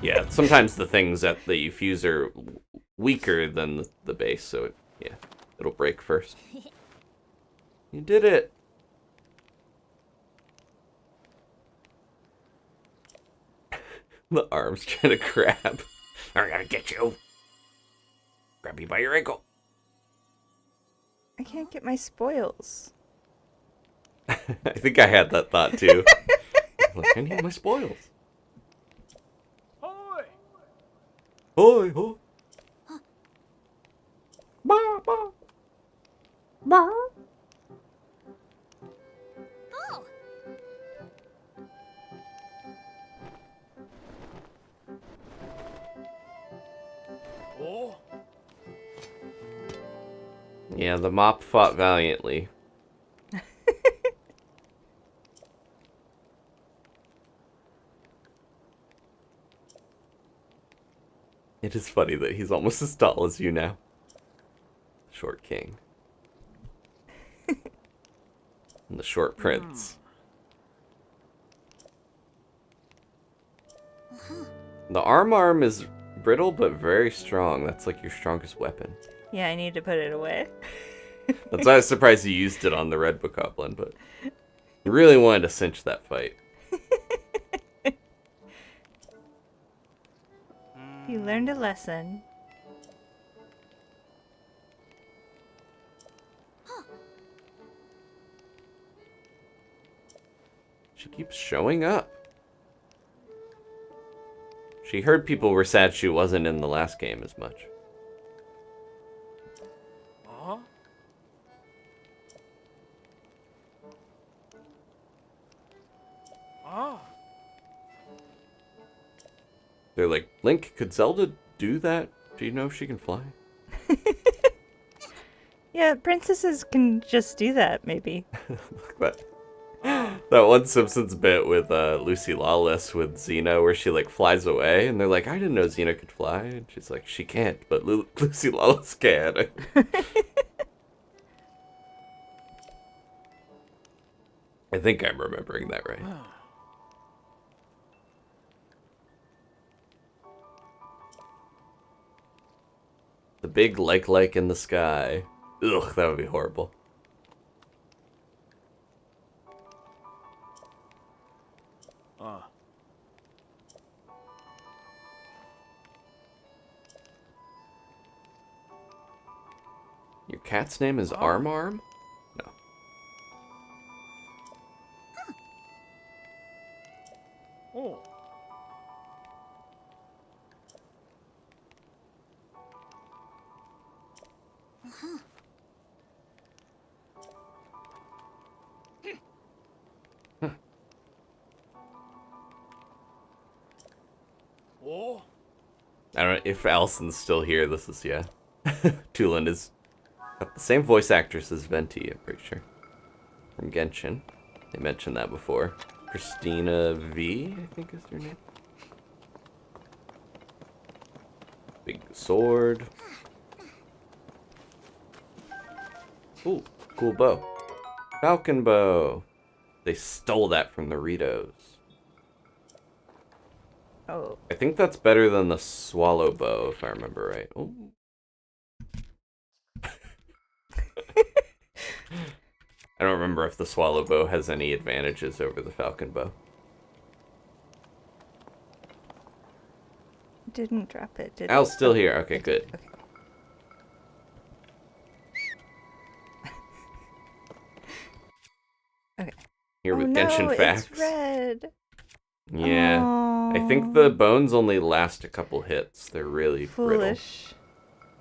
Yeah, sometimes the things that you fuse are weaker than the base, so yeah, it'll break first. You did it! The arm's trying to grab. I'm gonna get you! Grab you by your ankle. I can't get my spoils. I think I had that thought too. Like, I need my spoils. Hoy! Hoi, hoi. Ba, ba. Ba. Oh, Oh! Yeah, the mop fought valiantly. It is funny that he's almost as tall as you now. Short king. And the short prince. The arm is brittle but very strong. That's like your strongest weapon. Yeah, I need to put it away. That's why I was surprised you used it on the Red Bokoblin, but you really wanted to cinch that fight. You learned a lesson. She keeps showing up. She heard people were sad she wasn't in the last game as much. Huh? Ah! They're like, Link, could Zelda do that? Do you know if she can fly? Yeah, princesses can just do that, maybe. That one Simpsons bit with Lucy Lawless with Xena where she like flies away and they're like, I didn't know Xena could fly. And she's like, she can't, but Lucy Lawless can. I think I'm remembering that right. The big like in the sky. Ugh, that would be horrible. Ah. Your cat's name is Arm? No. Oh. Oh. I don't know if Allison's still here. This is, yeah. Tulin is got the same voice actress as Venti, I'm pretty sure. From Genshin. They mentioned that before. Christina V, I think is her name. Big sword. Ooh, cool bow. Falcon bow. They stole that from the Ritos. Oh. I think that's better than the swallow bow, if I remember right. Ooh. I don't remember if the swallow bow has any advantages over the falcon bow. didn't drop it, did Al's it? still here. Okay, good. Okay. Okay. Here with oh Genshin no, facts. it's red. Yeah. I think the bones only last a couple hits. They're really brittle. Foolish.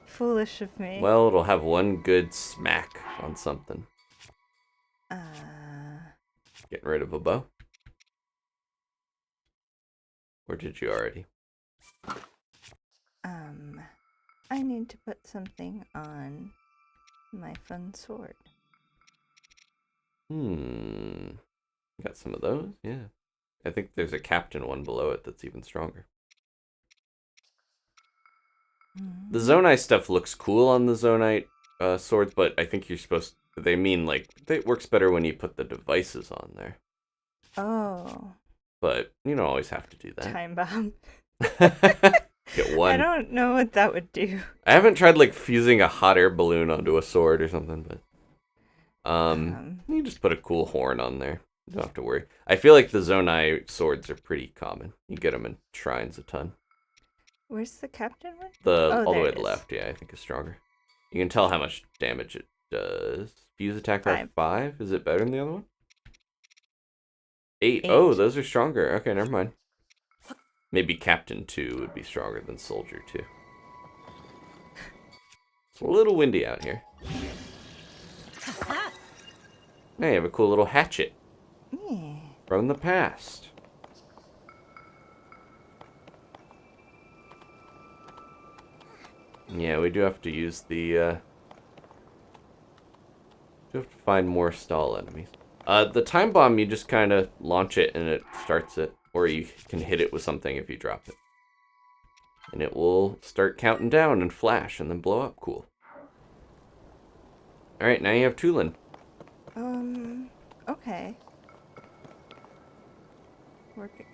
Foolish of me. Well, it'll have one good smack on something. Getting rid of a bow? Or did you already? I need to put something on my fun sword. Got some of those? Yeah. I think there's a captain one below it that's even stronger. The Zonai stuff looks cool on the Zonai swords, but I think you're supposed to, they mean like, it works better when you put the devices on there. Oh. But you don't always have to do that. Time bomb. Get one. I don't know what that would do. I haven't tried like fusing a hot air balloon onto a sword or something, but you just put a cool horn on there. You don't have to worry. I feel like the Zonai swords are pretty common. You get them in shrines a ton. Where's the captain one? All the way there to the it is. left, yeah, I think is stronger. You can tell how much damage it does. Fuse attack power 5. Is it better than the other one? 8. Oh, those are stronger. Okay, never mind. Maybe Captain 2 would be stronger than Soldier 2. It's a little windy out here. Now you have a cool little hatchet. Yeah. From the past. Yeah, we do have to use the, do have to find more stall enemies. The time bomb, you just kind of launch it and it starts it. Or you can hit it with something if you drop it. And it will start counting down and flash and then blow up. Cool. Alright, now you have Tulin. Okay.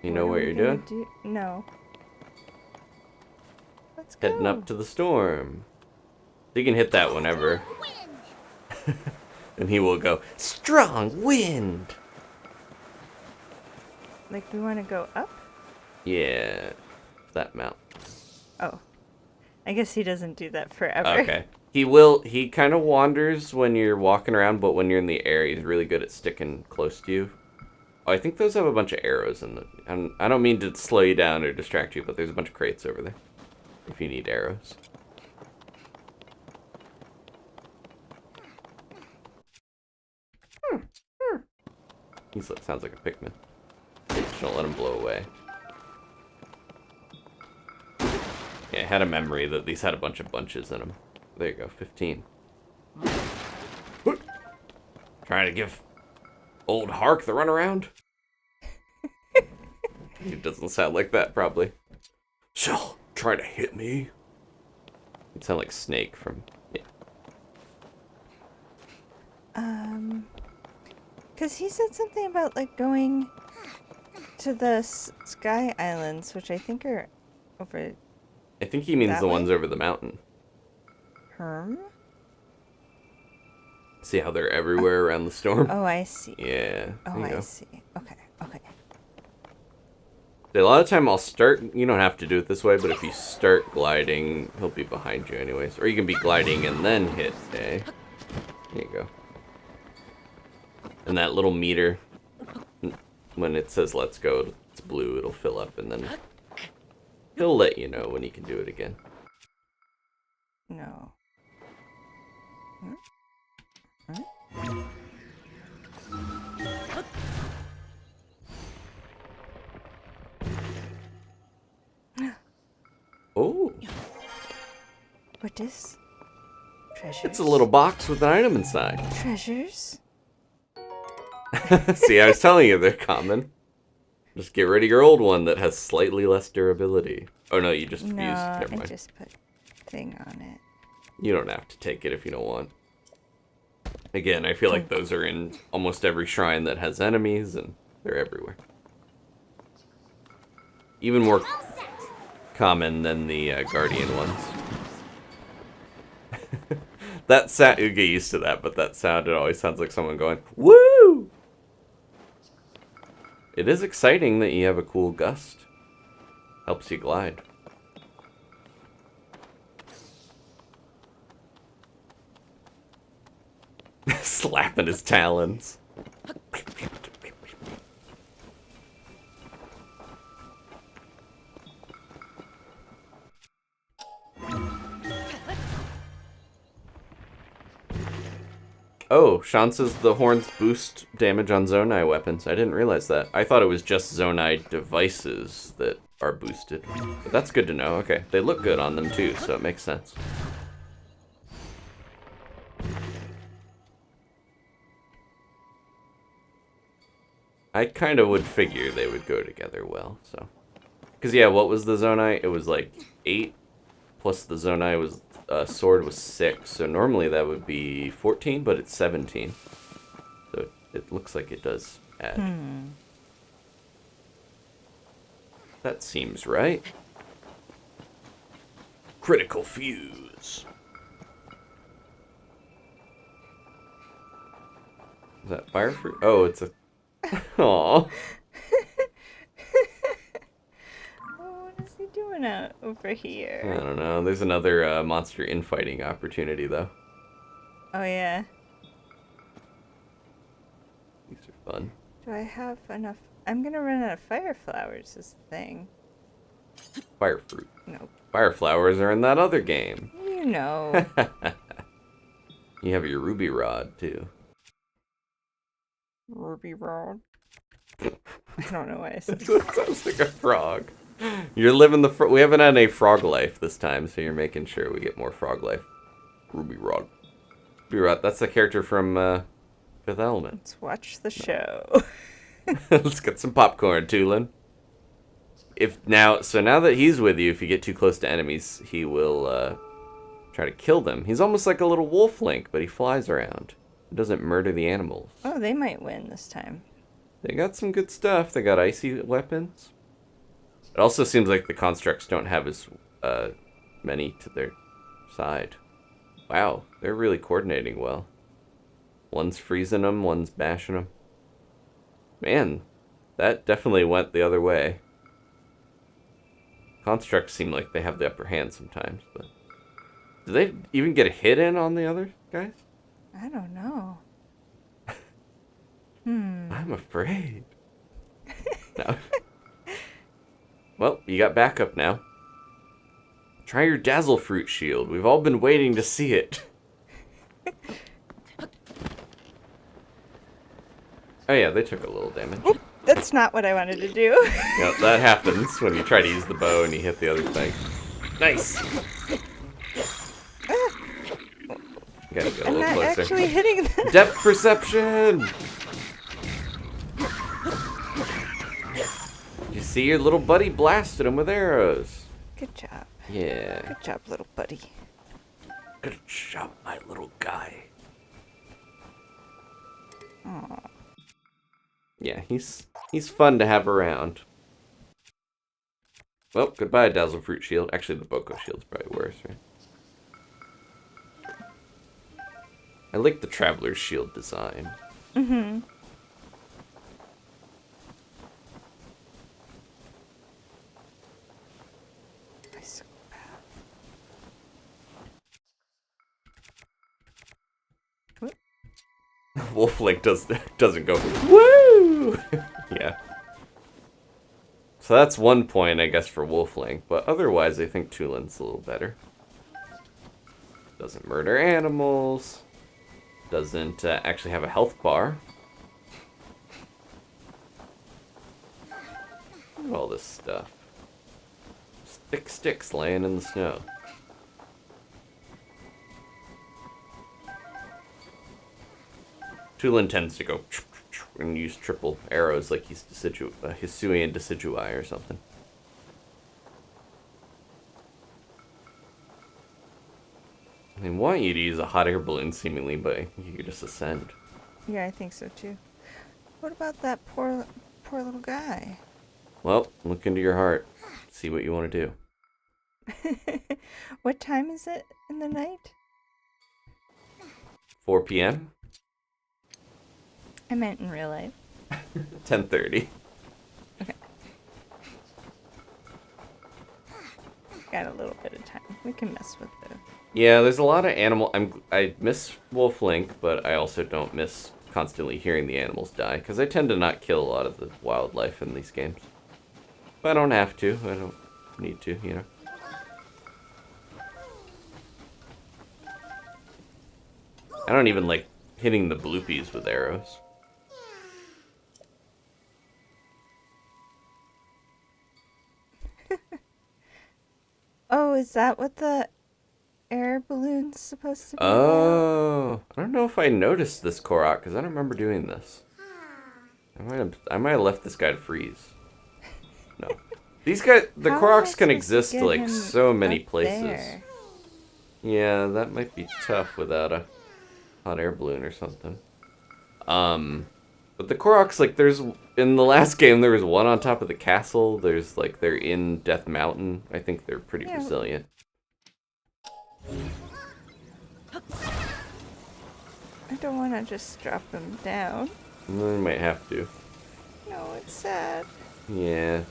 You know what you're doing? No. Let's go. Heading up to the storm. You can hit that whenever. And he will go, strong wind! Like, we want to go up? Yeah. That mount. Oh. I guess he doesn't do that forever. Okay. He kind of wanders when you're walking around, but when you're in the air, he's really good at sticking close to you. Oh, I think those have a bunch of arrows in them. And I don't mean to slow you down or distract you, but there's a bunch of crates over there. If you need arrows. He sounds like a Pikmin. Just don't let him blow away. Yeah, I had a memory that these had a bunch of bunches in them. There you go, 15. Trying to give old Hark the runaround? It doesn't sound like that, probably. So, try to hit me? It sound like Snake from... Yeah. Because he said something about, like, going to the Sky Islands, which I think are over... I think he means that the way? ones over the mountain. See how they're everywhere around the storm? Oh, I see. Yeah. Oh, I see. Okay, okay. A lot of time I'll start, you don't have to do it this way, but if you start gliding, he'll be behind you anyways. Or you can be gliding and then hit A. There you go. And that little meter, when it says let's go, it's blue, it'll fill up, and then he'll let you know when he can do it again. No. Oh. What is? Treasures? It's a little box with an item inside. Treasures? See, I was telling you they're common. Just get rid of your old one that has slightly less durability. Oh no, you just fused. Never mind. I just put thing on it. You don't have to take it if you don't want. Again, I feel like those are in almost every shrine that has enemies, and they're everywhere. Even more common than the Guardian ones. That sound, you get used to that, but that sound, it always sounds like someone going, woo! It is exciting that you have a cool gust. Helps you glide. Slapping his talons. Oh, Sean says the horns boost damage on Zonai weapons. I didn't realize that. I thought it was just Zonai devices that are boosted. But that's good to know. Okay, they look good on them too, so it makes sense. I kind of would figure they would go together well, so. Because, yeah, what was the Zonai? It was like 8, plus the Zonai was, sword was 6, so normally that would be 14, but it's 17. So it looks like it does add. That seems right. Critical fuse. Is that fire fruit? Oh, it's a... Aww. Oh, what is he doing out over I here? don't know. There's another monster infighting opportunity, though. Oh, yeah. These are fun. Do I have enough? I'm gonna run out of fire flowers, this thing. Fire fruit. Nope. Fire flowers are in that other game. You know. You have your ruby rod, too. Ruby Rod. I don't know why I said That sounds like a frog. You're living the... we haven't had any frog life this time, so you're making sure we get more frog life. Ruby rod. Ruby rod. That's the character from Fifth Element. Let's watch the show. Let's get some popcorn, Tulin. So now that he's with you, if you get too close to enemies, he will try to kill them. He's almost like a little wolf link, but he flies around. He doesn't murder the animals. Oh, they might win this time. They got some good stuff. They got icy weapons. It also seems like the constructs don't have as many to their side. Wow, they're really coordinating well. One's freezing them, one's bashing them. Man, that definitely went the other way. Constructs seem like they have the upper hand sometimes, but... do they even get a hit in on the other guys? I don't know. I'm afraid. No. Well, you got backup now. Try your Dazzle Fruit Shield. We've all been waiting to see it. Oh yeah, they took a little damage. Oop, that's not what I wanted to do. Yeah, that happens when you try to use the bow and you hit the other thing. Nice! You gotta get a I'm little not closer. actually hitting them. Depth perception! You see your little buddy blasted him with arrows. Good job. Yeah. Good job, little buddy. Good job, my little guy. Aw. Yeah, he's fun to have around. Well, goodbye, Dazzle Fruit Shield. Actually, the Boko Shield's probably worse, right? I like the Traveler's Shield design. Mm-hmm. Wolflink doesn't go, woo! Yeah. So that's one point, I guess, for Wolflink. But otherwise, I think Tulin's a little better. Doesn't murder animals. Doesn't actually have a health bar. Look at all this stuff. Just thick sticks laying in the snow. Tulin tends to go and use triple arrows like he's Hisuian Decidui or something. They want you to use a hot air balloon seemingly, but you could just ascend. Yeah, I think so too. What about that poor little guy? Well, look into your heart. See what you want to do. What time is it in the night? 4 p.m.? I meant in real life. 10:30. Okay. Got a little bit of time. We can mess with Yeah, there's a lot of animal. I miss Wolf Link, but I also don't miss constantly hearing the animals die because I tend to not kill a lot of the wildlife in these games. But I don't have to. I don't need to, you know. I don't even like hitting the bloopies with arrows. Oh, is that what the air balloon's supposed to be about? Oh, I don't know if I noticed this korok because I don't remember doing this. I might have left this guy to freeze. No, these guys, the How am I koroks can supposed to exist get like him so many up places. there? Yeah, that might be tough without a hot air balloon or something. But the koroks, like, there's in the last game there was one on top of the castle. There's like they're in Death Mountain. I think they're pretty resilient. I don't want to just drop him down. I might have to. No, it's sad. Yeah.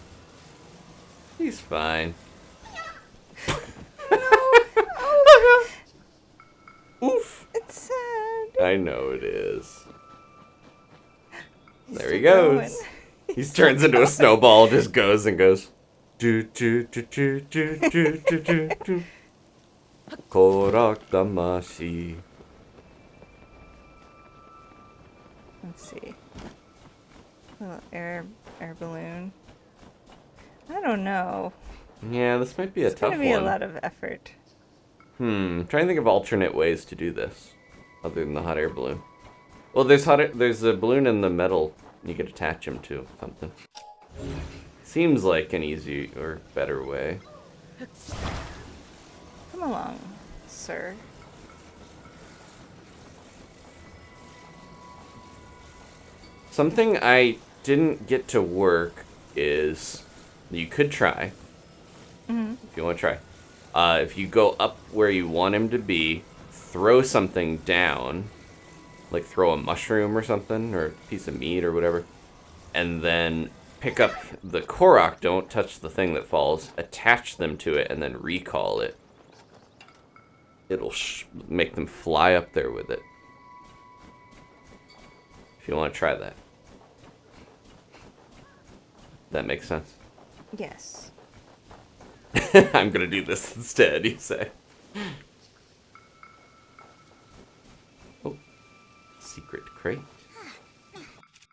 He's fine. Oof. It's sad. I know it is. He's There he still goes. going. He turns into a snowball, just goes and goes. Do do do do do do do do do. Korok damashi. Let's see. Little air balloon. I don't know. Yeah, this might be a It's tough gonna be one. a lot of effort. Trying to think of alternate ways to do this, other than the hot air balloon. Well, there's a balloon in the metal you could attach him to something. Seems like an easy or better way. Come along, sir. Something I didn't get to work is you could try if you want to try. If you go up where you want him to be, throw something down, like throw a mushroom or something, or a piece of meat or whatever, and then pick up the korok, don't touch the thing that falls, attach them to it, and then recall it. It'll make them fly up there with it. If you want to try that. That makes sense. Yes. I'm gonna do this instead, you say. Oh. Secret crate.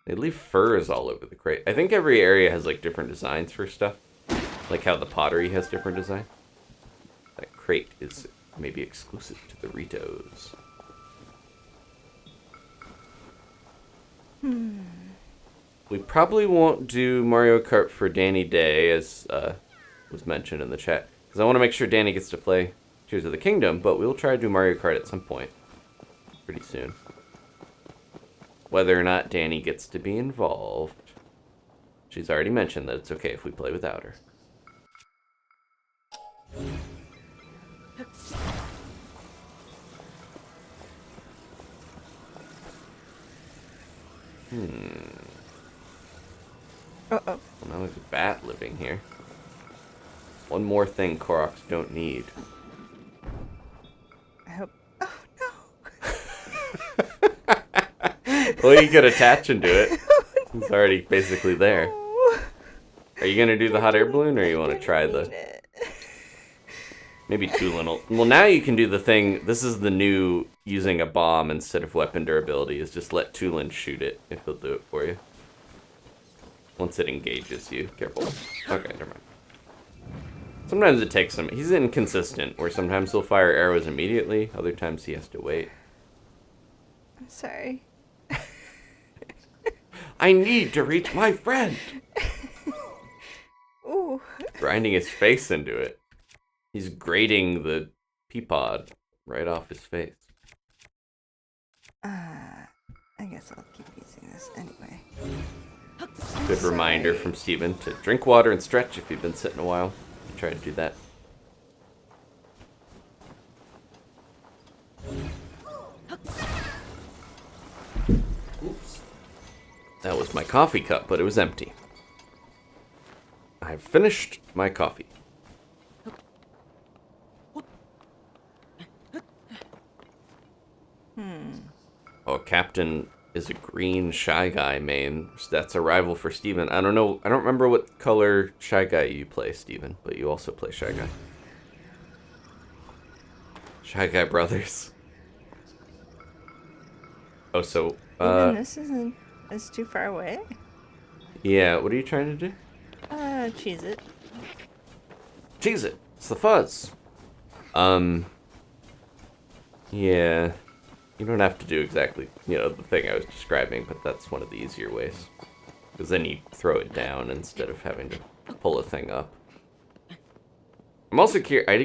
They leave furs all over the crate. I think every area has like different designs for stuff. Like how the pottery has different design. That crate is maybe exclusive to the Ritos. We probably won't do Mario Kart for Dani Day, as was mentioned in the chat, because I want to make sure Dani gets to play Tears of the Kingdom, but we'll try to do Mario Kart at some point. Pretty soon. Whether or not Dani gets to be involved. She's already mentioned that it's okay if we play without her. Uh-oh. Well, now there's a bat living here. One more thing Koroks don't need. I hope. Oh no. Well, you could attach him to it. It's already basically there. Oh. Are you gonna do the hot air balloon, or you want to try the... Maybe Tulin will... Well, now you can do the thing... This is the new using a bomb instead of weapon durability, is just let Tulin shoot it, if he'll do it for you. Once it engages you. Careful. Okay, never mind. Sometimes it takes him... He's inconsistent, where sometimes he'll fire arrows immediately, other times he has to wait. I'm sorry. I need to reach my friend! Ooh. Grinding his face into it. He's grating the pea pod right off his face. I guess I'll keep using this anyway. Good reminder from Steven to drink water and stretch if you've been sitting a while. Try to do that. Oops. That was my coffee cup, but it was empty. I've finished my coffee. Oh, Captain is a green Shy Guy main. That's a rival for Steven. I don't know. I don't remember what color Shy Guy you play, Steven, but you also play Shy Guy. Shy Guy Brothers. Oh, so... Even this isn't... It's too far away? Yeah, what are you trying to do? Cheese it. Cheese it. It's the fuzz. Yeah. You don't have to do exactly, the thing I was describing, but that's one of the easier ways. Because then you throw it down instead of having to pull a thing up. I'm also curious, I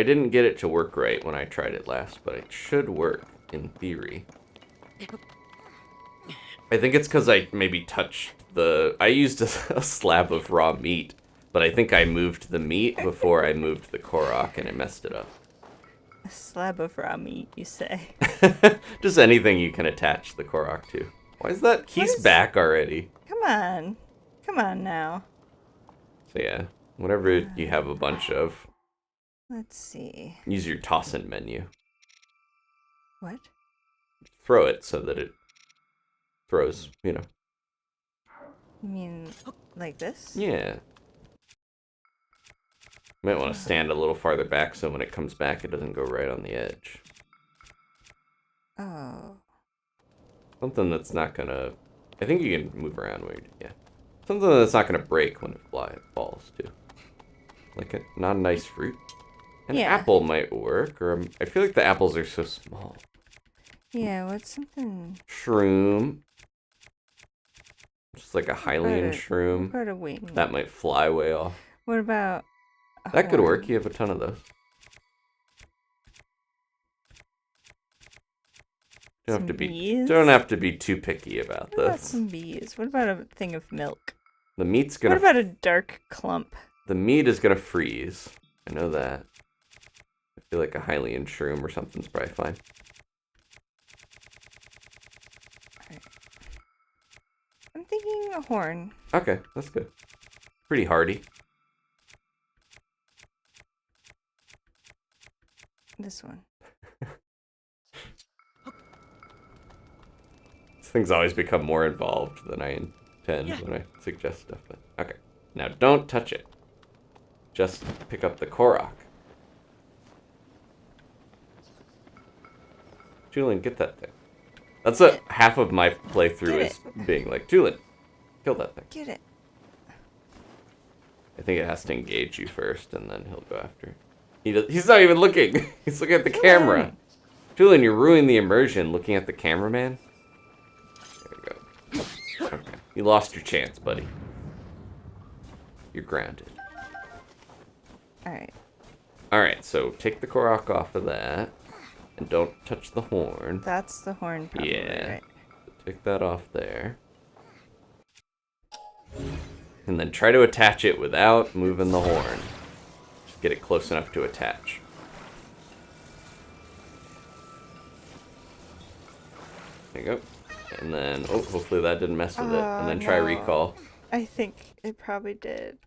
didn't get it to work right when I tried it last, but it should work, in theory. I think it's because I maybe touched I used a slab of raw meat, but I think I moved the meat before I moved the korok, and it messed it up. A slab of raw meat, you say? Just anything you can attach the korok to. Why is that? He's back already. Come on. Come on now. So yeah, whatever you have a bunch of. Let's see. Use your toss-in menu. What? Throw it so that it throws, You mean like this? Yeah. Might want to stand a little farther back so when it comes back it doesn't go right on the edge. Oh. Something that's not gonna... I think you can move around weird, yeah. Something that's not gonna break when it falls, too. Like not a nice fruit. An apple might work, or I feel like the apples are so small. Yeah, what's something... Shroom. Just like a Hylian shroom. What about a wing? That might fly way off. What about... That could work. You have a ton of those. Don't have to be too picky about What about this. some bees? What about a thing of milk? The meat's gonna... What about a dark clump? The meat is gonna freeze. I know that. I feel like a Hylian shroom or something's probably fine. I'm thinking a horn. Okay, that's good. Pretty hardy. This one. These things always become more involved than I intend when I suggest stuff. But okay, now don't touch it. Just pick up the korok. Tulin, get that thing. That's what half of my playthrough is being like, Tulin, kill that thing. Get it. I think it has to engage you first, and then he'll go after it. He's not even looking. He's looking at the camera. Tulin, you're ruining the immersion looking at the cameraman. There we go. Okay. You lost your chance, buddy. You're grounded. Alright. Alright, so take the korok off of that. And don't touch the horn. That's the horn, probably, yeah. right? Take that off there. And then try to attach it without moving the horn. Just get it close enough to attach. There you go. And then, oh, hopefully that didn't mess with it. And then try recall. I think it probably did.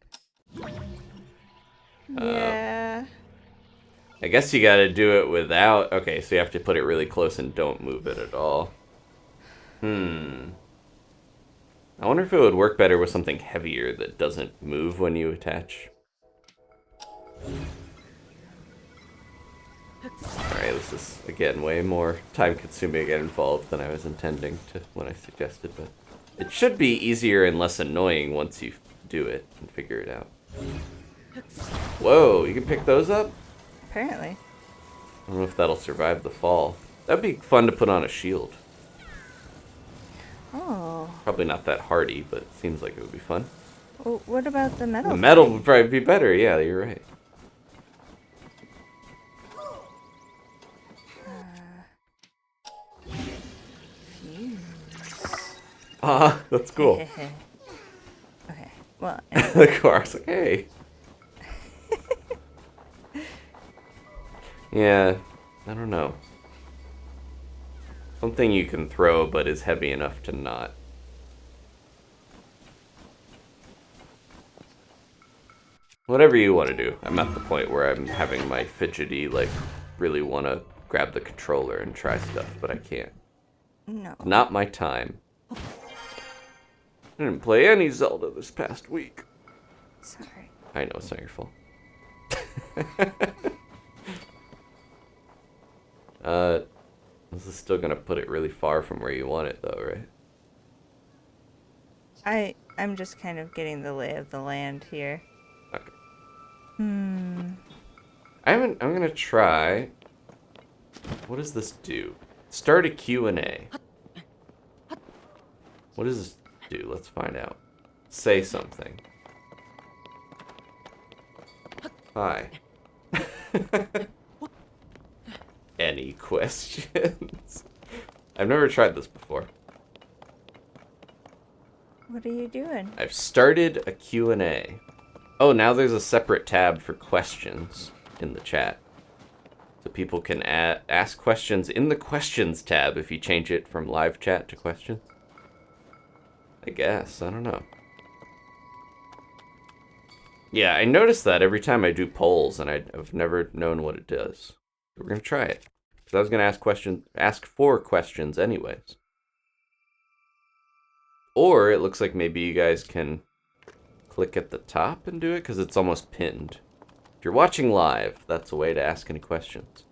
Yeah. I guess you gotta do it without... Okay, so you have to put it really close and don't move it at all. I wonder if it would work better with something heavier that doesn't move when you attach. Alright, this is, again, way more time-consuming and involved than I was intending to when I suggested, but... It should be easier and less annoying once you do it and figure it out. Whoa, you can pick those up? Apparently. I don't know if that'll survive the fall. That'd be fun to put on a shield. Oh. Probably not that hardy, but it seems like it would be fun. Well, what about the metal? The metal would probably be better, yeah, you're right. Ah, that's cool. Okay, well... The car's like, hey. Yeah, I don't know. Something you can throw, but is heavy enough to not. Whatever you want to do. I'm at the point where I'm having my fidgety, like, really want to grab the controller and try stuff, but I can't. No. Not my time. I didn't play any Zelda this past week. Sorry. I know, it's not your fault. This is still gonna put it really far from where you want it, though, right? I'm just kind of getting the lay of the land here. Okay. Hmm. I'm gonna try. What does this do? Start a Q&A. What does this do? Let's find out. Say something. Hi. Any questions? I've never tried this before. What are you doing? I've started a Q&A. Oh, now there's a separate tab for questions in the chat. So people can ask questions in the questions tab if you change it from live chat to questions. I guess. I don't know. Yeah, I noticed that every time I do polls, and I've never known what it does. We're going to try it. Because I was going to ask for questions anyways. Or it looks like maybe you guys can click at the top and do it, because it's almost pinned. If you're watching live, that's a way to ask any questions.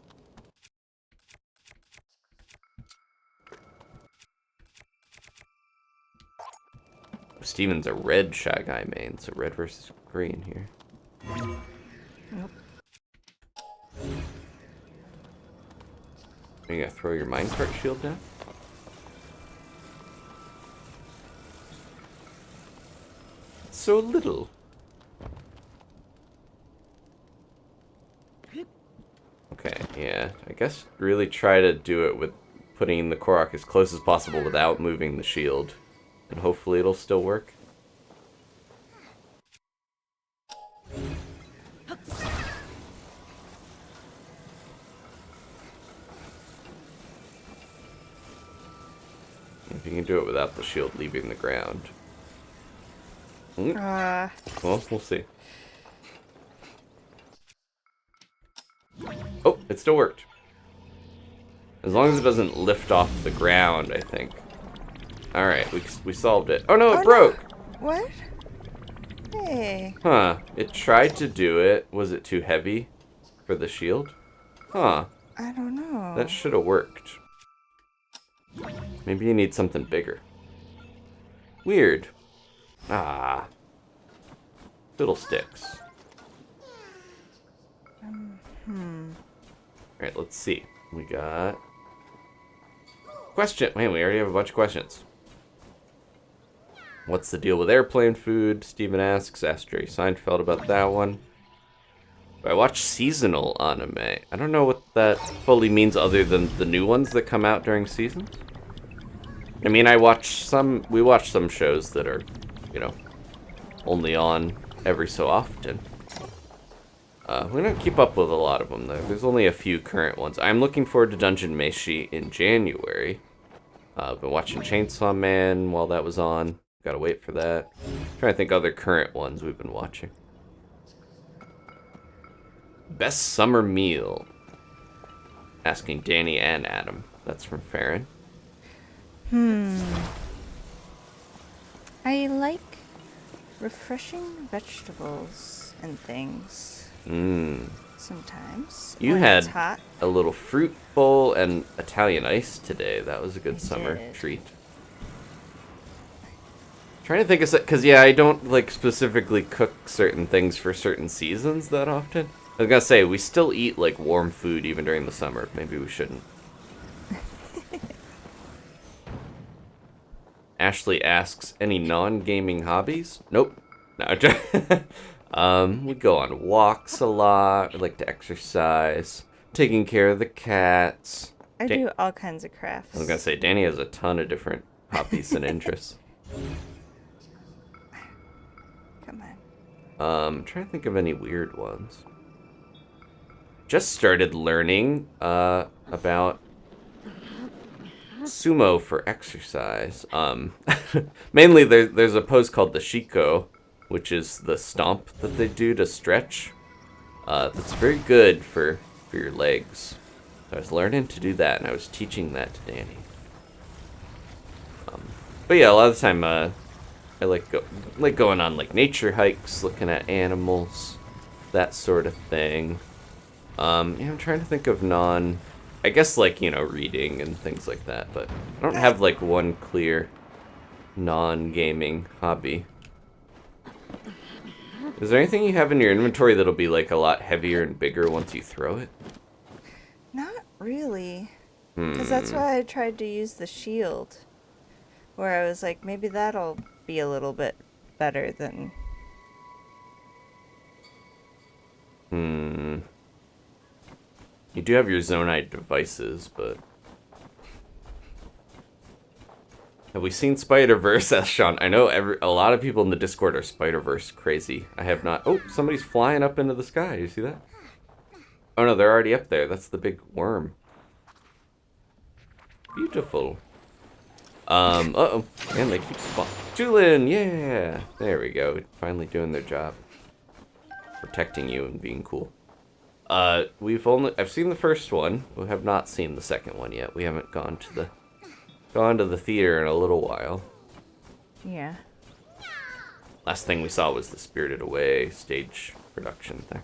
Steven's a red Shy Guy main, so red versus green here. Nope. Are you gonna throw your minecart shield down? So little. Okay, yeah. I guess really try to do it with putting the korok as close as possible without moving the shield. And hopefully it'll still work. If you can do it without the shield leaving the ground. Well, we'll see. Oh, it still worked. As long as it doesn't lift off the ground, I think. Alright, we solved it. Oh no, it broke! No. What? Hey. Huh. It tried to do it. Was it too heavy for the shield? Huh. I don't know. That should have worked. Maybe you need something bigger. Weird. Ah. Fiddlesticks. Alright, let's see. We got... Question! Man, we already have a bunch of questions. What's the deal with airplane food? Steven asks. Ask Jerry Seinfeld about that one. I watch seasonal anime. I don't know what that fully means other than the new ones that come out during seasons. I mean, we watch some shows that are, you know, only on every so often. We don't keep up with a lot of them, though. There's only a few current ones. I'm looking forward to Dungeon Meshi in January. I've been watching Chainsaw Man while that was on. Gotta wait for that. Trying to think other current ones we've been watching. Best summer meal. Asking Dani and Adam. That's from Farron. I like refreshing vegetables and things. Sometimes. You when had it's hot. a little fruit bowl and Italian ice today. That was a good summer did. treat. Trying to think of, because yeah, I don't like specifically cook certain things for certain seasons that often. I was gonna say, we still eat like warm food even during the summer. Maybe we shouldn't. Ashley asks, any non-gaming hobbies? Nope. No. We go on walks a lot. We like to exercise. Taking care of the cats. I do all kinds of crafts. I was gonna say, Dani has a ton of different hobbies and interests. Come on. I'm trying to think of any weird ones. Just started learning about sumo for exercise. Mainly there's a pose called the shiko, which is the stomp that they do to stretch. That's very good for your legs. I was learning to do that, and I was teaching that to Dani. But yeah, a lot of the time, I like going on like nature hikes, looking at animals, that sort of thing. Yeah, I'm trying to think of I guess like, you know, reading and things like that, but I don't have like one clear non-gaming hobby. Is there anything you have in your inventory that'll be like a lot heavier and bigger once you throw it? Not really. Because that's why I tried to use the shield. Where I was like, maybe that'll be a little bit better than... You do have your Zonai devices, but... Have we seen Spider-Verse? Asked Sean. I know a lot of people in the Discord are Spider-Verse crazy. I have not... Oh, somebody's flying up into the sky. You see that? Oh no, they're already up there. That's the big worm. Beautiful. Uh-oh. And they keep spawning. Tulin, yeah! There we go. Finally doing their job. Protecting you and being cool. I've seen the first one. We have not seen the second one yet. We haven't gone to the theater in a little while. Yeah. Last thing we saw was the Spirited Away stage production thing.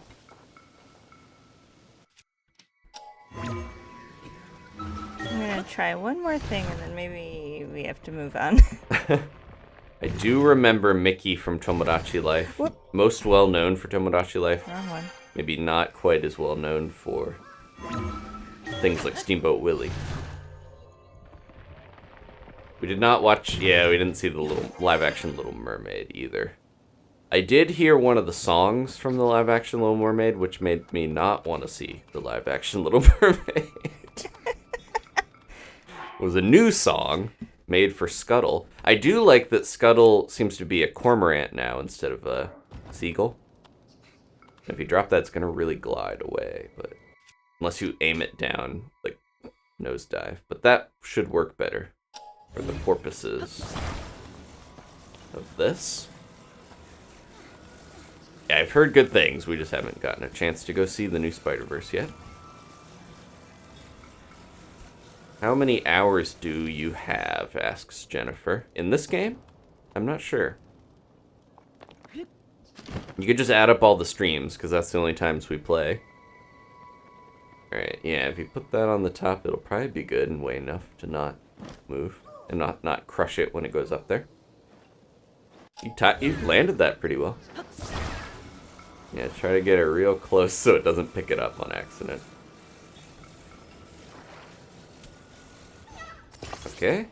I'm gonna try one more thing and then maybe we have to move on. I do remember Mickey from Tomodachi Life. Whoop. Most well known for Tomodachi Life. Wrong one. Maybe not quite as well known for things like Steamboat Willie. We did not watch, we didn't see the live-action Little Mermaid either. I did hear one of the songs from the live-action Little Mermaid, which made me not want to see the live-action Little Mermaid. It was a new song made for Scuttle. I do like that Scuttle seems to be a cormorant now instead of a seagull. If you drop that, it's going to really glide away, but unless you aim it down, like nosedive. But that should work better for the purposes of this. Yeah, I've heard good things. We just haven't gotten a chance to go see the new Spider-Verse yet. How many hours do you have, asks Jennifer. In this game? I'm not sure. You could just add up all the streams, because that's the only times we play. Alright, yeah, if you put that on the top, it'll probably be good and weigh enough to not move. And not crush it when it goes up there. You landed that pretty well. Yeah, try to get it real close so it doesn't pick it up on accident. Okay.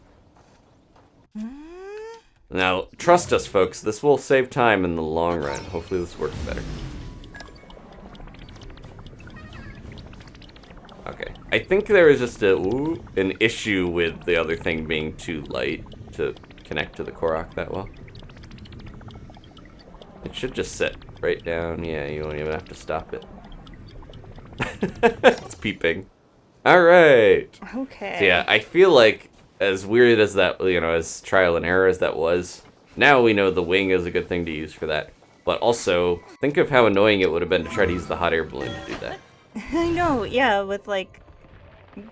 Now, trust us, folks. This will save time in the long run. Hopefully this works better. Okay. I think there is just an issue with the other thing being too light to connect to the korok that well. It should just sit right down. Yeah, you won't even have to stop it. It's peeping. Alright. Okay. So yeah, I feel like as weird as that, as trial and error as that was, now we know the wing is a good thing to use for that. But also, think of how annoying it would have been to try to use the hot air balloon to do that. I know, yeah, with like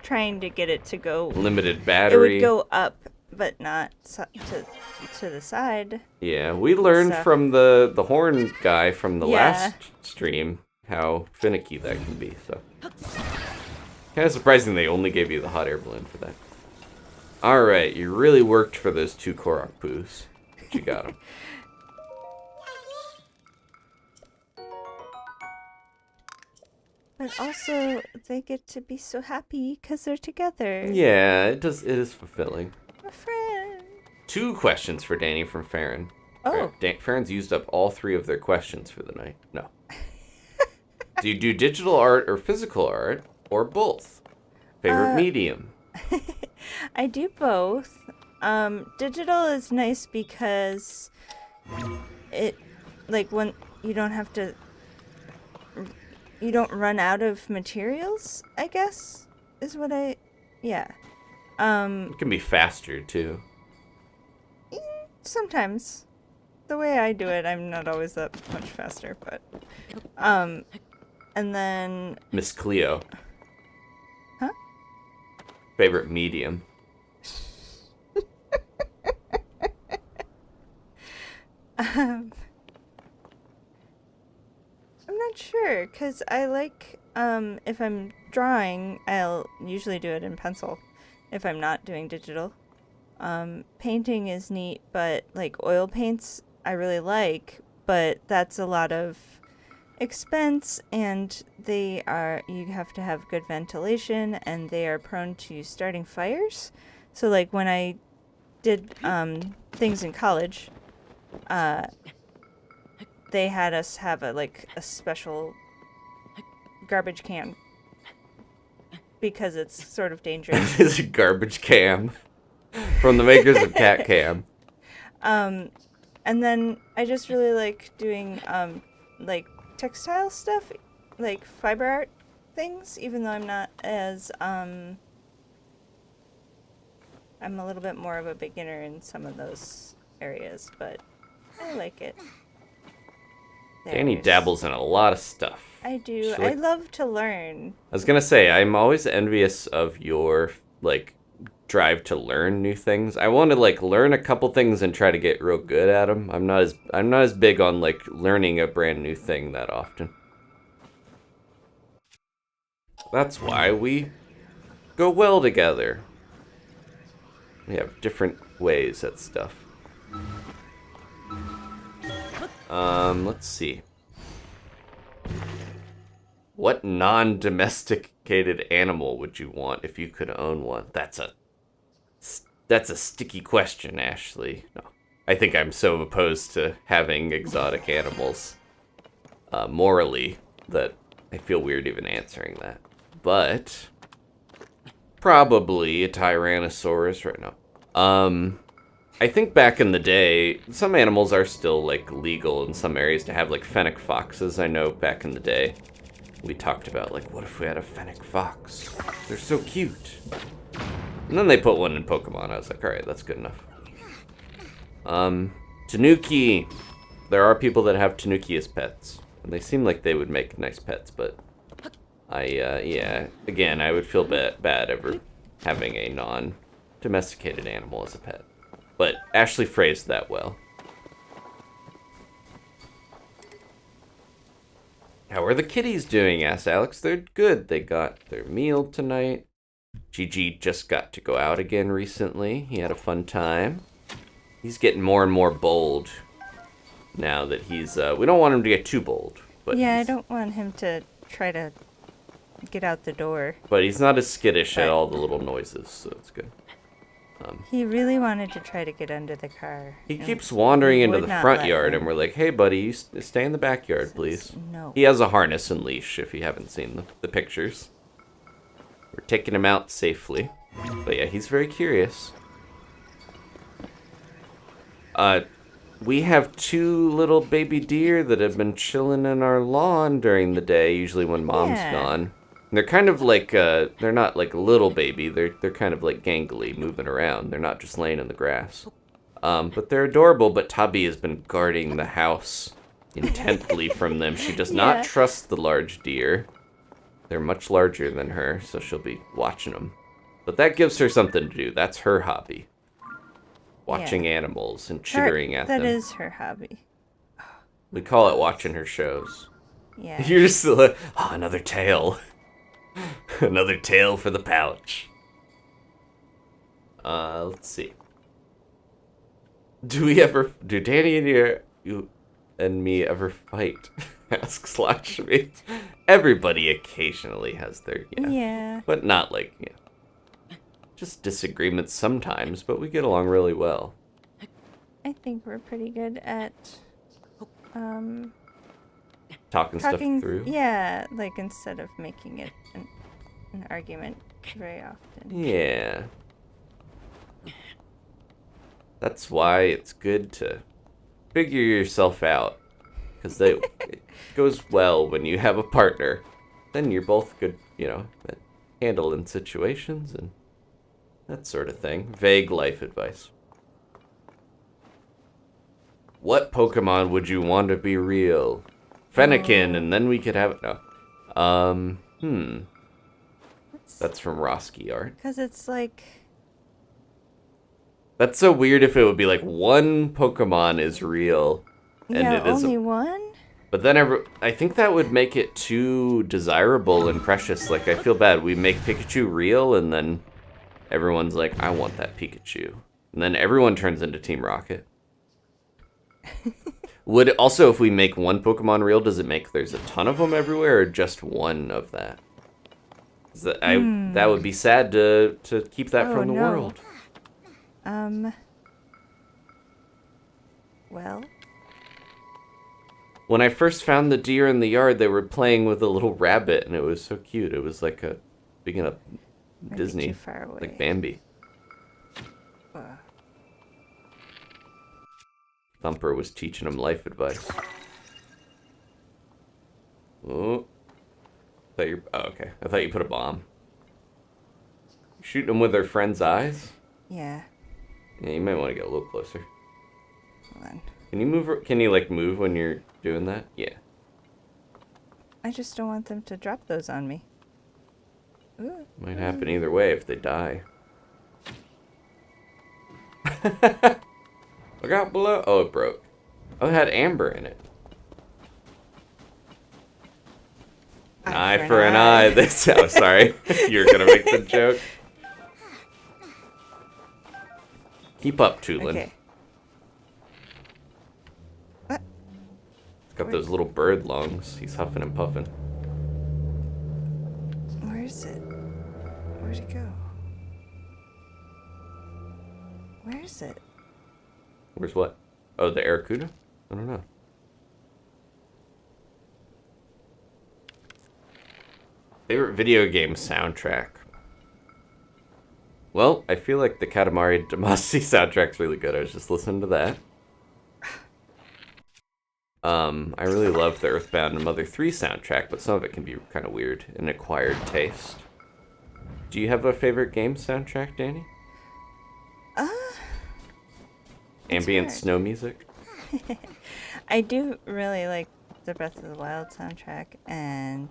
trying to get it to go. Limited battery. It would go up, but not to the side. Yeah, we learned from the horn guy from the last stream how finicky that can be, so. Kind of surprising they only gave you the hot air balloon for that. Alright, you really worked for those 2 korok poos. But you got them. But also, they get to be so happy because they're together. Yeah, it is fulfilling. A friend. 2 questions for Dani from Farron. Oh. Farron's used up all 3 of their questions for the night. No. Do you do digital art or physical art, or both? Favorite medium? I do both. Digital is nice because it, like, when you don't have to, you don't run out of materials, I guess, is what yeah. It can be faster, too. Sometimes. The way I do it, I'm not always that much faster, but, and then... Miss Cleo. Huh? favorite medium? I'm not sure, because I like, if I'm drawing, I'll usually do it in pencil if I'm not doing digital. Painting is neat, but like oil paints I really like, but that's a lot of expense, and you have to have good ventilation, and they are prone to starting fires. So like when I did things in college, they had us have a special garbage can because it's sort of dangerous. It's a garbage cam from the makers of Cat Cam. And then I just really like doing like textile stuff, like fiber art things, even though I'm not as I'm a little bit more of a beginner in some of those areas, but I like it. Dani dabbles in a lot of stuff. I do. I love to learn. I was gonna say, I'm always envious of your like drive to learn new things. I want to like learn a couple things and try to get real good at them. I'm not as big on like learning a brand new thing that often. That's why we go well together. We have different ways at stuff. Let's see. What non-domesticated animal would you want if you could own one? That's a sticky question, Ashley. No, I think I'm so opposed to having exotic animals morally that I feel weird even answering that. But probably a Tyrannosaurus right now. I think back in the day, some animals are still like legal in some areas to have like fennec foxes. I know back in the day we talked about like, what if we had a fennec fox? They're so cute. And then they put one in Pokemon. I was like, all right, that's good enough. Tanuki. There are people that have Tanuki as pets, and they seem like they would make nice pets, but yeah, again, I would feel bad ever having a non-domesticated animal as a pet. But Ashley phrased that well. How are the kitties doing? Asked Alex. They're good. They got their meal tonight. Gigi just got to go out again recently. He had a fun time. He's getting more and more bold now that he's... we don't want him to get too bold. But yeah, I don't want him to try to get out the door. But he's not as skittish at all the little noises, so it's good. He really wanted to try to get under the car. He keeps wandering into the front yard, him. and we're like, hey, buddy, you stay in the backyard, please. No. He has a harness and leash, if you haven't seen the pictures. We're taking him out safely. But yeah, he's very curious. We have 2 little baby deer that have been chilling in our lawn during the day, usually when Mom's gone. And they're kind of like, they're not like little baby, they're kind of like gangly, moving around. They're not just laying in the grass. But they're adorable, but Tabi has been guarding the house intently from them. She does not trust the large deer. They're much larger than her, so she'll be watching them. But that gives her something to do. That's her hobby. Watching animals and chittering at them. That is her hobby. We call it watching her shows. Yeah. You're just like, oh, another tail. Another tail for the pouch. Let's see. Do Dani and me ever fight? Asks Lakshmi. Everybody occasionally has their, Yeah. But not like, just disagreements sometimes, but we get along really well. I think we're pretty good at Talking stuff through. Yeah, like instead of making it an argument very often. Yeah. That's why it's good to figure yourself out. Because it goes well when you have a partner. Then you're both good, at handling situations and that sort of thing. Vague life advice. What Pokemon would you want to be Oh. real? Fennekin, and then we could have it. No. Let's That's from Roski art. Because it's like... That's so weird if it would be like one Pokemon is real. And yeah, it is only one? But then I think that would make it too desirable and precious. Like, I feel bad. We make Pikachu real, and then everyone's like, I want that Pikachu. And then everyone turns into Team Rocket. Would also, if we make one Pokemon real, does it make there's a ton of them everywhere, or just one of that? That would be sad to keep that from the world. Well... When I first found the deer in the yard, they were playing with a little rabbit, and it was so cute. It was like speaking of Disney, too far away. like Bambi. Thumper was teaching him life advice. Oh, okay. I thought you put a bomb. Shooting them with their friend's eyes? Yeah. Yeah, you might want to get a little closer. Hold on. Can you move? Can you like move when you're doing that? Yeah. I just don't want them to drop those on me. Ooh. Might happen either way if they die. Look out below. Oh, it broke. Oh, it had amber in it. Eye for an eye. This. Oh, sorry. You're gonna make the joke. Keep up, Tulin. Okay. What? He's got those little bird lungs. He's huffing and puffing. Where is it? Where'd it go? Where is it? Where's what? Oh, the Aracuda? I don't know. Favorite video game soundtrack? Well, I feel like the Katamari Damacy soundtrack's really good. I was just listening to that. I really love the Earthbound and Mother 3 soundtrack, but some of it can be kind of weird, an acquired taste. Do you have a favorite game soundtrack, Dani? Ambient snow music? I do really like the Breath of the Wild soundtrack, and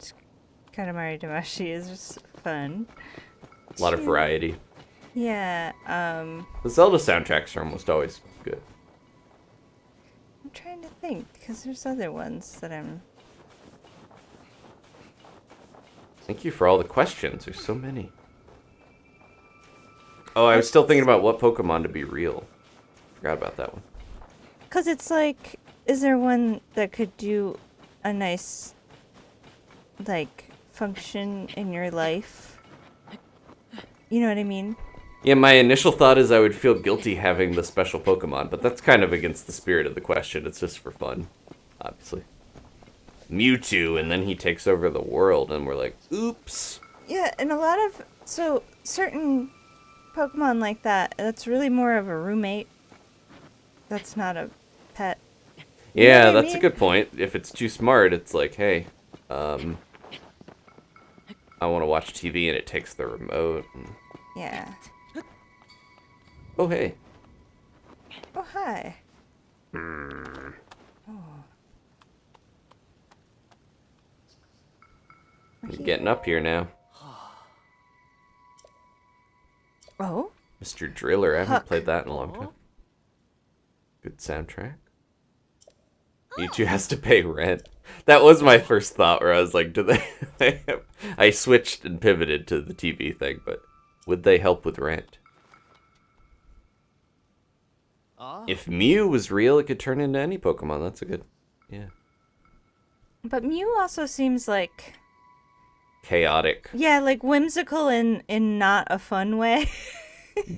Katamari Damacy is just fun. A lot of variety. Yeah, The Zelda soundtracks are almost always good. I'm trying to think, because there's other ones that I'm... Thank you for all the questions. There's so many. Oh, I was still thinking about what Pokemon to be real. Forgot about that one. Because it's like, is there one that could do a nice, like, function in your life? You know what I mean? Yeah, my initial thought is I would feel guilty having the special Pokemon, but that's kind of against the spirit of the question. It's just for fun, obviously. Mewtwo, and then he takes over the world, and we're like, oops. Yeah, and a lot of, so certain Pokemon like that, that's really more of a roommate. That's not a pet. Yeah, You know what I that's a mean? good point. If it's too smart, it's like, hey, I want to watch TV, and it takes the remote. And... Yeah. Oh, hey. Oh, hi. Mm. Oh. I'm getting up here now. Oh? Mr. Driller, I haven't Huck. played that in a long time. Good soundtrack. Mewtwo has to pay rent. That was my first thought, where I was like, do they I switched and pivoted to the TV thing, but would they help with rent? If Mew was real, it could turn into any Pokemon. That's a good... Yeah. But Mew also seems like... Chaotic. Yeah, like whimsical in not a fun way.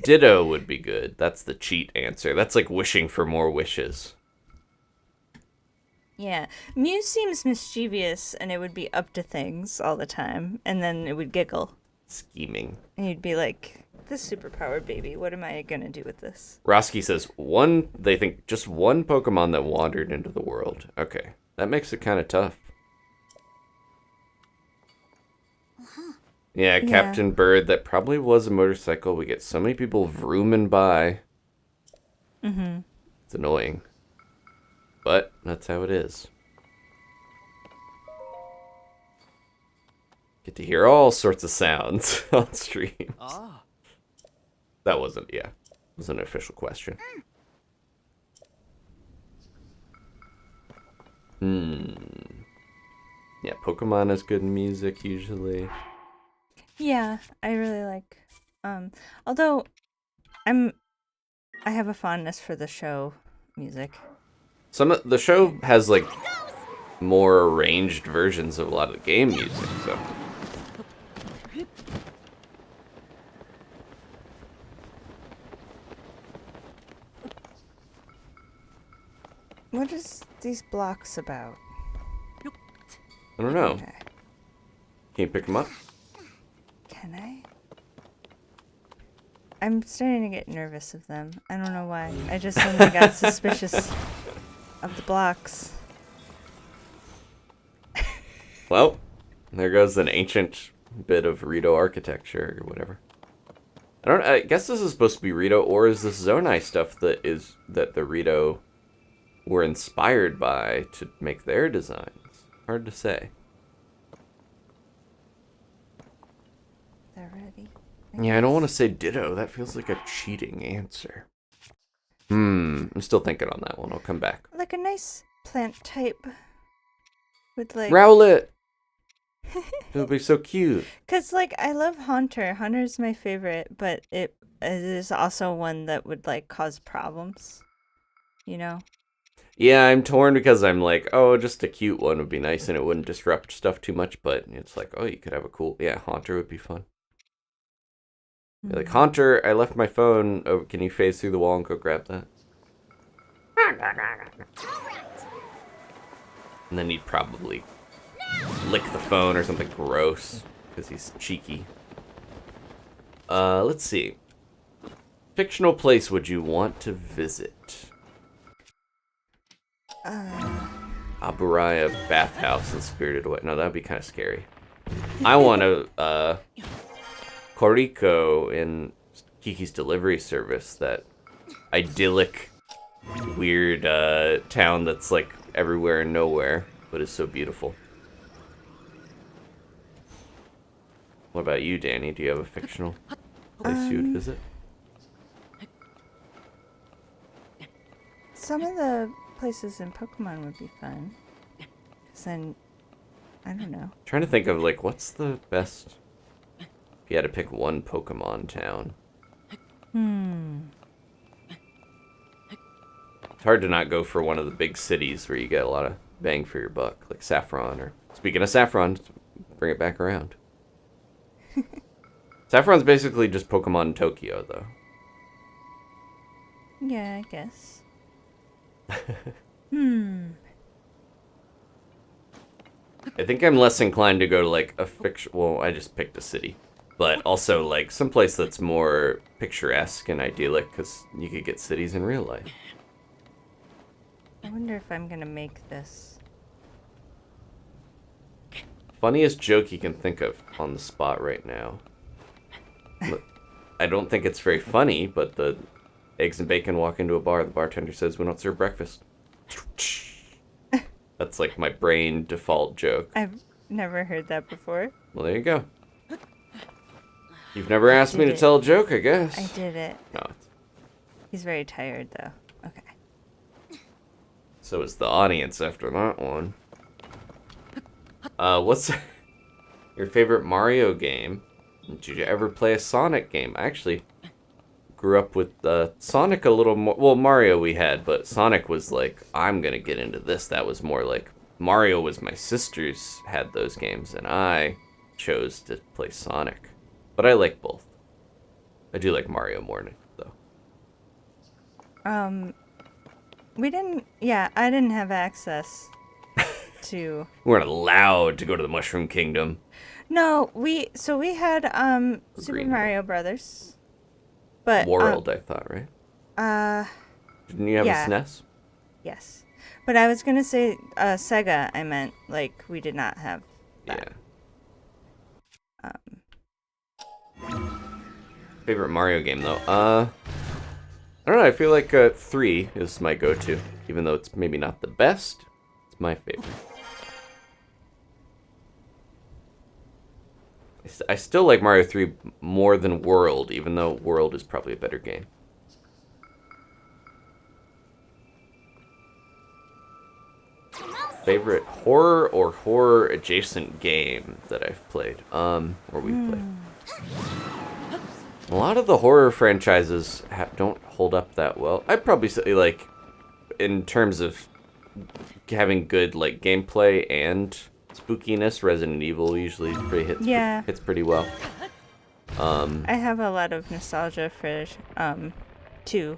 Ditto would be good. That's the cheat answer. That's like wishing for more wishes. Yeah. Mew seems mischievous, and it would be up to things all the time, and then it would giggle. Scheming. And you'd be like, this superpowered baby, what am I gonna do with this? Roski says, they think just one Pokemon that wandered into the world. Okay. That makes it kind of tough. Yeah, Captain Bird, that probably was a motorcycle. We get so many people vrooming by. Mm-hmm. It's annoying. But that's how it is. Get to hear all sorts of sounds on stream. Ah. That wasn't an official question. Yeah, Pokemon has good music usually. Yeah, I really like. Although I have a fondness for the show music. The show has like more arranged versions of a lot of the game music, so. What is these blocks about? I don't know. Okay. Can you pick them up? Can I? I'm starting to get nervous of them. I don't know why. I just suddenly got suspicious of the blocks. Well, there goes an ancient bit of Rito architecture or whatever. I guess this is supposed to be Rito, or is this Zonai stuff that the Rito were inspired by to make their designs? Hard to say. They're ready. Yeah, I don't want to say ditto. That feels like a cheating answer. I'm still thinking on that one. I'll come back. Like a nice plant type with like. Rowlet! It'll be so cute. Cause like I love Haunter. Haunter's my favorite, but it is also one that would like cause problems. You know. Yeah, I'm torn because I'm like, oh, just a cute one would be nice and it wouldn't disrupt stuff too much, but it's like, oh, you could have a cool, Haunter would be fun. You're like, Haunter, I left my phone. Oh, can you phase through the wall and go grab that? And then he'd probably lick the phone or something gross because he's cheeky. Let's see. Fictional place would you want to visit? Aburaya bathhouse in Spirited Away. No, that'd be kind of scary. I want to, Koriko in Kiki's Delivery Service, that idyllic, weird, town that's like everywhere and nowhere, but is so beautiful. What about you, Dani? Do you have a fictional place you would visit? Some of the places in Pokemon would be fun. 'Cause then, I don't know. Trying to think of like what's the best. If you had to pick one Pokemon town. It's hard to not go for one of the big cities where you get a lot of bang for your buck, like Saffron. Or speaking of Saffron, bring it back around. Saffron's basically just Pokemon in Tokyo, though. Yeah, I guess. I think I'm less inclined to go to like a fiction. Well, I just picked a city, but also like someplace that's more picturesque and idyllic, because you could get cities in real life. I wonder if I'm gonna make this. Funniest joke you can think of on the spot right now. I don't think it's very funny, but the eggs and bacon walk into a bar. The bartender says, "We don't serve breakfast." That's like my brain default joke. I've never heard that before. Well, there you go. You've never asked me to tell a joke, I guess. I did it. No. He's very tired, though. Okay. So is the audience after that one. What's your favorite Mario game? Did you ever play a Sonic game? I actually grew up with Sonic a little more. Well, Mario we had, but Sonic was like, I'm gonna get into this. That was more like, Mario was my sister's had those games, and I chose to play Sonic. But I like both. I do like Mario more, though. We didn't. Yeah, I didn't have access to. We weren't allowed to go to the Mushroom Kingdom. No, we had Super Green Mario Brothers, but World, I thought, right? Didn't you have a SNES? Yes, but I was gonna say Sega. I meant like we did not have that. Yeah. Favorite Mario game though? I don't know. I feel like 3 is my go-to, even though it's maybe not the best. It's my favorite. I still like Mario 3 more than World, even though World is probably a better game. Favorite horror or horror adjacent game that I've played, or we've played. A lot of the horror franchises don't hold up that well. I'd probably say, like, in terms of having good, like, gameplay and spookiness, Resident Evil usually hits pretty well. I have a lot of nostalgia for 2.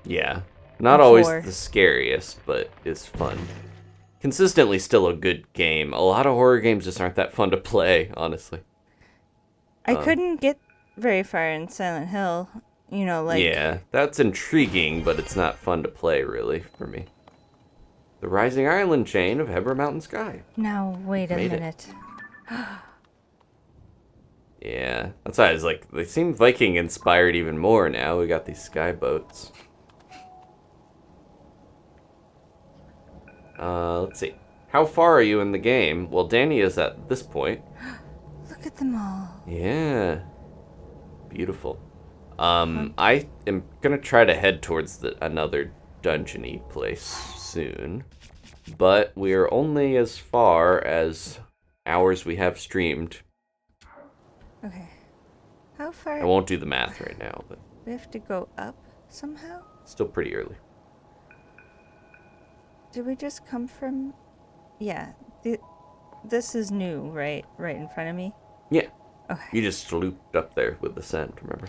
Yeah. Not always 4. the scariest, but is fun. Consistently still a good game. A lot of horror games just aren't that fun to play, honestly. I couldn't get very far in Silent Hill, you know, like... Yeah, that's intriguing, but it's not fun to play, really, for me. The Rising Island chain of Hebra Mountain Sky. Now, wait a minute. Yeah, that's why I was like, they seem Viking-inspired even more now. We got these sky boats. Let's see. How far are you in the game? Well, Dani is at this point. Look at them all. Yeah. Beautiful. I am gonna try to head towards another dungeon-y place soon. But we are only as far as hours we have streamed. Okay. How far? I won't do the math right now, but... We have to go up somehow? Still pretty early. Did we just come from... Yeah. This is new, right? Right in front of me? Yeah. Okay. You just looped up there with the scent, remember?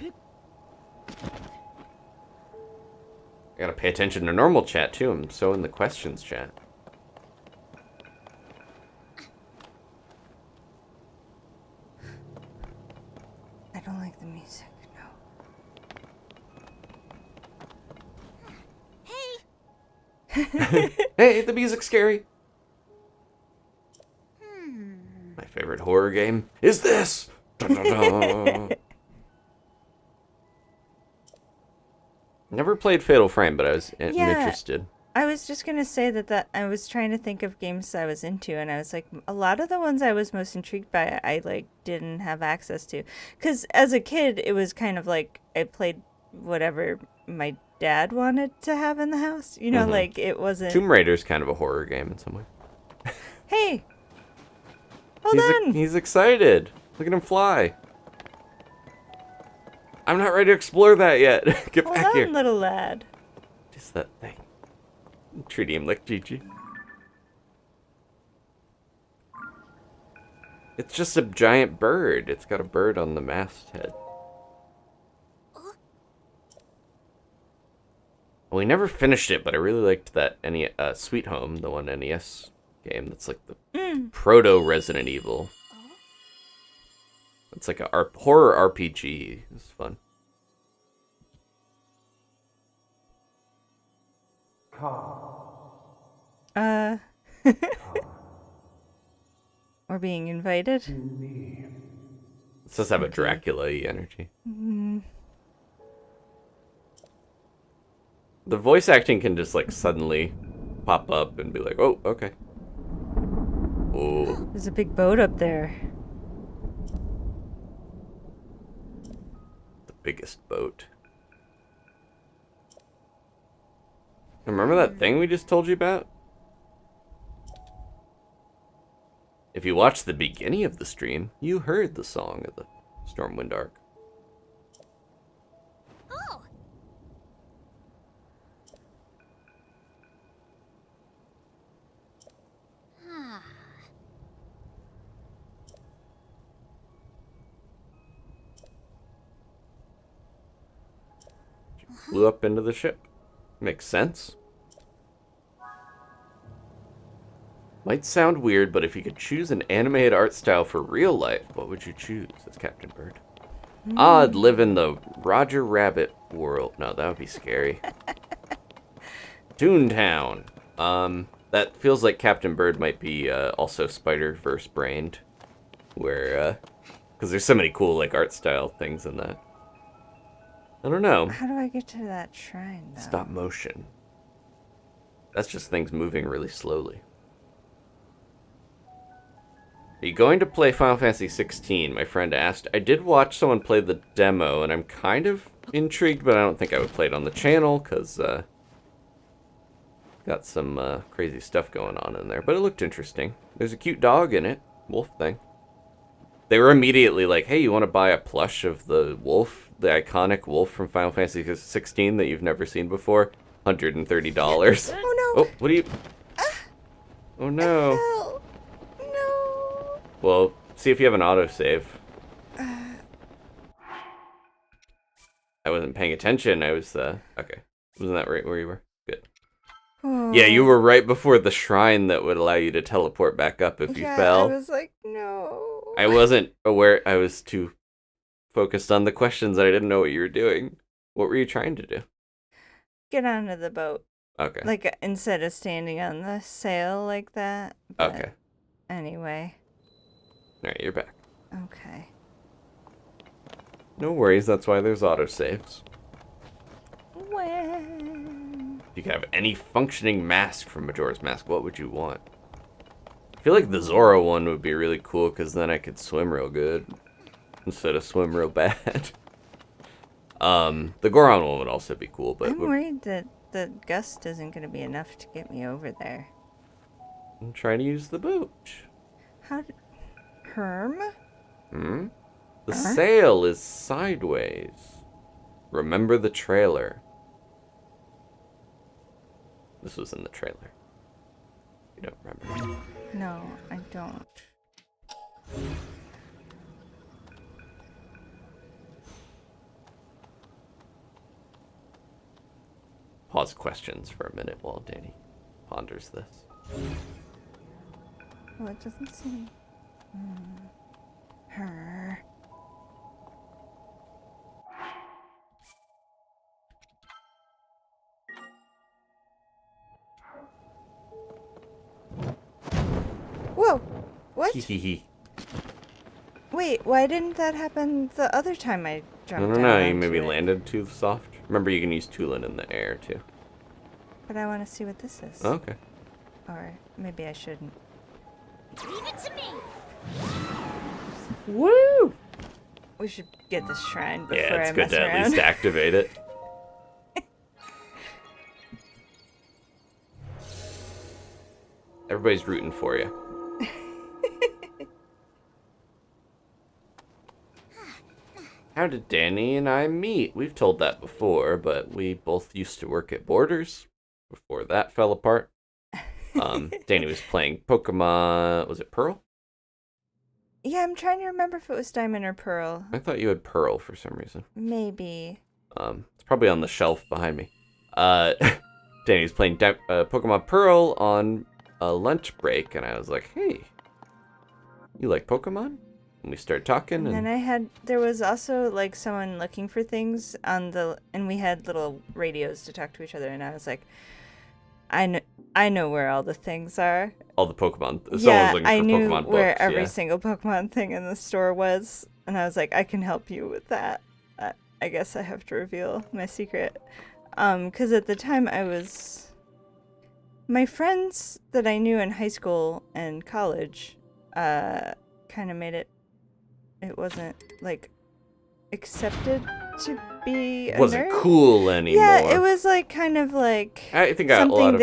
I gotta pay attention to normal chat, too. I'm so in the questions chat. I don't like the music, no. Hey! Hey, the music's scary! My favorite horror game is this! Dun, dun, dun. Never played Fatal Frame, but I was interested. I was just going to say that I was trying to think of games I was into, and I was like, a lot of the ones I was most intrigued by, I like didn't have access to. Because as a kid, it was kind of like I played whatever my dad wanted to have in the house. You know, like it wasn't... Tomb Raider's kind of a horror game in some way. Hey! Hold on! He's excited. Look at him fly. I'm not ready to explore that yet. Get Hold back on, here. little lad. Just that thing. I'm treating him like Gigi. It's just a giant bird. It's got a bird on the masthead. We never finished it, but I really liked that Sweet Home, the one NES game that's like the proto Resident Evil. It's like a horror RPG. It's fun. We're being invited. It does have a Dracula-y energy. The voice acting can just like suddenly pop up and be like, oh, okay. Oh. There's a big boat up there. The biggest boat. Remember that thing we just told you about? If you watched the beginning of the stream, you heard the song of the Stormwind Arc. Oh! Flew up into the ship. Makes sense. Might sound weird, but if you could choose an animated art style for real life, what would you choose? That's Captain Bird. I'd live in the Roger Rabbit world. No, that would be scary. Toontown. That feels like Captain Bird might be also Spider-Verse brained. Where, because there's so many cool, like, art style things in that. I don't know. How do I get to that shrine, though? Stop motion. That's just things moving really slowly. Are you going to play Final Fantasy 16? My friend asked. I did watch someone play the demo, and I'm kind of intrigued, but I don't think I would play it on the channel, because got some crazy stuff going on in there. But it looked interesting. There's a cute dog in it. Wolf thing. They were immediately like, hey, you want to buy a plush of the wolf, the iconic wolf from Final Fantasy 16 that you've never seen before? $130. Oh no! Oh, what are you... Oh no. Hell. No. Well, see if you have an autosave. I wasn't paying attention. I was, okay. Wasn't that right where you were? Good. Oh. Yeah, you were right before the shrine that would allow you to teleport back up if you fell. I was like, no. I wasn't aware. I was too focused on the questions. I didn't know what you were doing. What were you trying to do? Get onto the boat. Okay. Like, instead of standing on the sail like that. But Okay. Anyway. Alright, you're back. Okay. No worries, that's why there's autosaves. Well. If you could have any functioning mask from Majora's Mask, what would you want? I feel like the Zora one would be really cool, because then I could swim real good. Instead of swim real bad. The Goron one would also be cool, but... I'm worried that the gust isn't going to be enough to get me over there. I'm trying to use the boat. How did... Herm? Hmm? The sail is sideways. Remember the trailer. This was in the trailer. You don't remember. No, I don't. Pause questions for a minute while Dani ponders this. Well, it doesn't seem... Her... Whoa! What? Hehehe. Wait, why didn't that happen the other time I I jumped don't know, down you onto maybe it? landed too soft. Remember, you can use Tulin in the air, too. But I want to see what this is. Okay. Or maybe I shouldn't. Leave it to me. Woo! We should get this shrine before Yeah, it's I good mess to around. at least activate it. Everybody's rooting for you. How did Dani and I meet? We've told that before, but we both used to work at Borders before that fell apart. Dani was playing Pokemon, was it Pearl? Yeah, I'm trying to remember if it was Diamond or Pearl. I thought you had Pearl for some reason. Maybe. It's probably on the shelf behind me. Dani was playing Pokemon Pearl on a lunch break, and I was like, hey, you like Pokemon? And we started talking, And then there was also like someone looking for things on and we had little radios to talk to each other, and I was like, I know where all the things are. all the Pokemon. Someone's Yeah, looking for I knew Pokemon where books, every yeah. single Pokemon thing in the store was, and I was like, I can help you with that. I guess I have to reveal my secret. Because at the time my friends that I knew in high school and college, kind of made it wasn't, like, accepted to be a Wasn't nerd. cool anymore. Yeah, it was, like, kind of like I think a lot something of...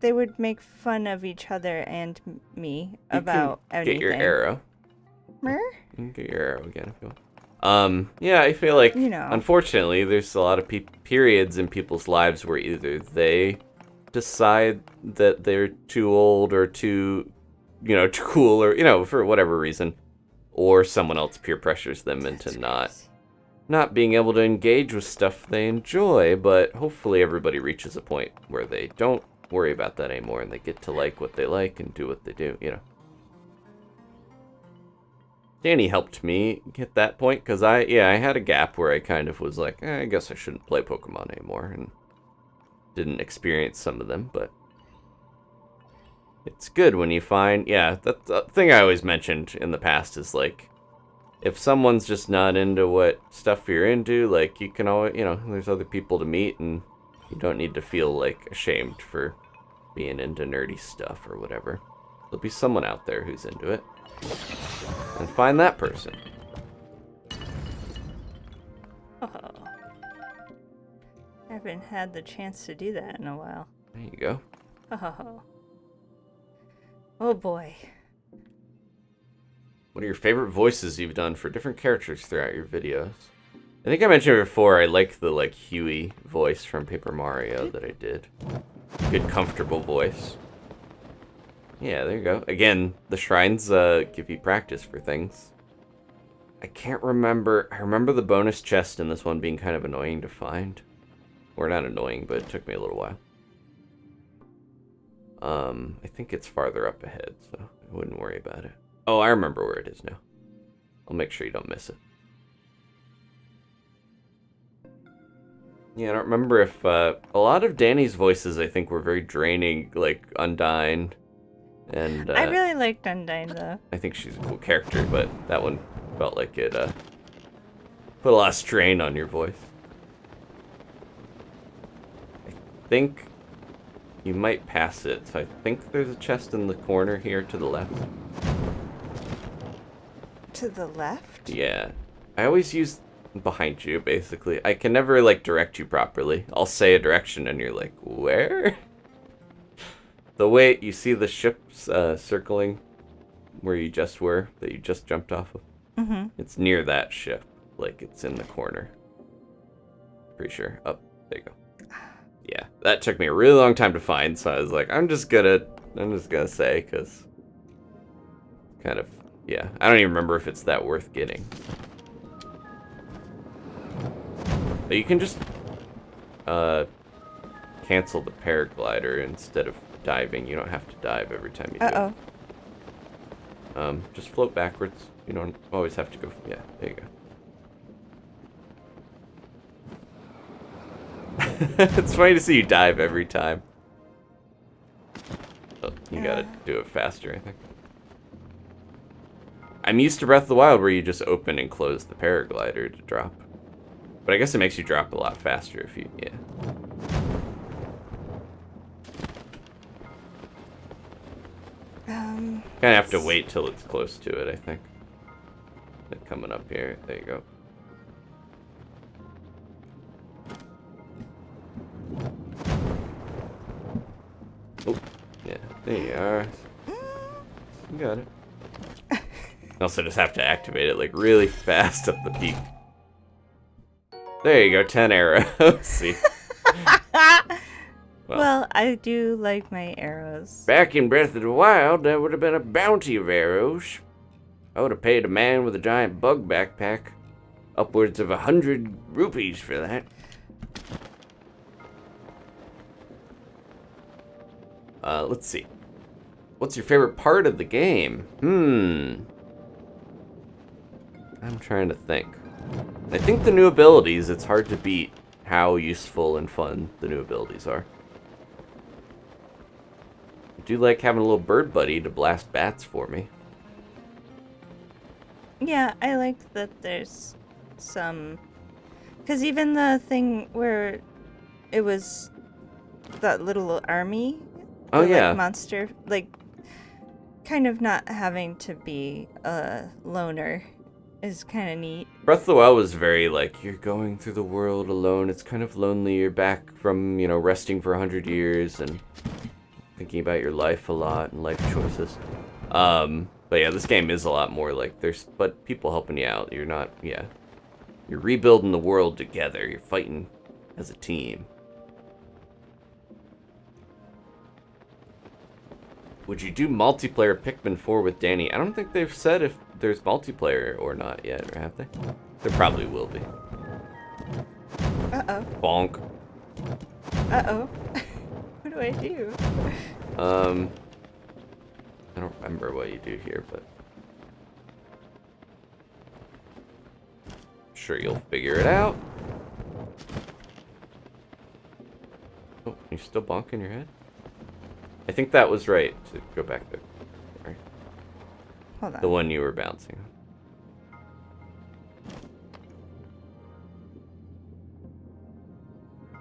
they would make fun of each other and me about anything. Get your arrow. Mer? You can get your arrow again if you want. Yeah, I feel like, You know. unfortunately, there's a lot of periods in people's lives where either they decide that they're too old or too too cool, or, for whatever reason, or someone else peer pressures them into not being able to engage with stuff they enjoy, but hopefully everybody reaches a point where they don't worry about that anymore and they get to like what they like and do what they do, Dani helped me get that point, because I had a gap where I kind of was like, I guess I shouldn't play Pokemon anymore, and didn't experience some of them, but it's good when you find, that's the thing I always mentioned in the past is, like, if someone's just not into what stuff you're into, like, you can always, there's other people to meet, and you don't need to feel, like, ashamed for being into nerdy stuff or whatever. There'll be someone out there who's into it. And find that person. Oh. I haven't had the chance to do that in a while. There you go. Oh. Oh boy. What are your favorite voices you've done for different characters throughout your videos? I think I mentioned before, I like the Huey voice from Paper Mario that I did. Good, comfortable voice. Yeah, there you go. Again, the shrines give you practice for things. I can't remember. I remember the bonus chest in this one being kind of annoying to find. Or not annoying, but it took me a little while. I think it's farther up ahead, so I wouldn't worry about it. Oh, I remember where it is now. I'll make sure you don't miss it. Yeah, I don't remember if, a lot of Dani's voices, I think, were very draining, like Undyne, and, I really liked Undyne, though. I think she's a cool character, but that one felt like it, put a lot of strain on your voice. I think you might pass it, so I think there's a chest in the corner here to the left. To the left? Yeah. I always use behind you, basically. I can never, direct you properly. I'll say a direction and you're like, where? The way you see the ships circling where you just were, that you just jumped off of. Mm-hmm. It's near that ship. Like, it's in the corner. Pretty sure. Oh, there you go. Yeah, that took me a really long time to find, so I was like, I'm just gonna say, because kind of, yeah. I don't even remember if it's that worth getting. But you can just cancel the paraglider instead of diving. You don't have to dive every time you do it. Just float backwards. You don't always have to go. Yeah, there you go. It's funny to see you dive every time. Oh, you gotta do it faster, I think. I'm used to Breath of the Wild where you just open and close the paraglider to drop. But I guess it makes you drop a lot faster if you, yeah. Kind of have to wait till it's close to it, I think. Coming up here, there you go. Oh, yeah, there you are. You got it. You also just have to activate it really fast up the peak. There you go, 10 arrows. See? Well, I do like my arrows. Back in Breath of the Wild, there would have been a bounty of arrows. I would have paid a man with a giant bug backpack upwards of 100 rupees for that. Let's see. What's your favorite part of the game? I'm trying to think. I think the new abilities, it's hard to beat how useful and fun the new abilities are. I do like having a little bird buddy to blast bats for me. Yeah, I like that there's some... Because even the thing where it was that little army... Oh, the, yeah. Monster, kind of not having to be a loner is kind of neat. Breath of the Wild was very you're going through the world alone. It's kind of lonely. You're back from, resting for 100 years and thinking about your life a lot and life choices. But yeah, this game is a lot more but people helping you out. You're not, yeah. You're rebuilding the world together. You're fighting as a team. Would you do multiplayer Pikmin 4 with Dani? I don't think they've said if there's multiplayer or not yet, or have they? There probably will be. Uh-oh. Bonk. Uh-oh. What do I do? I don't remember what you do here, but... I'm sure you'll figure it out. Oh, you still bonking your head? I think that was right, to go back there. Sorry. Hold on. The one you were bouncing.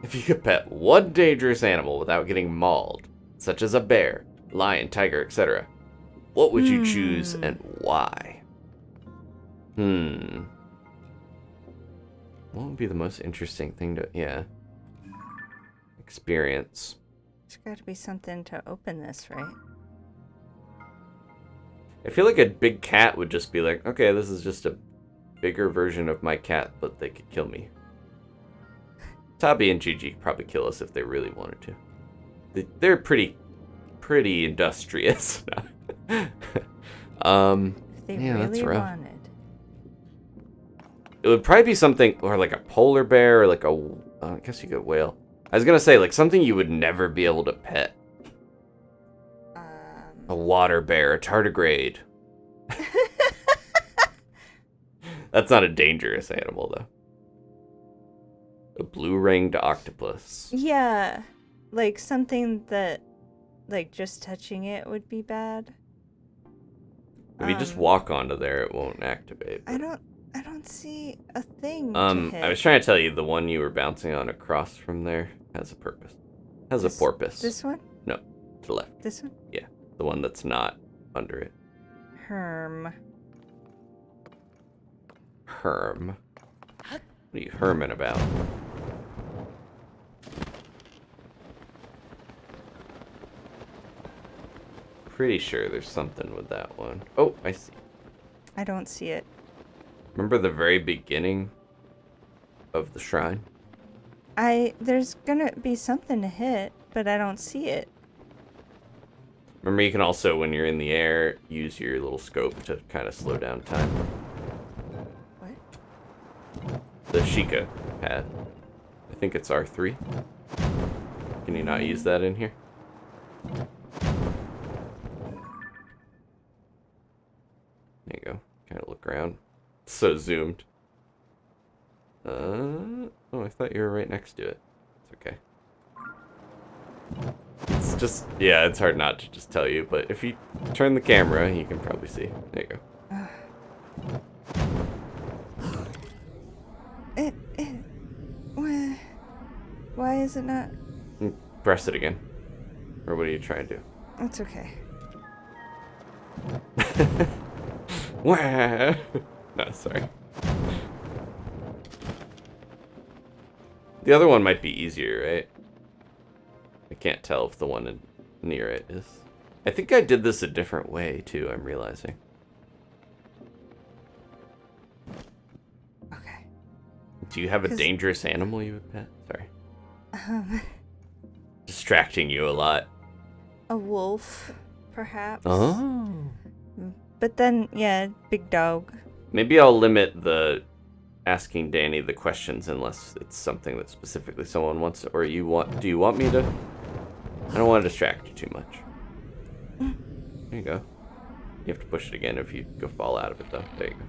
If you could pet one dangerous animal without getting mauled, such as a bear, lion, tiger, etc., What would you choose and why? What would be the most interesting thing to, experience? There's got to be something to open this, right? I feel like a big cat would just be like, okay, this is just a bigger version of my cat, but they could kill me. Tabi and Gigi could probably kill us if they really wanted to. They're pretty industrious. If they yeah, that's really rough. wanted. It would probably be something, or like a polar bear, or like I guess you could whale. I was gonna say, like something you would never be able to pet. A water bear, a tardigrade. That's not a dangerous animal, though. A blue-ringed octopus. Yeah, like something that, like, just touching it would be bad. If you just walk onto there, it won't activate. I don't see a thing to hit. I was trying to tell you, the one you were bouncing on across from there has a purpose. Has a porpoise. This one? No, to the left. This one? Yeah, the one that's not under it. Herm. Herm. What are you herming about? Pretty sure there's something with that one. Oh, I see. I don't see it. Remember the very beginning of the shrine? There's gonna be something to hit, but I don't see it. Remember, you can also, when you're in the air, use your little scope to kind of slow down time. What? The Sheikah pad. I think it's R3. Can you not use that in here? There you go. Kind of look around. It's so zoomed. Oh, I thought you were right next to it. It's okay. It's just, yeah, it's hard not to just tell you, but if you turn the camera, you can probably see. There you go. Why is it not? Press it again. Or what are you trying to do? It's okay. Wah! No, sorry. The other one might be easier, right? I can't tell if the one near it is. I think I did this a different way, too, I'm realizing. Okay. Do you have a dangerous animal you would pet? Sorry. Distracting you a lot. A wolf, perhaps. Oh. But then, yeah, big dog. Maybe I'll limit the asking Dani the questions unless it's something that specifically someone wants, or do you want me to? I don't want to distract you too much. There you go. You have to push it again if you go fall out of it, though. There you go.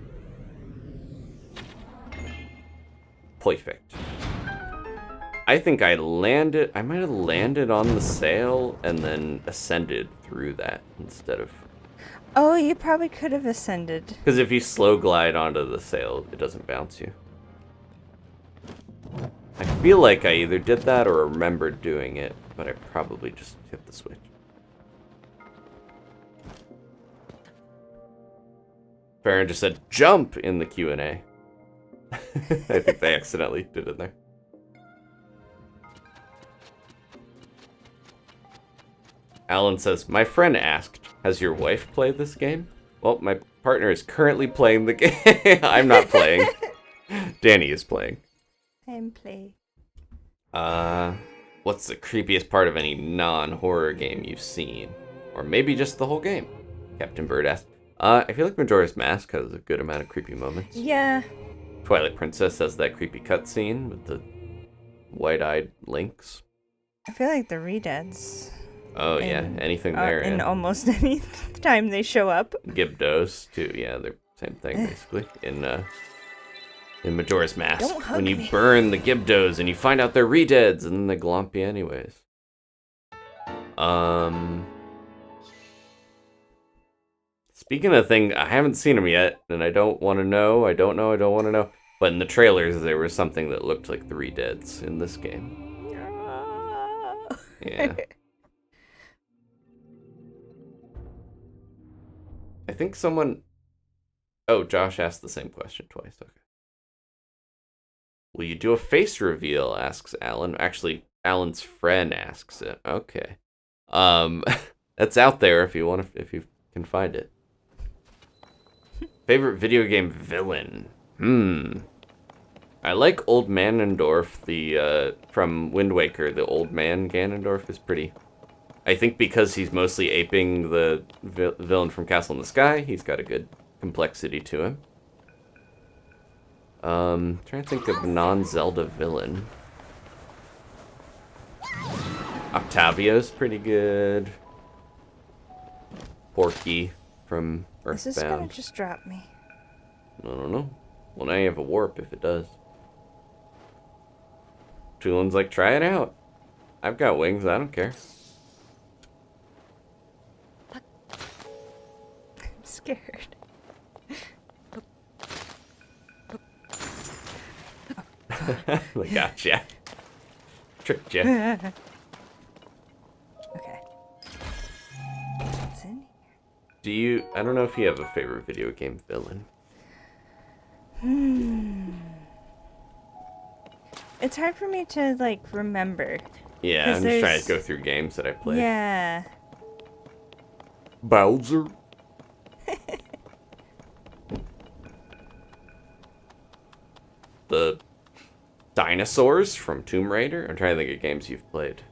Perfect. I think I might have landed on the sail and then ascended through that instead of... Oh, you probably could have ascended. Because if you slow glide onto the sail, it doesn't bounce you. I feel like I either did that or remembered doing it, but I probably just hit the switch. Farron just said, jump in the Q&A. I think they accidentally did it there. Alan says, my friend asked, has your wife played this game? Well, my partner is currently playing the game. I'm not playing. Dani is playing. I'm play. What's the creepiest part of any non-horror game you've seen? Or maybe just the whole game? Captain Bird asked. I feel like Majora's Mask has a good amount of creepy moments. Yeah. Twilight Princess has that creepy cutscene with the white-eyed Lynx. I feel like the Redeads. Oh, yeah. Anything there. And almost any time they show up. Gibdos, too. Yeah, they're same thing, basically. In Majora's Mask. Don't hug when you me. burn the Gibdos and you find out they're Redeads and then they glomp you anyways. Speaking of thing, I haven't seen them yet, and I don't want to know. I don't want to know. But in the trailers, there was something that looked like the Redeads in this game. Yeah. I think someone... Oh, Josh asked the same question twice. Okay. Will you do a face reveal? Asks Alan. Actually, Alan's friend asks it. Okay. That's out there if you if you can find it. Favorite video game villain? I like Old Ganondorf, the from Wind Waker. The old man Ganondorf is pretty. I think because he's mostly aping the villain from Castle in the Sky, he's got a good complexity to him. Trying to think of non-Zelda villain. Octavio's pretty good. Porky from Earthbound. Is this gonna just drop me? I don't know. Well, now you have a warp if it does. Tulin's like, try it out. I've got wings, I don't care. I'm scared. I gotcha. Tricked ya. Okay. What's in Do you... I don't know if you have a favorite video game villain. It's hard for me to, like, remember. Yeah, 'Cause I'm just trying there's- to go through games that I played. Yeah. Bowser. The dinosaurs from Tomb Raider? I'm trying to think of games you've played.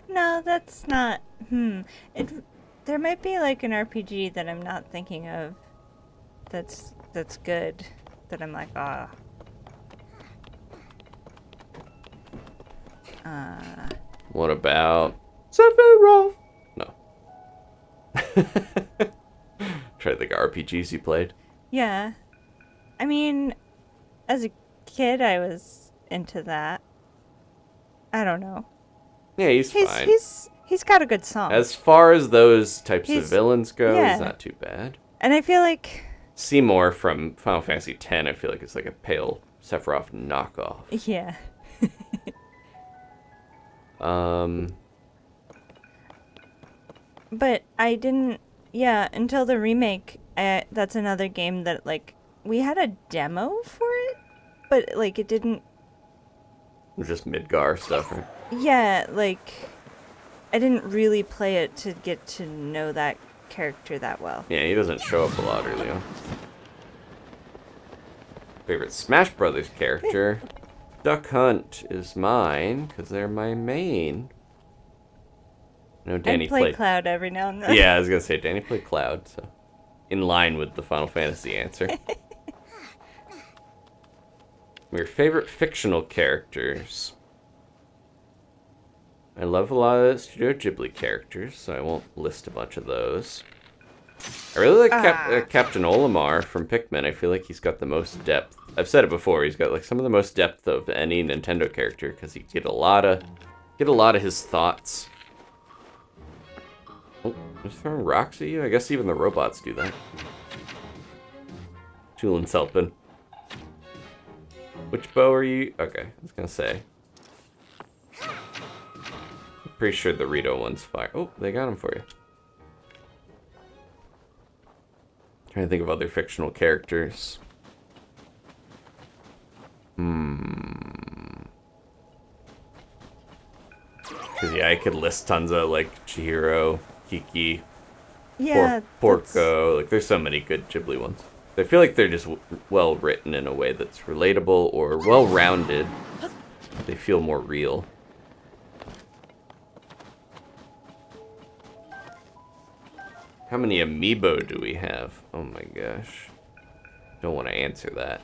No, that's not... There might be, like, an RPG that I'm not thinking of that's good. That I'm like, ah. What about Sephiroth? No. Try to think of RPGs you played. Yeah. I mean, as a kid, I was into that. I don't know. Yeah, he's fine. He's got a good song. As far as those types of He's- villains go, yeah. he's not too bad. And I feel like, Seymour from Final Fantasy X, I feel like it's like a pale Sephiroth knockoff. yeah. But I didn't, until the remake, that's another game that, like, we had a demo for it, but, like, it didn't, Just Midgar stuff, right? yeah, like, I didn't really play it to get to know that character that well. Yeah, he doesn't show up a lot early on. Favorite Smash Brothers character? Duck Hunt is mine, because they're my main. No, Danny I play played... Cloud every now and then. Yeah, I was going to say, Danny played Cloud, so... In line with the Final Fantasy answer. Your favorite fictional characters? I love a lot of Studio Ghibli characters, so I won't list a bunch of those. I really like Captain Olimar from Pikmin. I feel like he's got the most depth. I've said it before. He's got like some of the most depth of any Nintendo character because you get a lot of his thoughts. Oh, just throwing rocks at you. I guess even the robots do that. Tulin's helping. Which bow are you? Okay, I was gonna say. I'm pretty sure the Rito one's fire. Oh, they got him for you. Trying to think of other fictional characters. Because, yeah, I could list tons of, like, Chihiro, Kiki, Yeah, Porco. Like, there's so many good Ghibli ones. I feel like they're just well written in a way that's relatable or well-rounded. They feel more real. How many amiibo do we have? Oh my gosh. Don't want to answer that.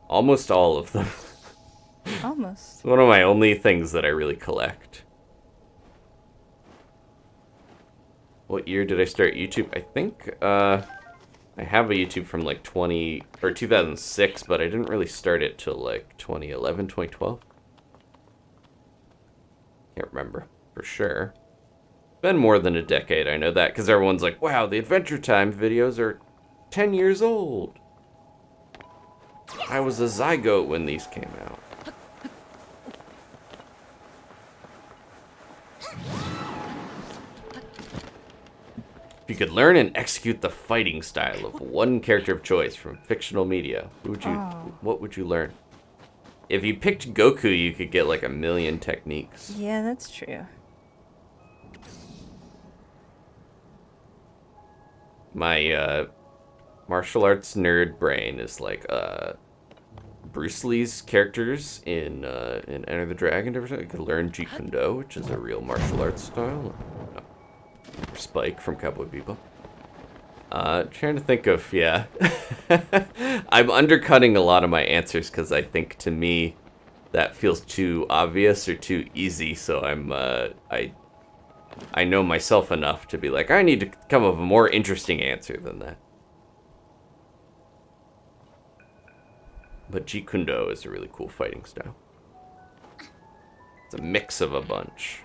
Almost all of them. Almost. It's one of my only things that I really collect. What year did I start YouTube? I think, I have a YouTube from like 2006, but I didn't really start it till like 2011, 2012. Can't remember for sure. Been more than a decade, I know that, because everyone's like, wow, the Adventure Time videos are 10 years old. I was a zygote when these came out. If you could learn and execute the fighting style of one character of choice from fictional media, what would you learn? If you picked Goku, you could get like 1,000,000 techniques. Yeah, that's true. My martial arts nerd brain is like Bruce Lee's characters in Enter the Dragon. You could learn Jeet Kune Do, which is a real martial arts style. Or Spike from Cowboy Bebop. Trying to think of, yeah. I'm undercutting a lot of my answers because I think to me that feels too obvious or too easy. So I know myself enough to be like, I need to come up with a more interesting answer than that. But Jeet Kune Do is a really cool fighting style. It's a mix of a bunch.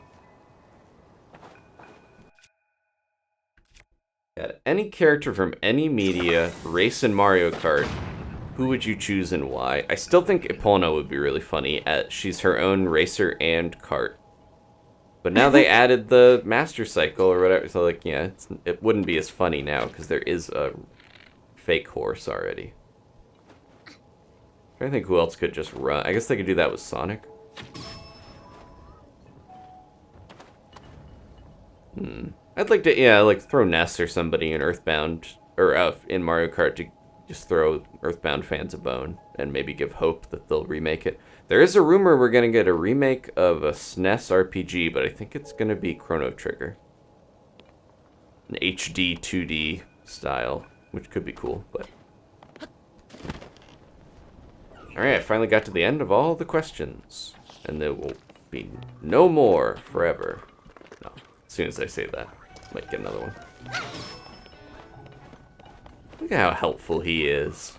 Got any character from any media, race in Mario Kart, who would you choose and why? I still think Epona would be really funny. She's her own racer and kart. But now they added the Master Cycle or whatever, so like, yeah, it wouldn't be as funny now because there is a fake horse already. I think who else could just run. I guess they could do that with Sonic. I'd like to, yeah, like throw Ness or somebody in Earthbound, or in Mario Kart to just throw Earthbound fans a bone and maybe give hope that they'll remake it. There is a rumor we're going to get a remake of a SNES RPG, but I think it's going to be Chrono Trigger. An HD 2D style, which could be cool, but... Alright, I finally got to the end of all the questions. And there will be no more forever. No, as soon as I say that, might get another one. Look at how helpful he is.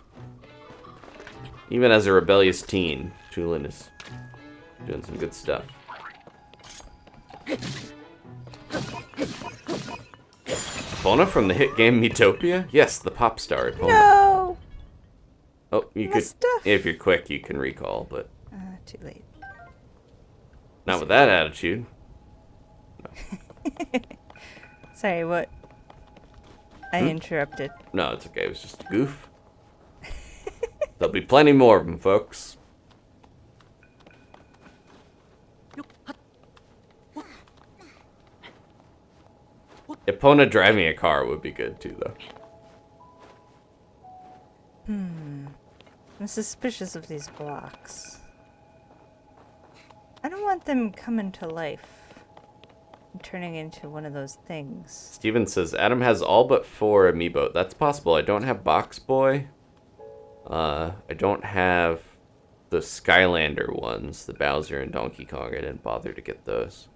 Even as a rebellious teen, Tulin is doing some good stuff. Epona from the hit game Miitopia? Yes, the pop star Epona. No! Oh, you could, stuff. if you're quick, you can recall, but... Too late. Not with that attitude. No. Sorry, what? I interrupted. No, it's okay. It was just a goof. There'll be plenty more of them, folks. Epona driving a car would be good, too, though. I'm suspicious of these blocks. I don't want them coming to life and turning into one of those things. Steven says, Adam has all but 4 amiibo. That's possible. I don't have Box Boy. I don't have the Skylander ones, the Bowser and Donkey Kong. I didn't bother to get those.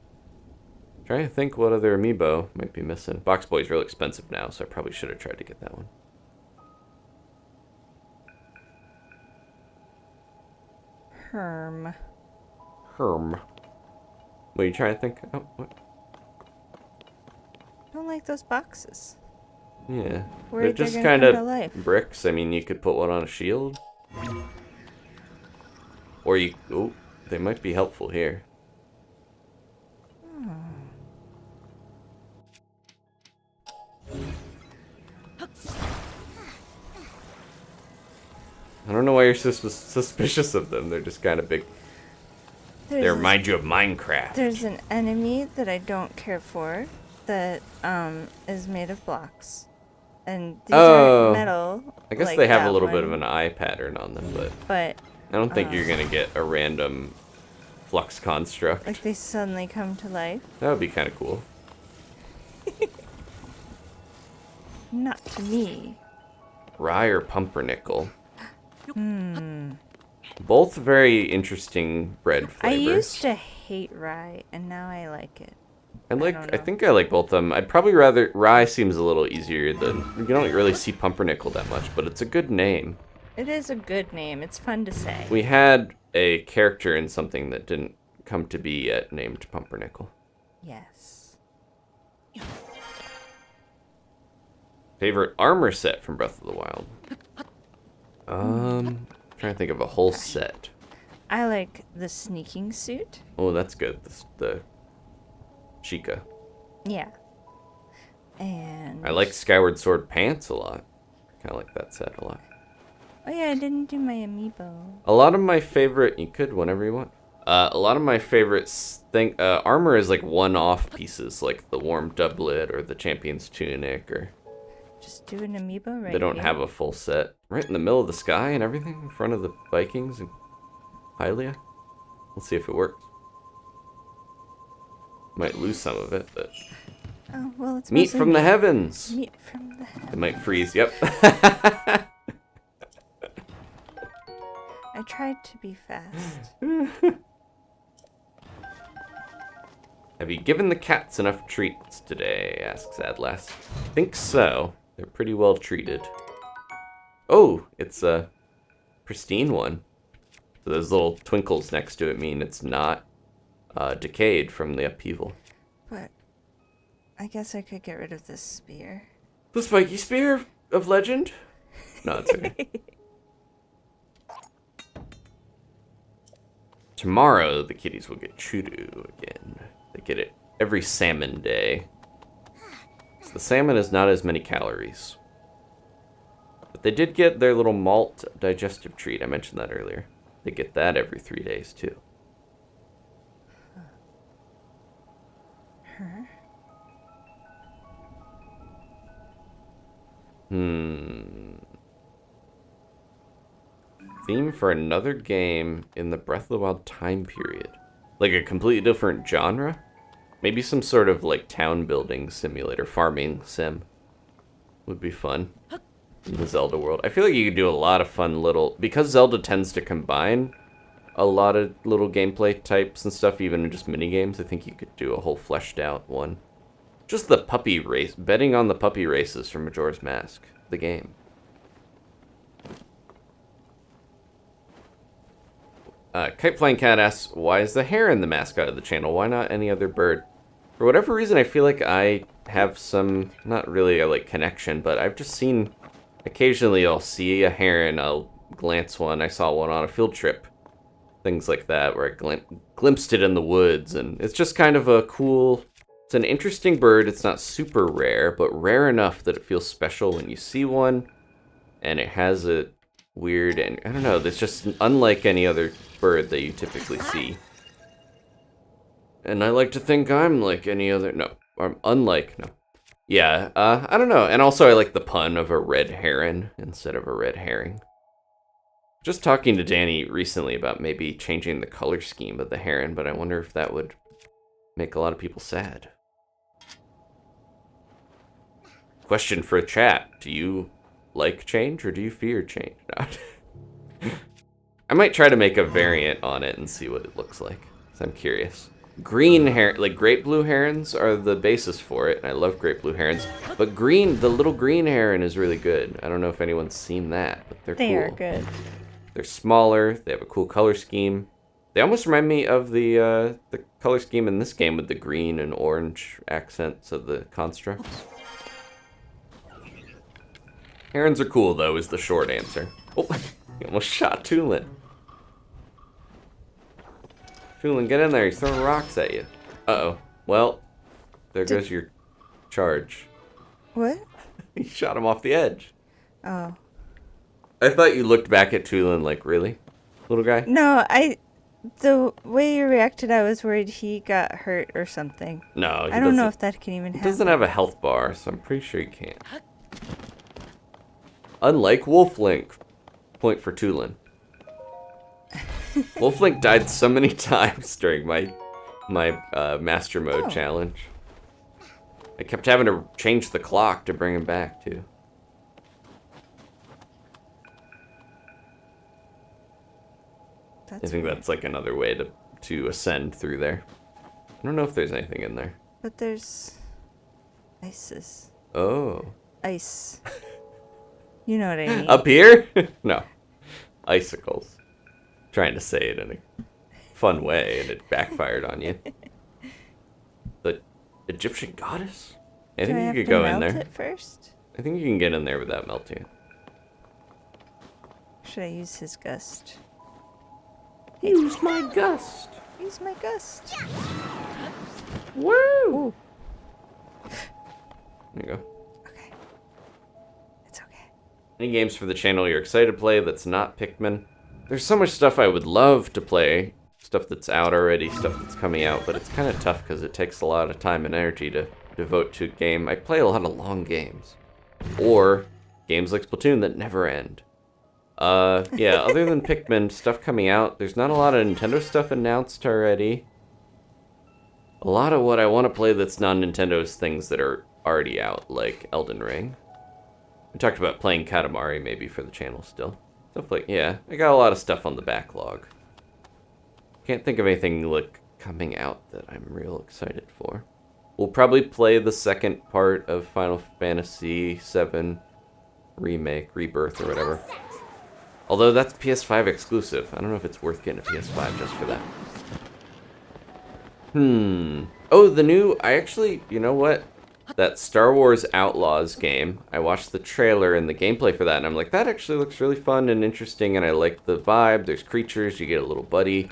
Trying to think what other amiibo might be missing. Box Boy's real expensive now, so I probably should have tried to get that one. Herm. What are you trying to think? Oh, what? I don't like those boxes. Yeah. Where They're just gonna kind come to of life? bricks. I mean, you could put one on a shield. Or you... Oh, they might be helpful here. I don't know why you're suspicious of them. They're just kind of big. They remind you of Minecraft. There's an enemy that I don't care for that is made of blocks. And these are metal. I guess like they have a that little bit of one, an eye pattern on them, but But I don't think you're going to get a random flux construct. like they suddenly come to life. That would be kind of cool. Not to me. Rye or pumpernickel. Both very interesting bread flavors. I used to hate rye, and now I like it. I think I like both of them. I'd probably rather... Rye seems a little easier than... You don't really see pumpernickel that much, but it's a good name. It is a good name. It's fun to say. We had a character in something that didn't come to be yet named Pumpernickel. Yes. Favorite armor set from Breath of the Wild? Trying to think of a whole set. I like the sneaking suit. Oh, that's good. The Chica. Yeah. And I like Skyward Sword pants a lot. Kind of like that set a lot. oh yeah, I didn't do my amiibo. A lot of my favorite, you could whenever you want. A lot of my favorite armor is like one-off pieces, like the warm doublet or the champion's tunic, or Just do an amiibo right they don't here. have a full set. Right in the middle of the sky and everything, in front of the Vikings and Hylia. Let's see if it works. Might lose some of it, but Oh well, it's meat mostly from the heavens. Meat from the heavens. It might freeze. Yep. I tried to be fast. Have you given the cats enough treats today? Asks Adlast. Think so. They're pretty well treated. Oh, it's a pristine one. So those little twinkles next to it mean it's not decayed from the upheaval. But I guess I could get rid of this spear. The spiky spear of legend? No, it's okay. Tomorrow, the kitties will get chudu again. They get it every salmon day. So the salmon is not as many calories. But they did get their little malt digestive treat. I mentioned that earlier. They get that every 3 days, too. Her? Theme for another game in the Breath of the Wild time period. Like a completely different genre? Maybe some sort of like town building simulator, farming sim. Would be fun. In the Zelda world. I feel like you could do a lot of fun little... Because Zelda tends to combine a lot of little gameplay types and stuff, even in just mini-games, I think you could do a whole fleshed out one. Just the puppy race. Betting on the puppy races from Majora's Mask. The game. Kite Flying Cat asks, why is the heron the mascot of the channel? Why not any other bird? For whatever reason, I feel like I have some, not really a like connection, but I've just seen, occasionally I'll see a heron, I'll glance one. I saw one on a field trip. Things like that, where I glimpsed it in the woods, and it's just kind of a cool, it's an interesting bird. It's not super rare, but rare enough that it feels special when you see one, and it has a weird, and I don't know, it's just unlike any other bird that you typically see. And I like to think I'm like any other, no, I'm unlike, no. Yeah, I don't know, and also I like the pun of a red heron instead of a red herring. Just talking to Dani recently about maybe changing the color scheme of the heron, but I wonder if that would make a lot of people sad. Question for a chat, do you like change or do you fear change? No. I might try to make a variant on it and see what it looks like, because I'm curious. Green heron, like great blue herons are the basis for it, and I love great blue herons. But green, the little green heron is really good. I don't know if anyone's seen that, but they're cool. They are good. They're smaller, they have a cool color scheme. They almost remind me of the color scheme in this game with the green and orange accents of the constructs. Herons are cool, though, is the short answer. Oh, he almost shot Tulin. Tulin, get in there. He's throwing rocks at you. Uh-oh. Well, there goes your charge. What? He shot him off the edge. Oh. I thought you looked back at Tulin like, really? Little guy? No, the way you reacted, I was worried he got hurt or something. No, I don't know if that can even He happen. doesn't have a health bar, so I'm pretty sure he can't. Unlike Wolflink. Point for Tulin. Wolflink died so many times during my Master Mode challenge. I kept having to change the clock to bring him back, too. I think that's like another way to ascend through there. I don't know if there's anything in there. But there's ices. Oh. Ice. You know what I mean. Up here? No. Icicles. Trying to say it in a fun way, and it backfired on you. The Egyptian goddess? I think you could go in there. Melt it first? I think you can get in there without melting it. Should I use his gust? Use my gust. Use my gust. Woo! There you go. Okay. It's okay. Any games for the channel you're excited to play that's not Pikmin? There's so much stuff I would love to play. Stuff that's out already, stuff that's coming out, but it's kind of tough because it takes a lot of time and energy to devote to a game. I play a lot of long games. Or games like Splatoon that never end. Yeah, other than Pikmin, stuff coming out, there's not a lot of Nintendo stuff announced already. A lot of what I want to play that's non-Nintendo is things that are already out, like Elden Ring. We talked about playing Katamari maybe for the channel still. Stuff like, yeah, I got a lot of stuff on the backlog. Can't think of anything, like, coming out that I'm real excited for. We'll probably play the second part of Final Fantasy VII Remake, Rebirth, or whatever. Although that's PS5 exclusive. I don't know if it's worth getting a PS5 just for that. Oh, the new... I actually... You know what? That Star Wars Outlaws game. I watched the trailer and the gameplay for that, and I'm like, that actually looks really fun and interesting, and I like the vibe. There's creatures. You get a little buddy.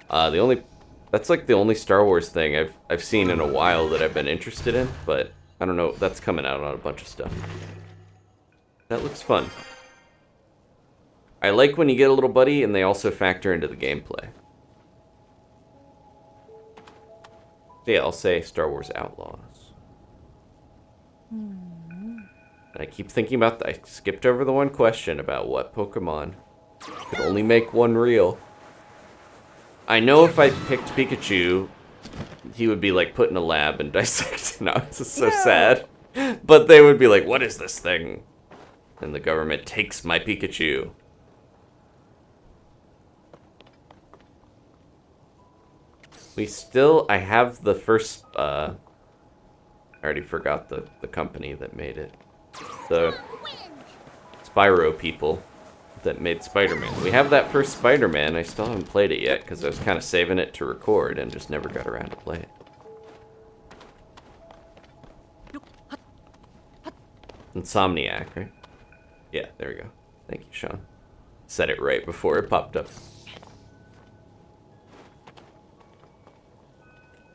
That's like the only Star Wars thing I've seen in a while that I've been interested in, but I don't know. That's coming out on a bunch of stuff. That looks fun. I like when you get a little buddy and they also factor into the gameplay. Yeah, I'll say Star Wars Outlaws. And I keep thinking about I skipped over the one question about what Pokemon could only make one real. I know if I picked Pikachu, he would be like put in a lab and dissected. No, it's just so sad. But they would be like, what is this thing? And the government takes my Pikachu. I have the first, I already forgot the company that made it. The Spyro people that made Spider-Man. We have that first Spider-Man. I still haven't played it yet because I was kind of saving it to record and just never got around to play it. Insomniac, right? Yeah, there we go. Thank you, Sean. Said it right before it popped up.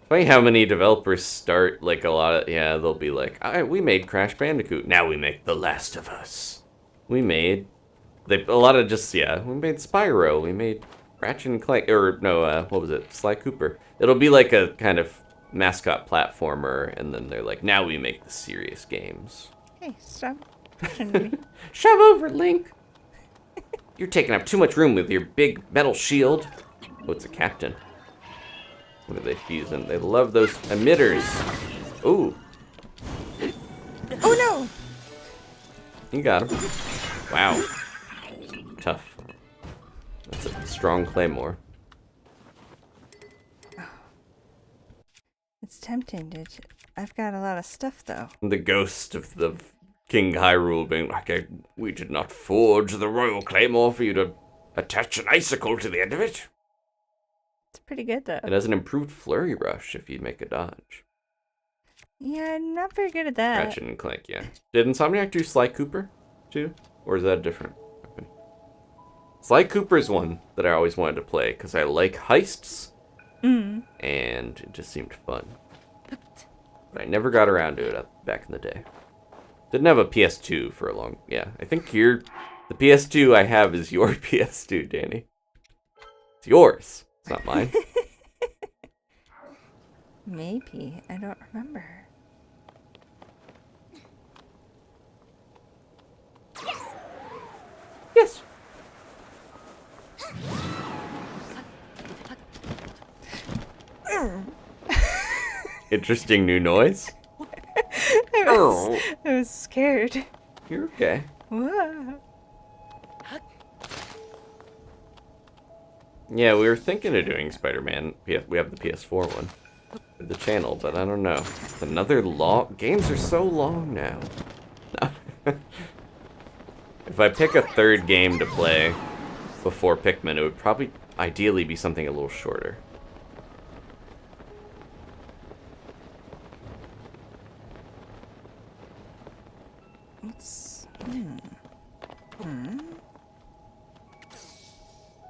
Funny how many developers start like a lot of, yeah, they'll be like, we made Crash Bandicoot, now we make The Last of Us. We made, we made Spyro, we made Ratchet and Clank, or no, what was it, Sly Cooper. It'll be like a kind of mascot platformer, and then they're like, now we make the serious games. Hey, stop pushing me. Shove over, Link! You're taking up too much room with your big metal shield. Oh, it's a captain. What are they fusing? They love those emitters. Ooh. Oh no! You got him. Wow. Tough. That's a strong claymore. It's tempting, I've got a lot of stuff though. The ghost of the King Hyrule being like, we did not forge the royal claymore for you to attach an icicle to the end of it. It's pretty good though. It has an improved flurry rush if you make a dodge. Yeah, I'm not very good at that. Ratchet and Clank, yeah. Did Insomniac do Sly Cooper too? Or is that a different company? Sly Cooper's one that I always wanted to play because I like heists. And it just seemed fun. But I never got around to it back in the day. Didn't have a PS2 for a long... Yeah, I think the PS2 I have is your PS2, Danny. It's yours. It's not mine. Maybe. I don't remember. Yes. Interesting new noise. I was scared. You're okay. Whoa. Yeah, we were thinking of doing Spider-Man. We have the PS4 one. For the channel, but I don't know. It's another long... Games are so long now. If I pick a third game to play before Pikmin, it would probably ideally be something a little shorter.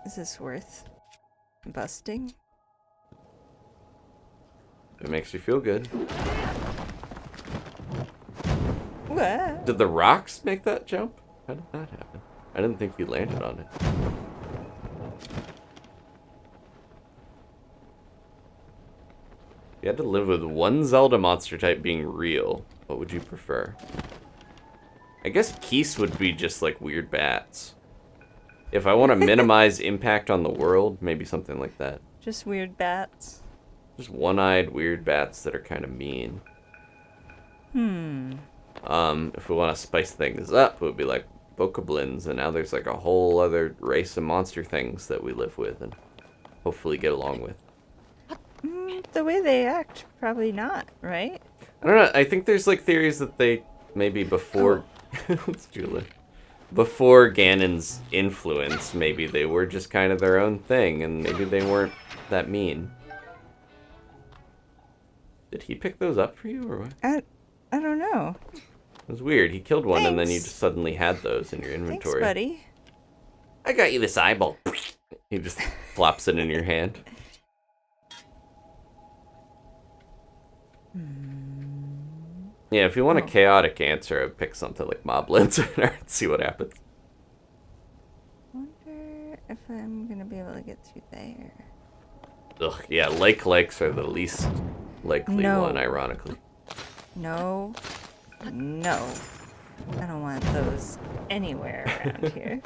Is this worth busting? It makes you feel good. What? Did the rocks make that jump? How did that happen? I didn't think you landed on it. You had to live with one Zelda monster type being real. What would you prefer? I guess Keese would be just like weird bats. If I want to minimize impact on the world, maybe something like that. Just weird bats. Just one-eyed weird bats that are kind of mean. If we want to spice things up, it would be like bokoblins, and now there's like a whole other race of monster things that we live with and hopefully get along with. The way they act, probably not, right? I don't know. I think there's like theories that they maybe before it's Julia. Before Ganon's influence, maybe they were just kind of their own thing, and maybe they weren't that mean. Did he pick those up for you, or what? I don't know. It was weird. He killed one, and then you Thanks. just suddenly had those in your inventory. Thanks, buddy. I got you this eyeball. He just flops it in your hand. Yeah, if you want a chaotic answer, I'd pick something like Moblins and see what happens. Wonder if I'm gonna be able to get through there. Ugh, yeah, lakes are the least likely No. one, ironically. No. No. I don't want those anywhere around here.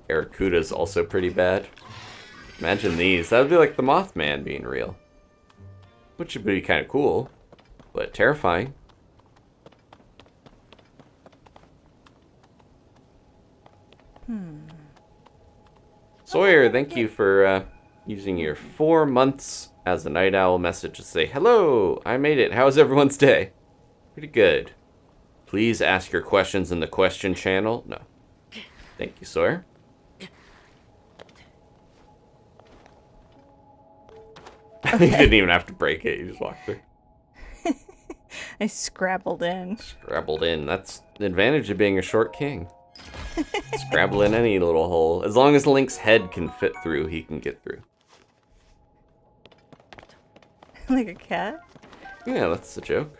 Aracuda's also pretty bad. Imagine these. That would be like the Mothman being real. Which would be kind of cool, but terrifying. Sawyer, thank you for using your 4 months as a night owl message to say, hello, I made it. How's everyone's day? Pretty good. Please ask your questions in the question channel. No. Thank you, Sawyer. You didn't even have to break it. You just walked through. I scrabbled in. Scrabbled in. That's the advantage of being a short king. Scrabble in any little hole. As long as Link's head can fit through, he can get through. Like a cat? Yeah, that's the joke.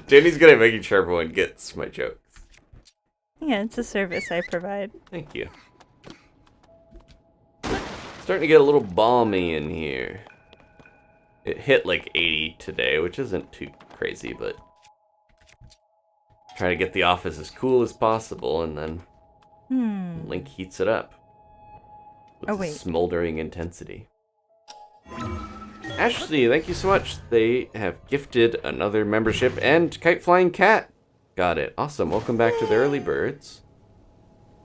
Danny's good at making sure everyone gets my jokes. Yeah, it's a service I provide. Thank you. Starting to get a little balmy in here. It hit like 80 today, which isn't too crazy, but trying to get the office as cool as possible, and then Link heats it up with smoldering intensity. Ashley, thank you so much. They have gifted another membership, and Kite Flying Cat got it. Awesome. Welcome back to the early birds.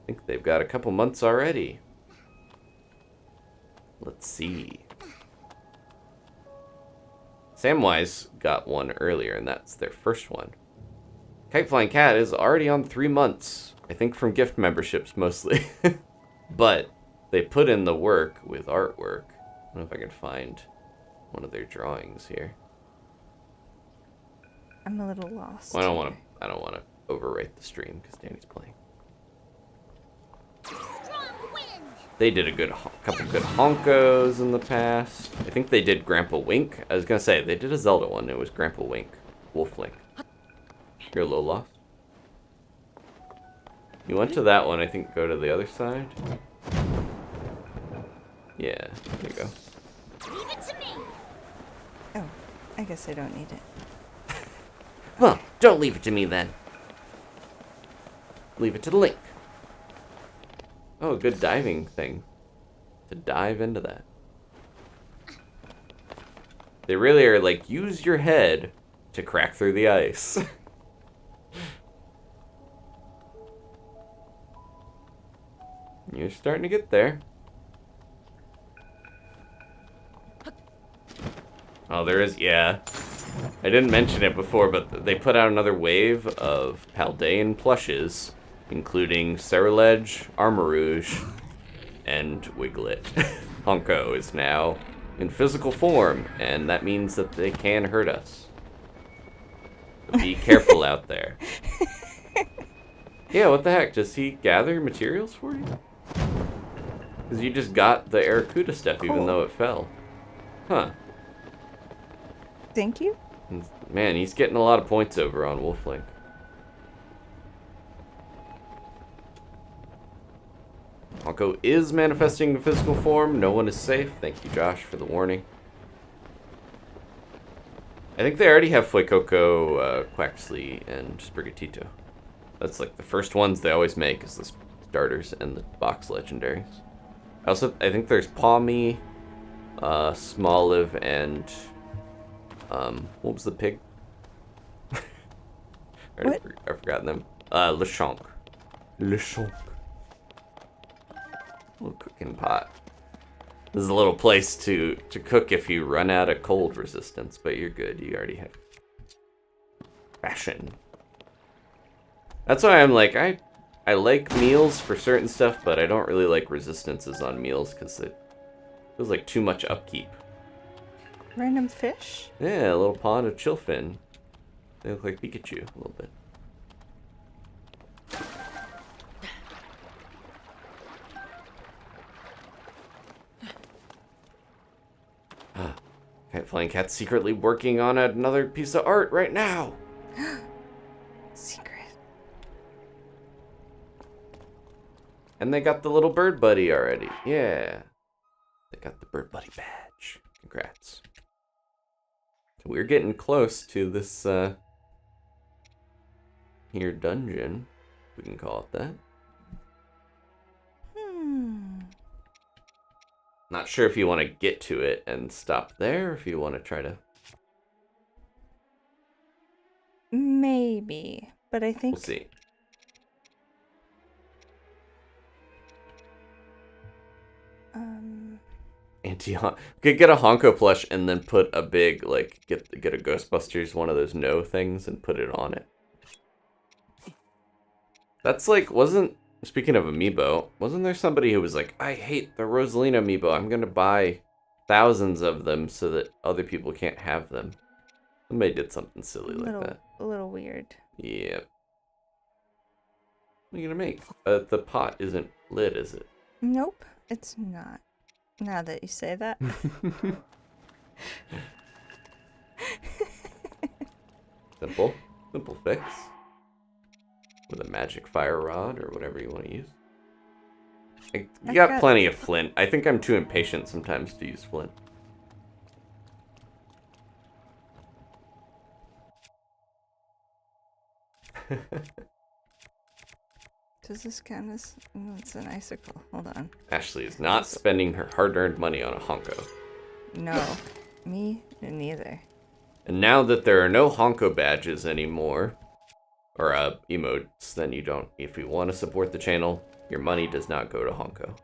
I think they've got a couple months already. Let's see. Samwise got one earlier, and that's their first one. Kite Flying Cat is already on 3 months. I think from gift memberships mostly. But they put in the work with artwork. I don't know if I can find one of their drawings here. I'm a little lost. Well, I don't want to overrate the stream because Danny's playing. They did a couple good honkos in the past. I think they did Grandpa Wink. I was gonna say they did a Zelda one. It was Grandpa Wink, Wolf Link. You're a little lost. You went to that one. I think go to the other side. Yeah, there you go. Leave it to me. Oh, I guess I don't need it. Well, don't leave it to me then. Leave it to the Link. Oh, a good diving thing. To dive into that. They really are like, use your head to crack through the ice. You're starting to get there. Oh, there is, yeah. I didn't mention it before, but they put out another wave of Paldean plushes, including Ceruledge, Armarouge, and Wiglet. Honko is now in physical form, and that means that they can hurt us. So be careful out there. Yeah, what the heck? Does he gather materials for you? Because you just got the Aracuda stuff even Cool. though it fell. Huh. Thank you. Man, he's getting a lot of points over on Wolflink. Honko is manifesting in physical form. No one is safe. Thank you, Josh, for the warning. I think they already have Fuecoco, Quaxley, and Sprigatito. That's like the first ones they always make is the starters and the box legendaries. I think there's Palmy, Smoliv, and what was the pig? What? I've forgotten them. Lechonk. Lechonk. Little cooking pot. This is a little place to cook if you run out of cold resistance, but you're good. You already have fashion. That's why I'm like, I like meals for certain stuff, but I don't really like resistances on meals because it feels like too much upkeep. Random fish? Yeah, a little pond of chillfin. They look like Pikachu a little bit. Flying Cat's secretly working on another piece of art right now. Secret. And they got the little bird buddy already. Yeah. They got the bird buddy badge. Congrats. So we're getting close to this here dungeon. We can call it that. Not sure if you want to get to it and stop there, or if you want to try to... Maybe, but I think... We'll see. Could get a Honko plush and then put a big, like, get a Ghostbusters, one of those no things, and put it on it. That's like, speaking of amiibo, wasn't there somebody who was like, I hate the Rosalina amiibo, I'm gonna buy thousands of them so that other people can't have them. Somebody did something silly like that. A little weird. Yep. What are you gonna make? The pot isn't lit, is it? Nope, it's not. Now that you say that. Simple fix. With a magic fire rod or whatever you want to use. You got plenty of flint. I think I'm too impatient sometimes to use flint. Does this count as... Oh, it's an icicle. Hold on. Ashley is not spending her hard-earned money on a Honko. No. Me neither. And now that there are no Honko badges anymore, or emotes, then you don't... If you want to support the channel, your money does not go to Honko.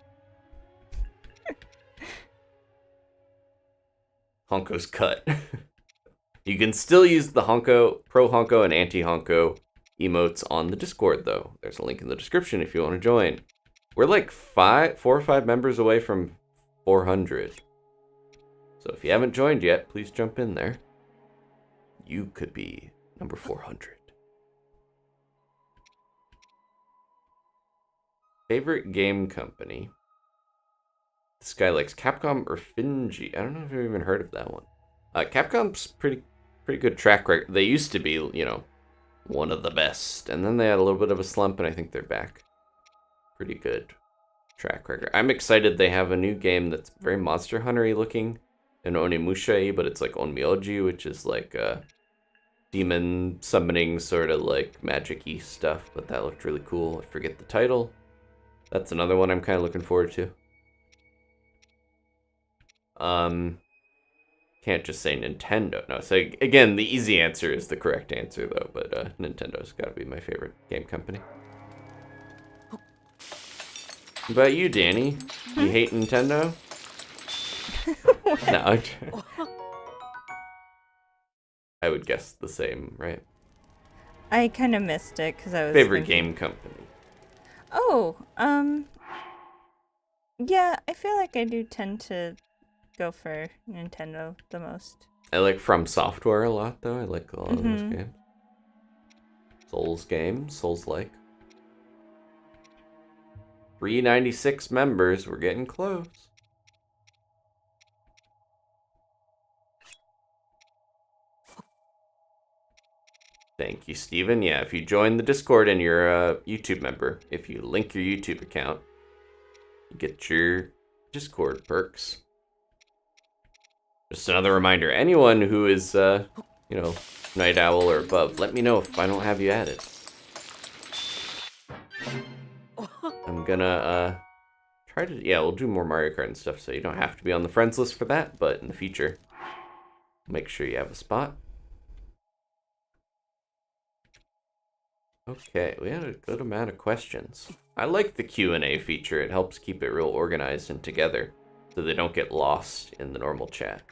Honko's cut. You can still use the Honko, pro Honko, and anti Honko emotes on the Discord, though. There's a link in the description if you want to join. We're like 4 or 5 members away from 400. So if you haven't joined yet, please jump in there. You could be number 400. Favorite game company? This guy likes Capcom or Finji. I don't know if I've even heard of that one. Capcom's pretty good track record. They used to be, you know, one of the best. And then they had a little bit of a slump, and I think they're back. Pretty good track record. I'm excited they have a new game that's very Monster Hunter-y looking. And Onimusha-y, but it's like Onmyoji, which is like demon summoning sort of like magic-y stuff. But that looked really cool. I forget the title. That's another one I'm kind of looking forward to. Can't just say Nintendo. No, so again, the easy answer is the correct answer, though. But Nintendo's got to be my favorite game company. What about you, Dani? You hate Nintendo? No. I would guess the same, right? I kind of missed it because I was Favorite thinking... game company? Oh, yeah, I feel like I do tend to go for Nintendo the most. I like From Software a lot, though. I like a lot of those games. Souls games, Souls-like. 396 members. We're getting close. Thank you, Steven. Yeah, if you join the Discord and you're a YouTube member, if you link your YouTube account, you get your Discord perks. Just another reminder, anyone who is, Night Owl or above, let me know if I don't have you added. I'm gonna, try to, we'll do more Mario Kart and stuff, so you don't have to be on the friends list for that, but in the future, make sure you have a spot. Okay, we had a good amount of questions. I like the Q&A feature. It helps keep it real organized and together so they don't get lost in the normal chat.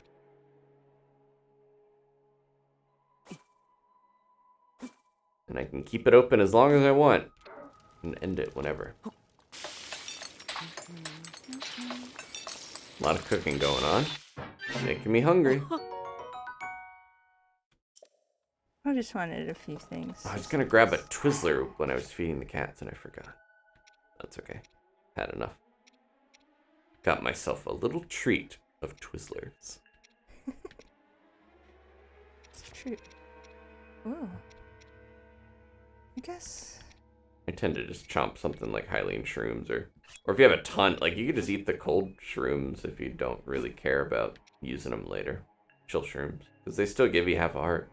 And I can keep it open as long as I want and end it whenever. A lot of cooking going on. Making me hungry. I just wanted a few things. I was gonna grab a Twizzler when I was feeding the cats and I forgot. That's okay. Had enough. Got myself a little treat of Twizzlers. It's true. Ooh. I guess. I tend to just chomp something like Hylian shrooms or if you have a ton, like you could just eat the cold shrooms if you don't really care about using them later. Chill shrooms. Because they still give you half a heart.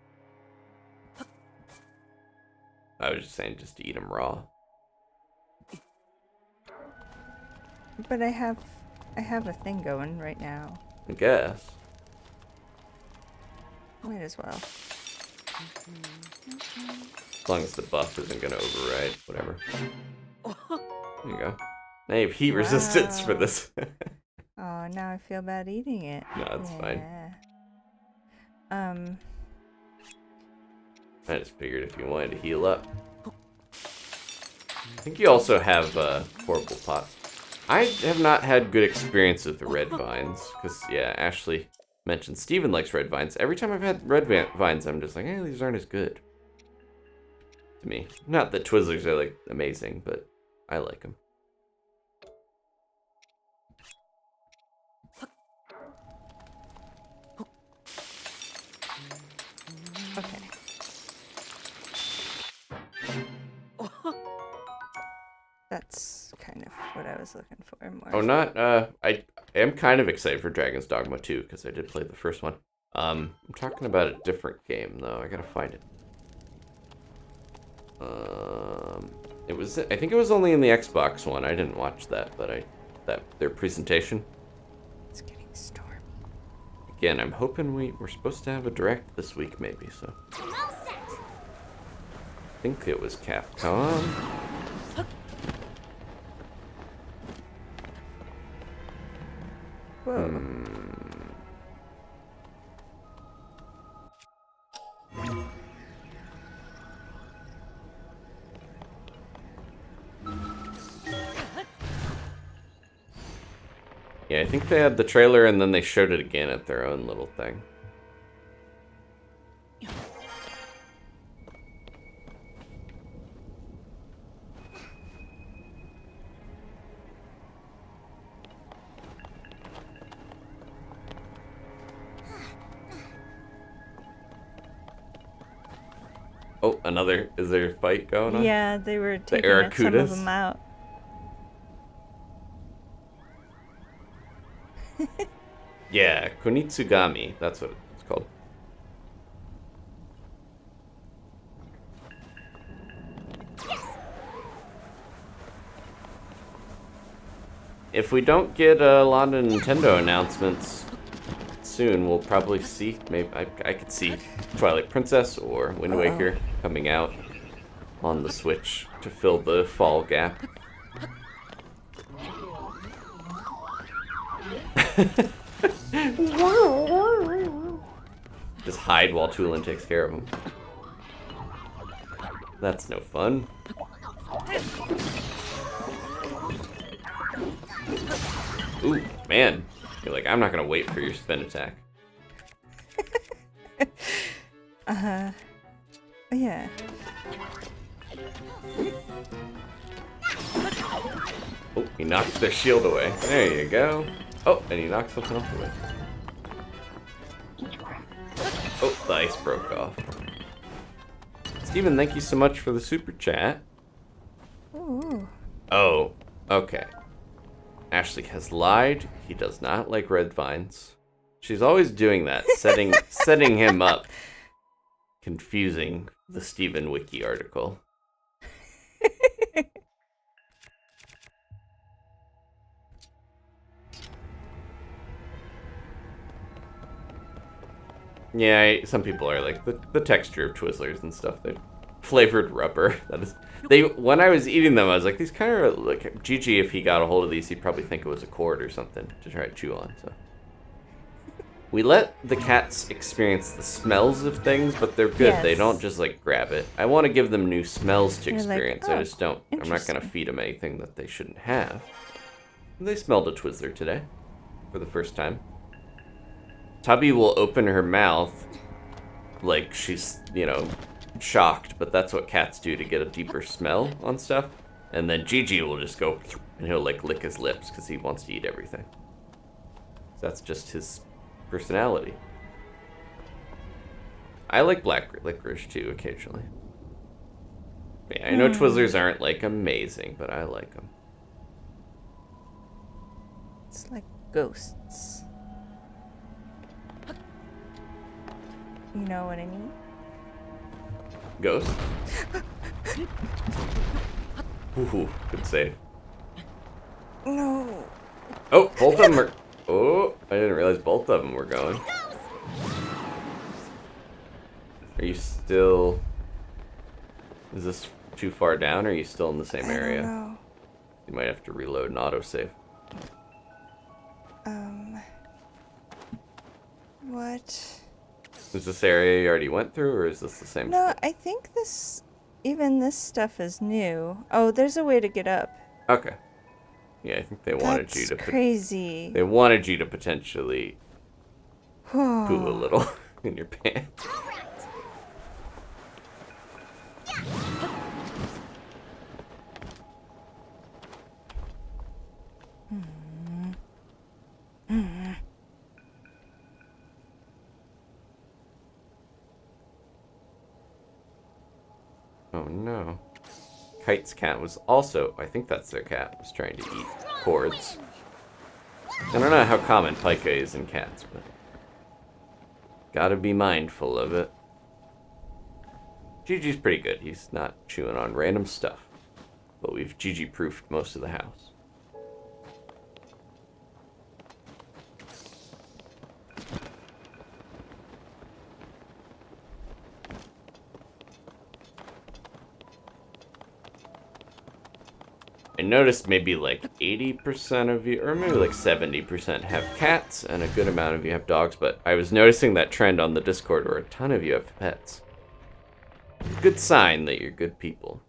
I was just saying just to eat them raw. But I have a thing going right now. I guess. Might as well. As long as the buff isn't going to override, whatever. There you go. Now you have heat resistance for this. Oh, now I feel bad eating it. No, it's fine. I just figured if you wanted to heal up. I think you also have horrible pots. I have not had good experience with the red vines. Because, yeah, Ashley mentioned Steven likes red vines. Every time I've had red vines, I'm just like, these aren't as good. To me. Not that Twizzlers are, like, amazing, but I like them. Okay. That's kind of what I was looking for more. Oh, not, I am kind of excited for Dragon's Dogma 2, because I did play the first one. I'm talking about a different game, though. I gotta find it. I think it was only in the Xbox one. I didn't watch that, but their presentation. It's getting stormy. Again, I'm hoping we're supposed to have a direct this week, maybe, so. I think it was Capcom. Whoa. Yeah, I think they had the trailer and then they showed it again at their own little thing. Oh, is there a fight going on? Yeah, they were taking some of Aracudas? them out. Yeah, Kunitsugami, that's what it's called. If we don't get a lot of Nintendo announcements soon, we'll probably see, maybe I could see Twilight Princess or Wind Waker coming out on the Switch to fill the fall gap. Just hide while Tulin takes care of him. That's no fun. Ooh, man. You're like, I'm not gonna wait for your spin attack. Yeah. Oh, He knocks their shield away. There you go. Oh, and he knocks something else away. Oh, the ice broke off. Steven, thank you so much for the super chat. Ooh. Oh, okay. Ashley has lied. He does not like red vines. She's always doing that, setting him up. Confusing the Steven Wiki article. Yeah, some people are like the texture of Twizzlers and stuff. They're flavored rubber. That is, when I was eating them, I was like, these kind of like Gigi. If he got a hold of these, he'd probably think it was a cord or something to try to chew on. So we let the cats experience the smells of things, but they're good. Yes. They don't just like grab it. I want to give them new smells to You're like, experience. "Oh, I just don't. I'm not gonna feed them anything that they shouldn't have. They smelled a Twizzler today for the first time. Tubby will open her mouth like she's, shocked, but that's what cats do to get a deeper smell on stuff. And then Gigi will just go, and he'll like lick his lips because he wants to eat everything. So that's just his personality. I like black licorice too, occasionally. Yeah, I know Twizzlers aren't like amazing, but I like them. It's like ghosts. You know what I mean? Ghost? Ooh, good save. No. Oh, both of them are... Oh, I didn't realize both of them were going. Are you still... Is this too far down, or are you still in the same area? I don't know. You might have to reload and autosave. What? Is this area you already went through, or is this the same? No, I think even this stuff is new. Oh, there's a way to get up. Okay. Yeah, I think they wanted you to... That's crazy. They wanted you to potentially poo a little in your pants. Oh no. Kite's cat was also, I think that's their cat, was trying to eat cords. I don't know how common pica is in cats, but gotta be mindful of it. Gigi's pretty good. He's not chewing on random stuff, but we've Gigi-proofed most of the house. I noticed maybe like 80% of you, or maybe like 70% have cats, and a good amount of you have dogs, but I was noticing that trend on the Discord where a ton of you have pets. Good sign that you're good people.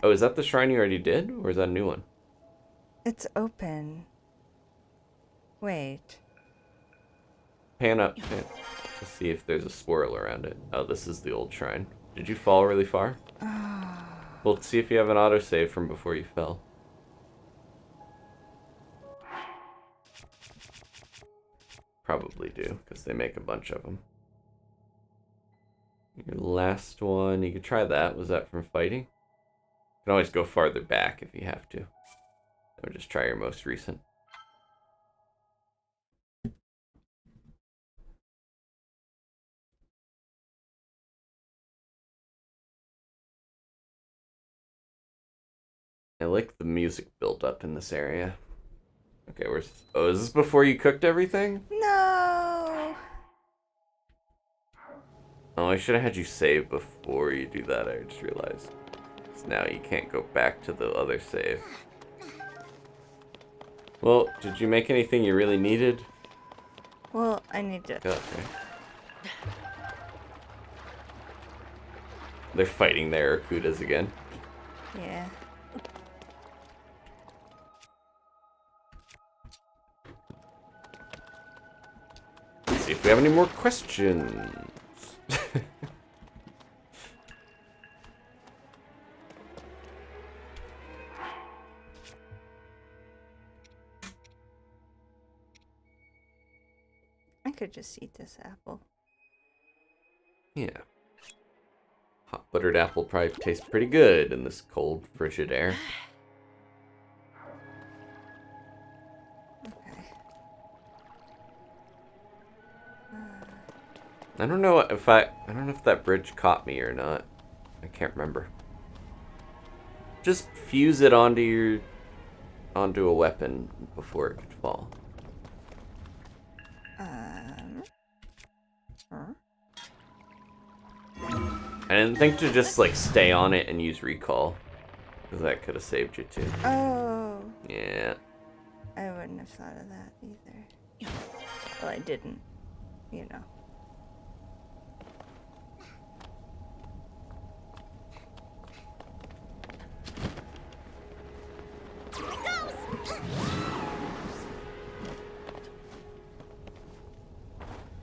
Oh, is that the shrine you already did, or is that a new one? It's open. Wait. Pan up to see if there's a swirl around it. Oh, this is the old shrine. Did you fall really far? Well, see if you have an autosave from before you fell. Probably do, because they make a bunch of them. Your last one, you could try that. Was that from fighting? You can always go farther back if you have to. Or just try your most recent. I like the music built up in this area. Okay, where's... Oh, is this before you cooked everything? No. Oh, I should have had you save before you do that, I just realized. 'Cause now you can't go back to the other save. Well, did you make anything you really needed? Well, I need to. Okay. They're fighting their Arakudas again. Yeah. Let's see if we have any more questions. could just eat this apple. Yeah. Hot buttered apple probably tastes pretty good in this cold, frigid air. Okay. I don't know if that bridge caught me or not. I can't remember. Just fuse it onto a weapon before it could fall. Huh? I didn't think to just like stay on it and use recall, because that could have saved you too. Oh. Yeah. I wouldn't have thought of that either. Well, I didn't. You know.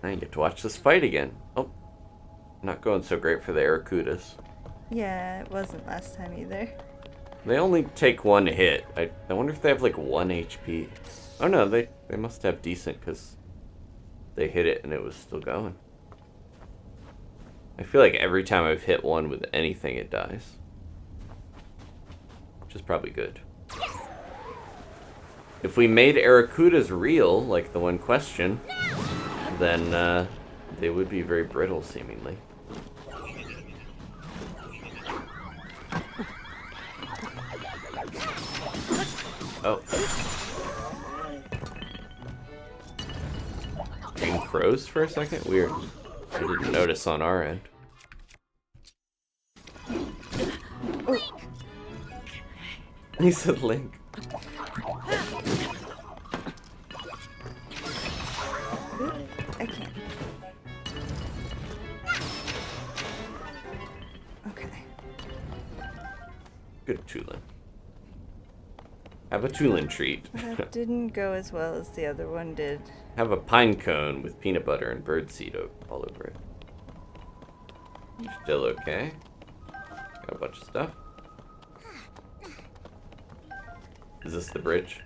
Now you get to watch this fight again. Oh, not going so great for the Aracudas. Yeah, it wasn't last time either. They only take one hit. I wonder if they have like 1 HP. Oh no, they must have decent because they hit it and it was still going. I feel like every time I've hit one with anything, it dies. Which is probably good. If we made Aracudas real, like the one question, then they would be very brittle, seemingly. Oh. Game froze for a second? Weird. I didn't notice on our end. Oh. He said Link. I can't. Okay. Good Tulin. Have a Tulin treat. That didn't go as well as the other one did. Have a pine cone with peanut butter and birdseed all over it. Still okay. Got a bunch of stuff. Is this the bridge?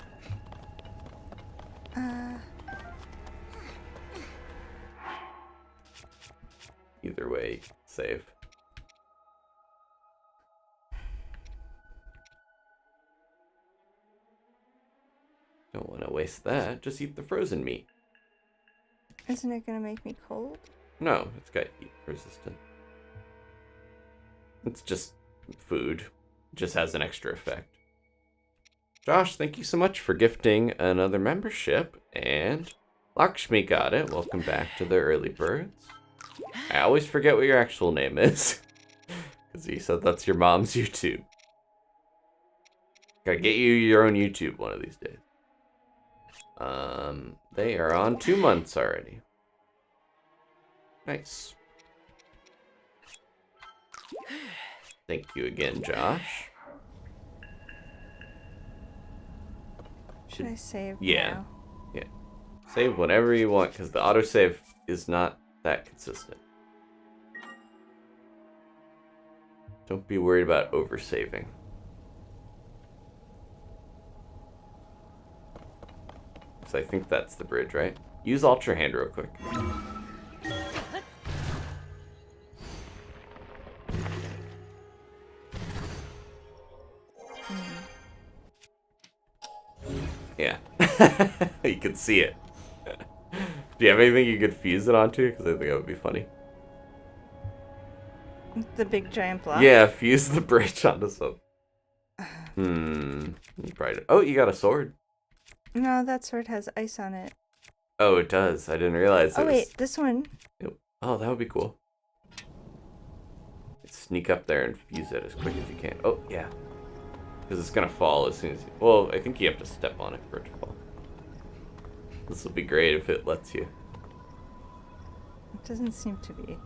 Either way, save. Don't want to waste that. Just eat the frozen meat. Isn't it gonna make me cold? No, it's got heat resistant. It's just food. It just has an extra effect. Josh, thank you so much for gifting another membership. And Lakshmi got it. Welcome back to the early birds. I always forget what your actual name is. Because you said that's your mom's YouTube. Gotta get you your own YouTube one of these days. They are on 2 months already. Nice. Thank you again, Josh. Should I save Yeah. now? Yeah. Save whenever you want, because the autosave is not that consistent. Don't be worried about oversaving. So I think that's the bridge, right? Use Ultrahand real quick. Yeah. You can see it. Do you have anything you could fuse it onto? Because I think that would be funny. The big giant block? Yeah, fuse the bridge onto something. You probably... Oh, you got a sword. No, that sword has ice on it. Oh, it does. I didn't realize it Oh, was... wait, this one. Oh, that would be cool. Sneak up there and fuse it as quick as you can. Oh, yeah. Because it's going to fall as soon as you... Well, I think you have to step on it for it to fall. This will be great if it lets you. It doesn't seem to be.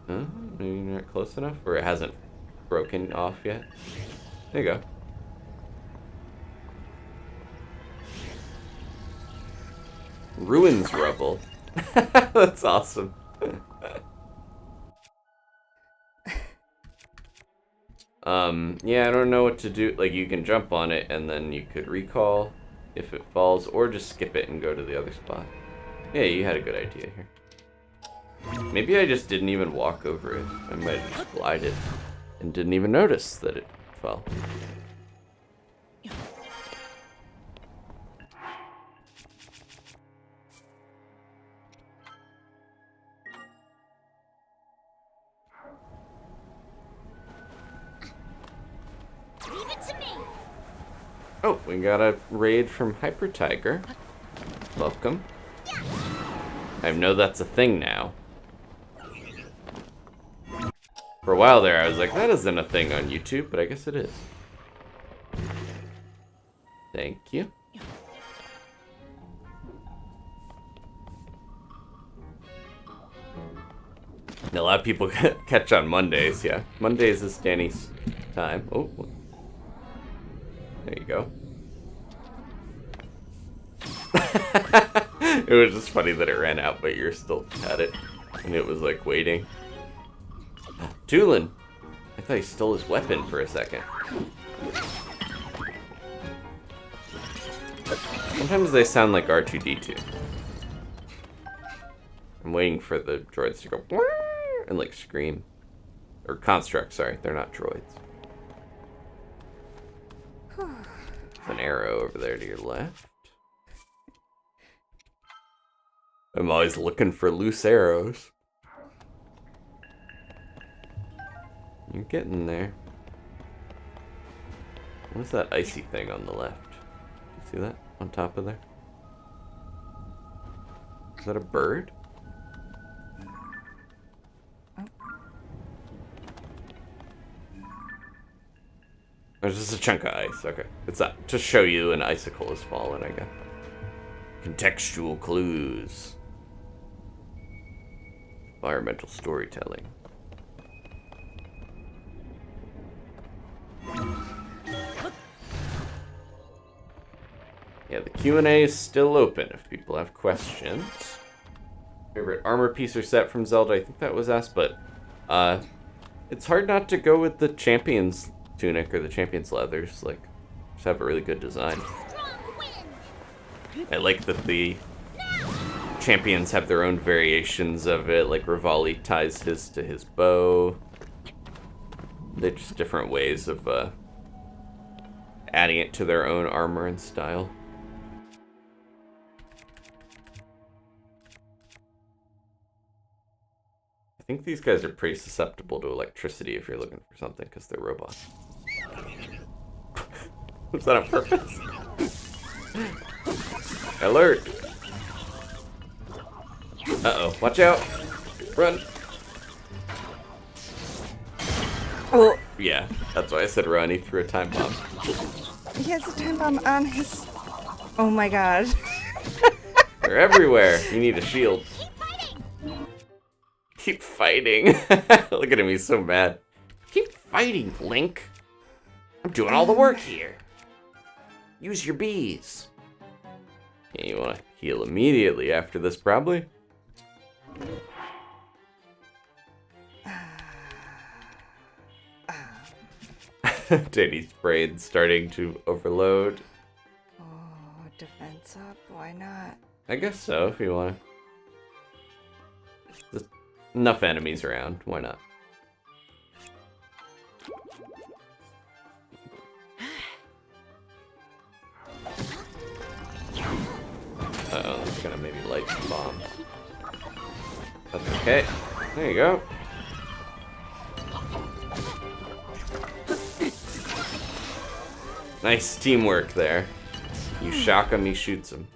Huh? Maybe you're not close enough? Or it hasn't broken off yet? There you go. Ruins rubble. That's awesome. Yeah, I don't know what to do. Like, you can jump on it and then you could recall if it falls, or just skip it and go to the other spot. Yeah, you had a good idea here. Maybe I just didn't even walk over it. I might have just glided and didn't even notice that it fell. Leave it to me. Oh, we got a raid from Hyper Tiger. Welcome. I know that's a thing now. For a while there, I was like, that isn't a thing on YouTube, but I guess it is. Thank you. A lot of people catch on Mondays, yeah. Mondays is Danny's time. Oh, there you go. It was just funny that it ran out, but you're still at it. And it was like waiting. Tulin! I thought he stole his weapon for a second. Sometimes they sound like R2-D2. I'm waiting for the droids to go and like scream. Or constructs, sorry. They're not droids. There's an arrow over there to your left. I'm always looking for loose arrows. You're getting there. What is that icy thing on the left? You see that on top of there? Is that a bird? Or is this a chunk of ice? Okay. It's that. To show you an icicle has fallen, I guess. Contextual clues. Environmental storytelling. Yeah, the Q&A is still open if people have questions. Favorite armor piece or set from Zelda? I think that was asked, but it's hard not to go with the champion's tunic or the champion's leathers. Like, just have a really good design. I like that the champions have their own variations of it. Like Rivali ties his to his bow. They're just different ways of adding it to their own armor and style. I think these guys are pretty susceptible to electricity if you're looking for something, because they're robots. Was that on purpose? Alert! Uh-oh, watch out! Run! Oh, Yeah, that's why I said run. He threw a time bomb. he has a time bomb on his... Oh my god. They're everywhere. You need a shield. Keep fighting. Look at him, he's so mad. Keep fighting, Link. I'm doing all the work here. Use your bees. Yeah, you want to heal immediately after this, probably. Danny's brain's starting to overload. Oh, defense up? Why not? I guess so, if you want to. There's enough enemies around. Why not? Uh-oh, that's gonna maybe light some bombs. That's okay. There you go. Nice teamwork there. You shock him, he shoots him.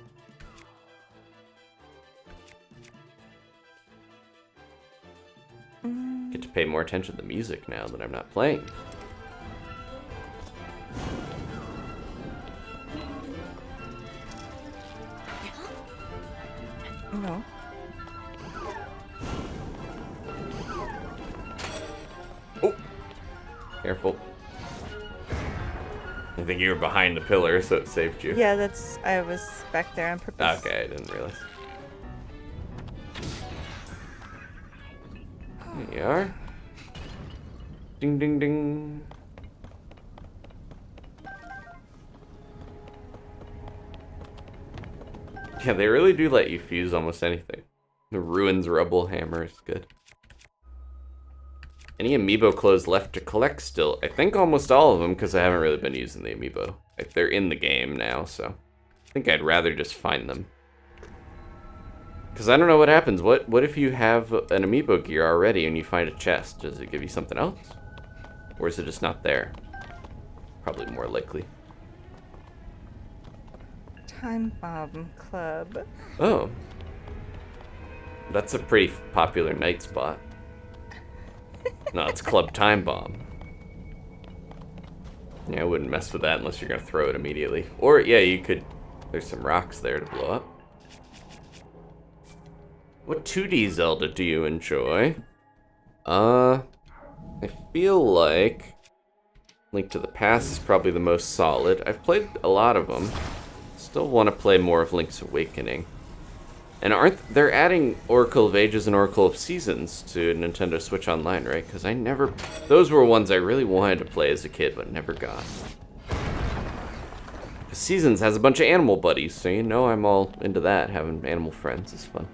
Get to pay more attention to the music now that I'm not playing. No. Oh! Careful. I think you were behind the pillar, so it saved you. Yeah, that's... I was back there on purpose. Okay, I didn't realize. There you are. Ding, ding, ding. Yeah, they really do let you fuse almost anything. The Ruins Rubble Hammer is good. Any amiibo clothes left to collect still? I think almost all of them, because I haven't really been using the amiibo. Like, they're in the game now, so I think I'd rather just find them. Because I don't know what happens. What if you have an amiibo gear already and you find a chest? Does it give you something else? Or is it just not there? Probably more likely. Time Bomb Club. Oh. That's a pretty popular night spot. No, it's Club Time Bomb. Yeah, I wouldn't mess with that unless you're gonna throw it immediately. Or, yeah, you could... There's some rocks there to blow up. What 2D Zelda do you enjoy? I feel like Link to the Past is probably the most solid. I've played a lot of them. Still want to play more of Link's Awakening. And they're adding Oracle of Ages and Oracle of Seasons to Nintendo Switch Online, right? Because those were ones I really wanted to play as a kid, but never got. Seasons has a bunch of animal buddies, so you know I'm all into that. Having animal friends is fun.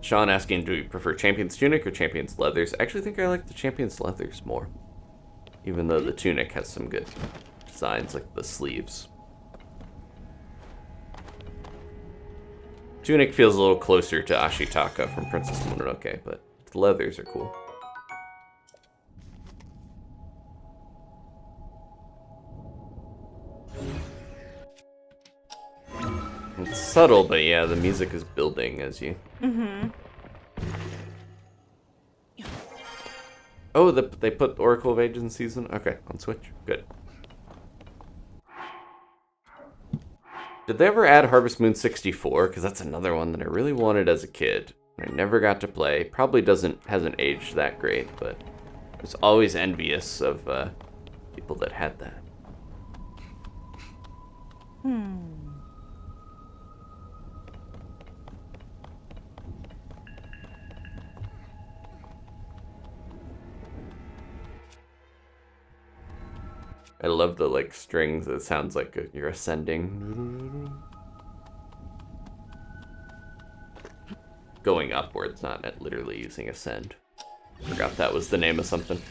Sean asking, do you prefer Champion's Tunic or Champion's Leathers? I actually think I like the Champion's Leathers more. Even though the Tunic has some good designs, like the sleeves. Tunic feels a little closer to Ashitaka from Princess Mononoke, but the leathers are cool. It's subtle, but yeah, the music is building as you... Oh, they put Oracle of Ages in season? Okay, on Switch. Good. Did they ever add Harvest Moon 64? Because that's another one that I really wanted as a kid. I never got to play. Probably hasn't aged that great, but I was always envious of people that had that. I love the like strings. It sounds like you're ascending. Going upwards, not literally using ascend. Forgot that was the name of something.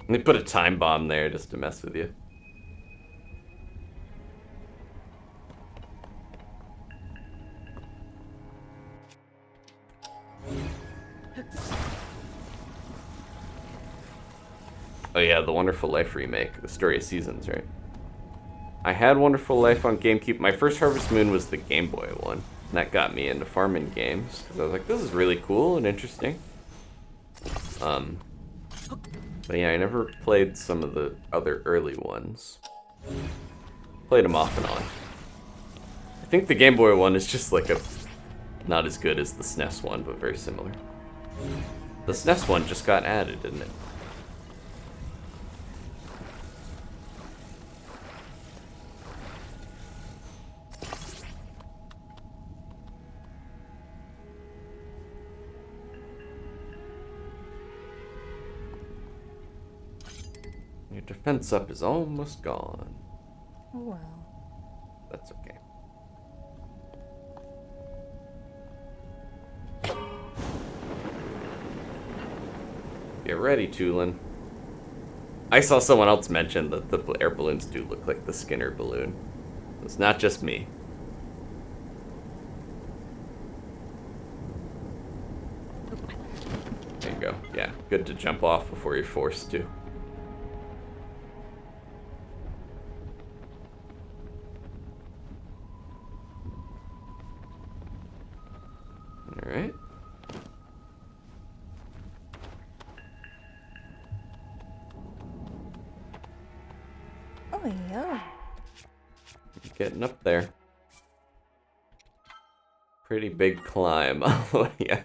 They put a time bomb there just to mess with you. Oh yeah, the Wonderful Life remake, the Story of Seasons, right? I had Wonderful Life on GameCube. My first Harvest Moon was the Game Boy one. And that got me into farming games. Because I was like, this is really cool and interesting. But yeah, I never played some of the other early ones. Played them off and on. I think the Game Boy one is just like not as good as the SNES one, but very similar. The SNES one just got added, didn't it? Your defense up is almost gone. Oh well. That's okay. Get ready, Tulin. I saw someone else mention that the air balloons do look like the Skinner balloon. It's not just me. There you go. Yeah, good to jump off before you're forced to. Alright. Oh yeah. Getting up there. Pretty big climb. Oh yeah.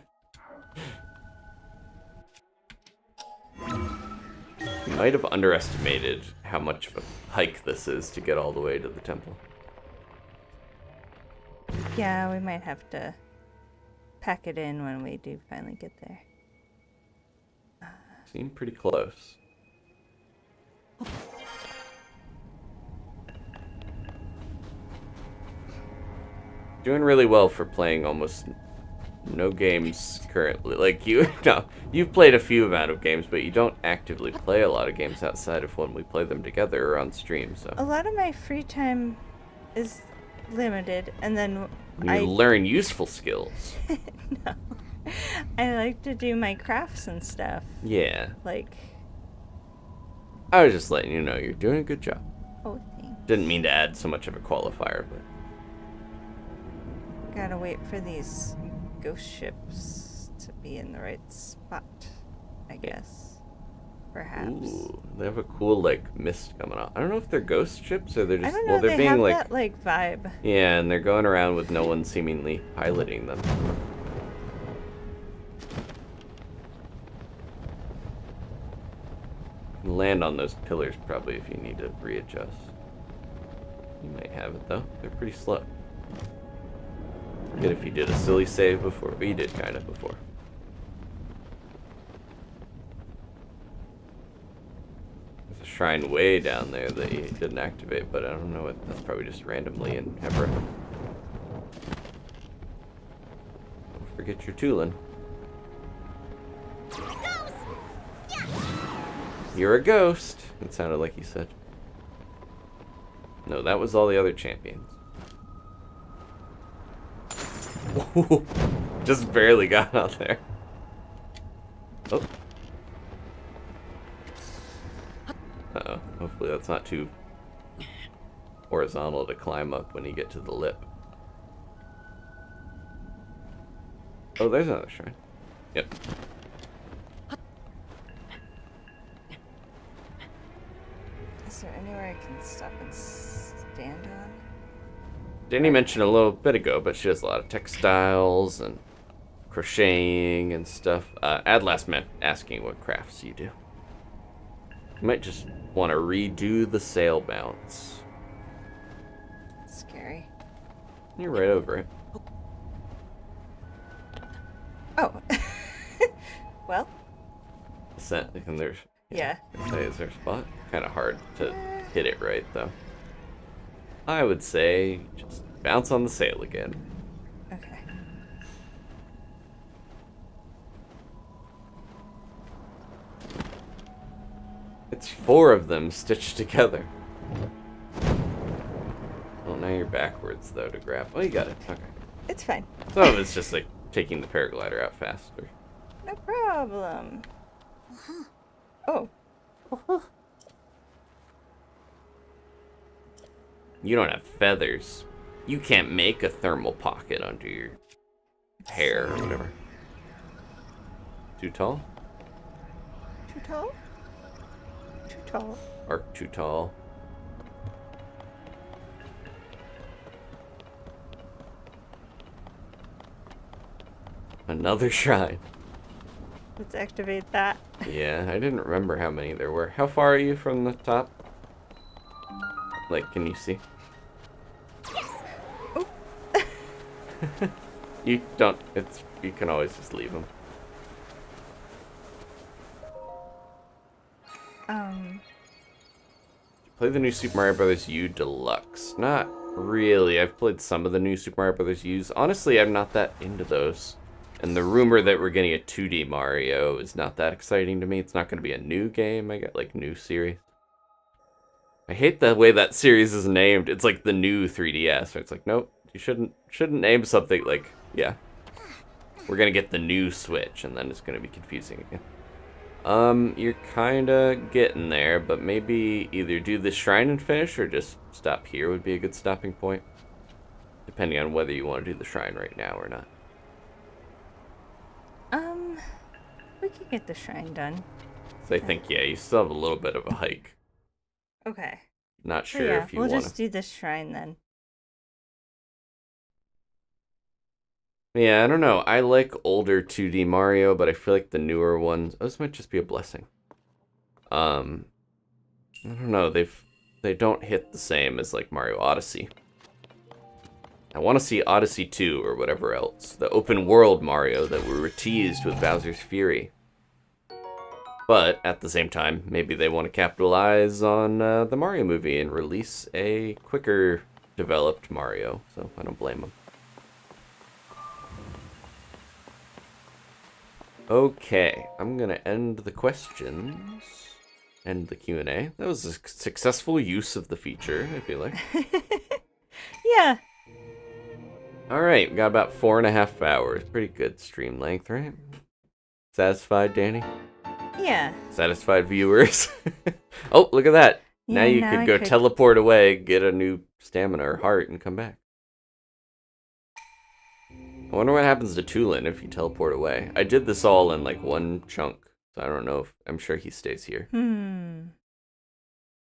You might have underestimated how much of a hike this is to get all the way to the temple. Yeah, we might have to pack it in when we do finally get there. Seem pretty close. Doing really well for playing almost no games currently. Like you, no, you've played a few amount of games, but you don't actively play a lot of games outside of when we play them together or on stream. So A lot of my free time is limited, and then you learn useful skills. No. I like to do my crafts and stuff. Yeah, Like, I was just letting you know you're doing a good job. oh, thanks. Didn't mean to add so much of a qualifier, but Gotta wait for these ghost ships to be in the right spot, I guess. Perhaps. ooh, they have a cool like mist coming out. I don't know if they're ghost ships or they're just I don't know, well, they're they being have like that, like, vibe. yeah, and they're going around with no one seemingly piloting them. You can land on those pillars probably if you need to readjust. You might have it though. They're pretty slow. Forget if you did a silly save before. But you did kind of before. There's a shrine way down there that you didn't activate, but I don't know what. That's probably just randomly in Hebra. Don't forget your Tulin. You're a ghost. It sounded like you said. No, that was all the other champions. Whoa, just barely got out there. Oh. Uh-oh. Hopefully that's not too horizontal to climb up when you get to the lip. Oh, there's another shrine. Yep. Is there anywhere I can stop and stand on? Dani mentioned a little bit ago, but she does a lot of textiles and crocheting and stuff. Adlast meant asking what crafts you do. You might just want to redo the sail bounce. Scary. You're right over it. Oh. Well, And there's yeah. is there a spot? Kind of hard to hit it right though. I would say just bounce on the sail again. Okay. It's 4 of them stitched together. Well, now you're backwards though to grab. Oh, you got it. Okay. It's fine. Some of it's just like taking the paraglider out faster. No problem. Oh. You don't have feathers. You can't make a thermal pocket under your hair or whatever. Too tall? Too tall? Too tall. Or too tall? Another shrine. Let's activate that. Yeah, I didn't remember how many there were. How far are you from the top? Like, can you see? Oh. You don't, you can always just leave them. Play the new Super Mario Bros. U Deluxe. Not really. I've played some of the new Super Mario Bros. U's. Honestly, I'm not that into those. And the rumor that we're getting a 2D Mario is not that exciting to me. It's not going to be a new game. I got like new series. I hate the way that series is named. It's like the new 3DS. It's like, nope, you shouldn't name something like, yeah. We're going to get the new Switch, and then it's going to be confusing again. You're kind of getting there, but maybe either do the shrine and finish, or just stop here would be a good stopping point. Depending on whether you want to do the shrine right now or not. We can get the shrine done. So I think, yeah, you still have a little bit of a hike. Okay. Not So sure yeah, if you we'll want just to. do the shrine then. Yeah, I don't know. I like older 2D Mario, but I feel like the newer ones, this might just be a blessing. I don't know. They don't hit the same as like Mario Odyssey. I want to see Odyssey 2 or whatever else. The open world Mario that we were teased with Bowser's Fury. But at the same time, maybe they want to capitalize on the Mario movie and release a quicker developed Mario. So I don't blame them. Okay, I'm going to end the questions. End the Q&A. That was a successful use of the feature, I feel like. Yeah. Alright, we got about 4.5 hours. Pretty good stream length, right? Satisfied, Dani? Yeah. Satisfied viewers? Oh, look at that. Now Yeah, you now could I go could- teleport away, get a new stamina or heart, and come back. I wonder what happens to Tulin if you teleport away. I did this all in like one chunk, so I don't know if... I'm sure he stays here.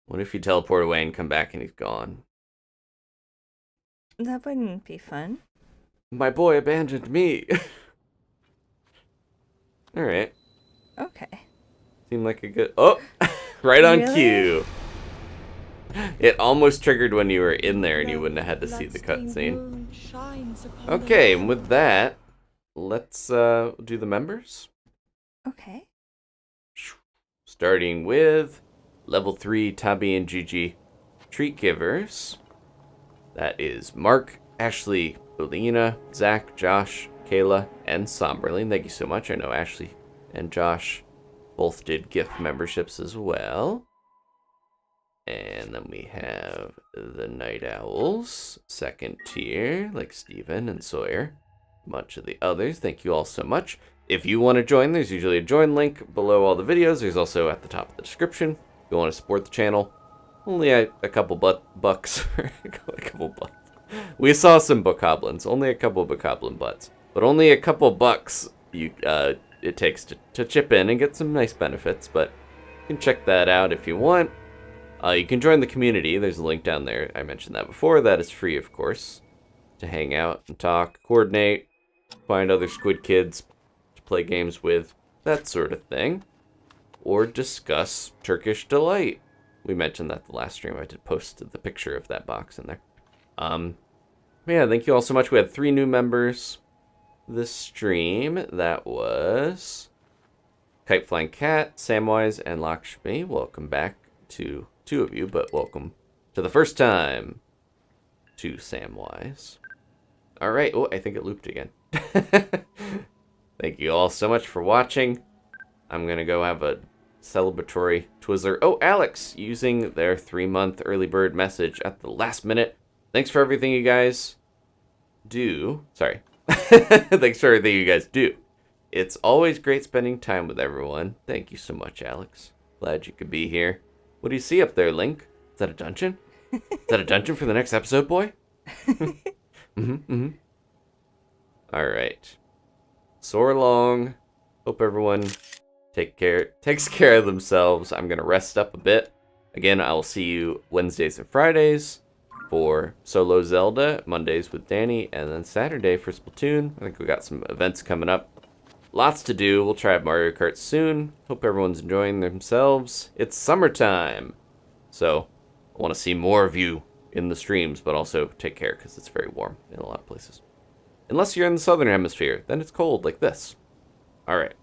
What if you teleport away and come back and he's gone? That wouldn't be fun. My boy abandoned me. Alright. Okay. Seemed like a good... Oh! Right on Really? cue. It almost triggered when you were in there and you wouldn't have had to see the cutscene. Okay, and with that, let's do the members. Okay. Starting with level 3 Tabi and Gigi treat givers. That is Mark, Ashley, Belina, Zach, Josh, Kayla, and Somberlin. Thank you so much. I know Ashley and Josh both did gift memberships as well. And then we have the Night Owls, second tier, like Steven and Sawyer. Much of the others, thank you all so much. If you want to join, there's usually a join link below all the videos. There's also at the top of the description. If you want to support the channel, only a couple bucks. A couple bucks. We saw some bokoblins, only a couple bokoblin butts. But only a couple bucks it takes to chip in and get some nice benefits. But you can check that out if you want. You can join the community. There's a link down there. I mentioned that before. That is free, of course, to hang out and talk, coordinate, find other squid kids to play games with, that sort of thing. Or discuss Turkish Delight. We mentioned that the last stream. I did post the picture of that box in there. Yeah, thank you all so much. We had 3 new members this stream. That was Kite Flying Cat, Samwise, and Lakshmi. Welcome back to 2 of you, but welcome to the first time to Samwise. Alright, oh, I think it looped again. Thank you all so much for watching. I'm gonna go have a celebratory Twizzler. Oh, Alex, using their 3-month early bird message at the last minute. Thanks for everything you guys do. Sorry. Thanks for everything you guys do. It's always great spending time with everyone. Thank you so much, Alex. Glad you could be here. What do you see up there, Link? Is that a dungeon? Is that a dungeon for the next episode, boy? All right. Soar long. Hope everyone takes care of themselves. I'm going to rest up a bit. Again, I will see you Wednesdays and Fridays for Solo Zelda, Mondays with Dani, and then Saturday for Splatoon. I think we got some events coming up. Lots to do. We'll try Mario Kart soon. Hope everyone's enjoying themselves. It's summertime. So, I want to see more of you in the streams, but also take care because it's very warm in a lot of places. Unless you're in the southern hemisphere, then it's cold like this. Alright.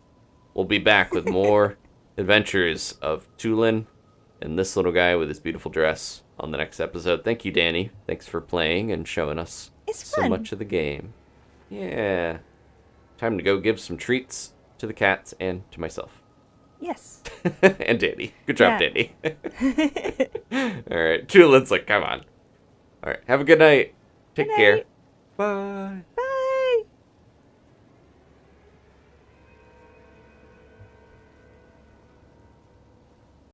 We'll be back with more adventures of Tulin and this little guy with his beautiful dress on the next episode. Thank you, Dani. Thanks for playing and showing us so much of the game. Yeah. Time to go give some treats to the cats and to myself. Yes. And Dani. Good job, Dani. Alright, Tulin's like, come on. Alright, have a good night. Take care. Bye. Bye.